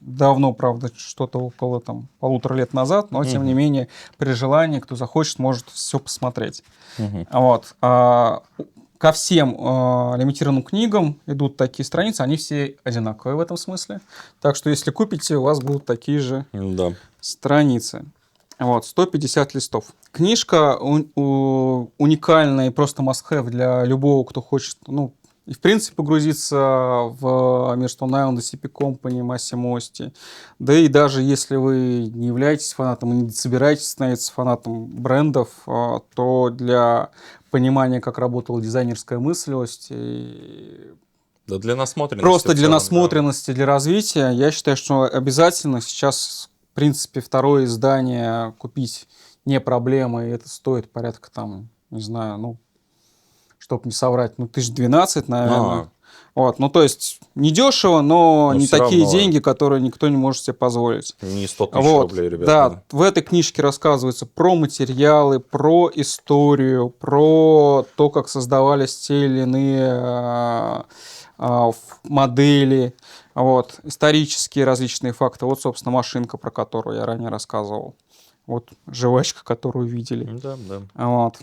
Давно, правда, что-то около там 1,5 лет назад, но, тем не менее, при желании, кто захочет, может все посмотреть. Вот. Ко всем лимитированным книгам идут такие страницы, они все одинаковые в этом смысле. Так что, если купите, у вас будут такие же страницы. Вот, 150 листов. Книжка уникальная и просто must-have для любого, кто хочет, ну, и в принципе погрузиться в мир Stone Island, CP Company, Massimo Osti. Да и даже если вы не являетесь фанатом и не собираетесь становиться фанатом брендов, то для понимания, как работала дизайнерская мысль Osti, Да для насмотренности. просто для целом, насмотренности, для развития, я считаю, что обязательно сейчас, в принципе, второе издание купить не проблема, и это стоит порядка там, не знаю, ну, чтобы не соврать, ну, 1012, наверное. Вот, ну, то есть, недешево, но Но не всё такие равно. деньги, которые никто не может себе позволить. Не 100 тысяч Вот, рублей, ребята. да, в этой книжке рассказывается про материалы, про историю, про то, как создавались те или иные модели, вот, исторические различные факты. Вот, собственно, машинка, про которую я ранее рассказывал. Вот жвачка, которую видели. Да, да. Вот.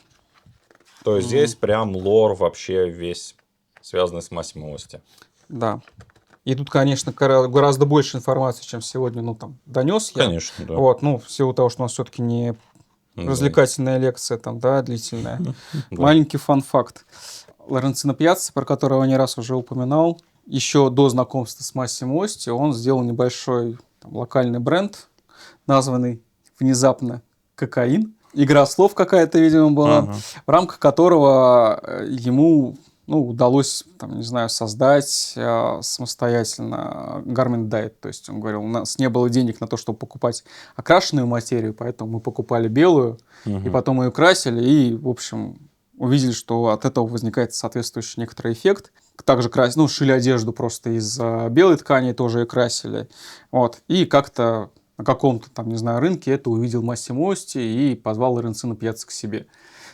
То есть здесь прям лор вообще весь связанный с Массимо Ости. Да. И тут, конечно, гораздо больше информации, чем сегодня, ну, там, донес я. Конечно, да. Вот, ну, в силу того, что у нас все-таки не Да. развлекательная лекция, там, да, длительная. Да. Маленький фан-факт. Лоренцино Пьяцца, про которого я не раз уже упоминал, еще до знакомства с Массимо Ости он сделал небольшой там, локальный бренд, названный внезапно «Кокаин». Игра слов какая-то, видимо, была, Ага. в рамках которого ему удалось, там, не знаю, создать самостоятельно Garment Diet. То есть он говорил, у нас не было денег на то, чтобы покупать окрашенную материю, поэтому мы покупали белую, и потом ее красили, и, в общем, увидели, что от этого возникает соответствующий некоторый эффект. Также шили одежду просто из белой ткани, тоже ее красили. Вот. И как-то на каком-то, там, не знаю, рынке это увидел Массимо Ости и позвал Лоренцино Пьяцца к себе.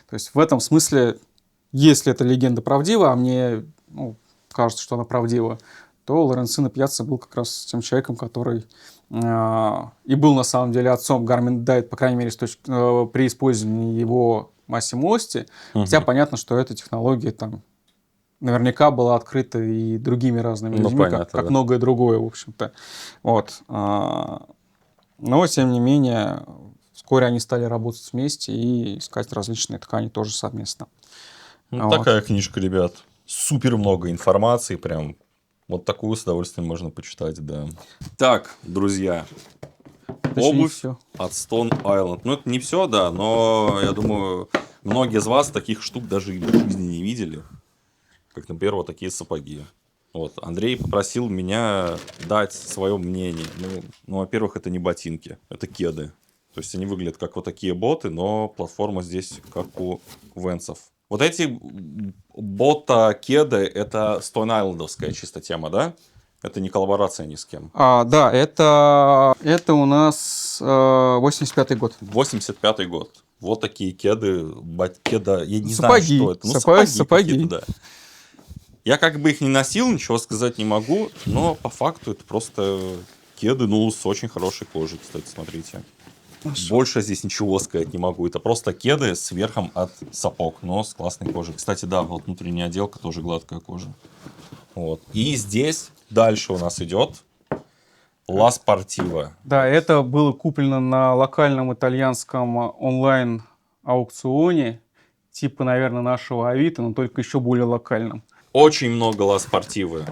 То есть в этом смысле, если эта легенда правдива, а мне кажется, что она правдива, то Лоренцино Пьяцца был как раз тем человеком, который и был на самом деле отцом Garment Diet, по крайней мере, при использовании его Массимо Ости. Хотя понятно, что эта технология там наверняка была открыта и другими разными людьми, понятно, как да. многое другое, в общем-то. Вот. Но, тем не менее, вскоре они стали работать вместе и искать различные ткани тоже совместно. Ну, такая книжка, ребят. Супер много информации, прям. Вот такую с удовольствием можно почитать, да. Так, друзья. Точнее, Обувь всё. от Stone Island. Ну, это не все, да, но я думаю, многие из вас таких штук даже и в жизни не видели. Как, например, вот такие сапоги. Вот. Андрей попросил меня дать свое мнение. Ну, во-первых, это не ботинки, это кеды. То есть они выглядят как вот такие боты, но платформа здесь как у венсов. Вот эти бота-кеды, это Stone Island'овская чисто тема, да? Это не коллаборация ни с кем. Да, это у нас 85-й год. 85-й год. Вот такие кеды, кеда, я не Сапоги. знаю, что это. Ну, Сапоги. какие-то, да. Я как бы их не носил, ничего сказать не могу, но по факту это просто кеды, с очень хорошей кожей, кстати, смотрите. Больше здесь ничего сказать не могу. Это просто кеды с верхом от сапог, но с классной кожей. Кстати, да, вот внутренняя отделка тоже гладкая кожа. Вот. И здесь дальше у нас идет Ла Спортива. Да, это было куплено на локальном итальянском онлайн-аукционе, типа, наверное, нашего Авито, но только еще более локальном. Очень много Ла Спортивы.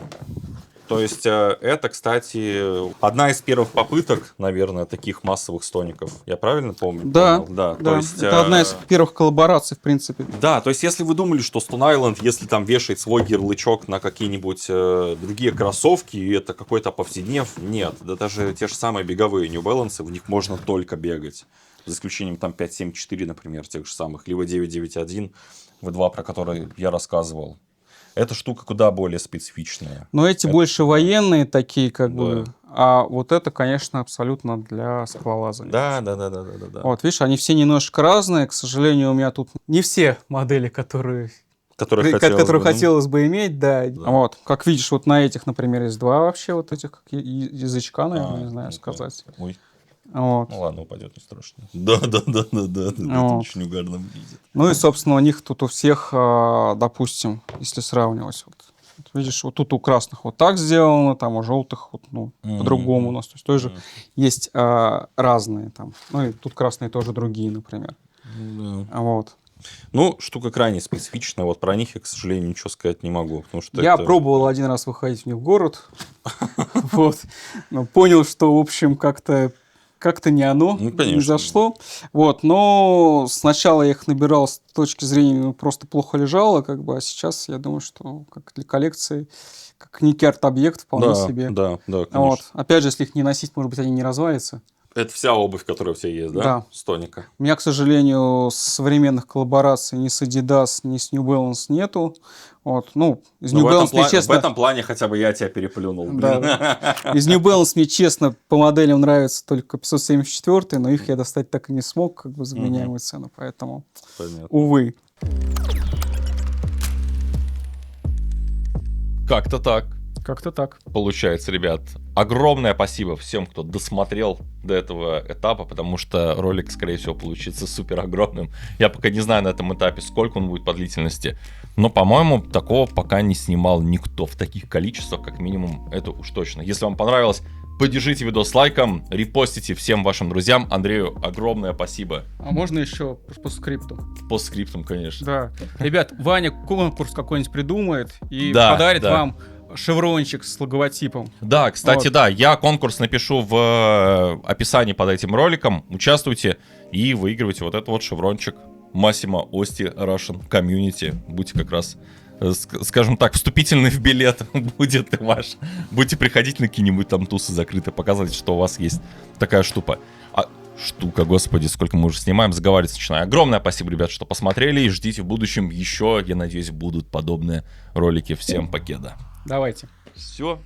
То есть, это, кстати, одна из первых попыток, наверное, таких массовых стоников. Я правильно помню? Да, понял? Да. да. То есть, Это одна из первых коллабораций, в принципе. Да, то есть, если вы думали, что Stone Island, если там вешает свой ярлычок на какие-нибудь другие кроссовки, и это какой-то повседнев, нет. Да даже те же самые беговые New Balance, в них можно только бегать. За исключением там 5.7.4, например, тех же самых, либо 9.9.1, V2, про которые я рассказывал. Эта штука куда более специфичная. Но эти больше военные такие, как Да. бы. А вот это, конечно, абсолютно для скалолазания. Да. Вот, видишь, они все немножко разные. К сожалению, у меня тут не все модели, которые хотелось бы иметь, да. Вот, как видишь, вот на этих, например, есть два вообще вот этих как язычка, наверное, не знаю сказать. Ой. Вот. Ну ладно, упадет, не страшно. Да. Это очень угарно выглядит. Ну и, собственно, у них тут у всех, допустим, если сравнивать, вот видишь, вот тут у красных вот так сделано, там у желтых вот, по-другому у нас. То есть тоже есть разные там. Ну и тут красные тоже другие, например. Вот. Ну, штука крайне специфичная. Вот про них я, к сожалению, ничего сказать не могу. Потому что Я пробовал один раз выходить в них в город. Вот. Но понял, что, в общем, как-то не оно, не зашло. Вот. Но сначала я их набирал с точки зрения, просто плохо лежало, как бы, а сейчас я думаю, что как для коллекции, как некий арт-объект вполне себе. Да, конечно. Вот. Опять же, если их не носить, может быть, они не развалятся. Это вся обувь, которая у тебя есть, да? Да. Стоника. У меня, к сожалению, современных коллабораций ни с Adidas, ни с New Balance нету. Вот, ну, из New Balance мне честно... В этом плане хотя бы я тебя переплюнул. Да. Из New Balance мне, честно, по моделям нравится только 574, но их я достать так и не смог, как бы за вменяемую цену, поэтому, Понятно. увы. Как-то так. Как-то так. Получается, ребят. Огромное спасибо всем, кто досмотрел до этого этапа, потому что ролик, скорее всего, получится супер огромным. Я пока не знаю на этом этапе, сколько он будет по длительности, но, по-моему, такого пока не снимал никто в таких количествах, как минимум, это уж точно. Если вам понравилось, поддержите видос лайком, репостите всем вашим друзьям. Андрею огромное спасибо. А можно еще по скрипту? По скриптам, конечно. Да. Ребят, Ваня конкурс какой-нибудь придумает и Да, подарит да. вам шеврончик с логотипом. Да, кстати, Вот. да, я конкурс напишу в описании под этим роликом. Участвуйте и выигрывайте вот этот вот шеврончик Massimo Osti Russian Community. Будьте как раз, скажем так, вступительный в билет будет ваш. Будете приходить на какие-нибудь там тусы закрытые, показывать, что у вас есть такая штука. Штука, господи, сколько мы уже снимаем, заговариваться начинаю. Огромное спасибо, ребят, что посмотрели, и ждите в будущем еще, я надеюсь, будут подобные ролики. Всем покеда. Давайте. Все.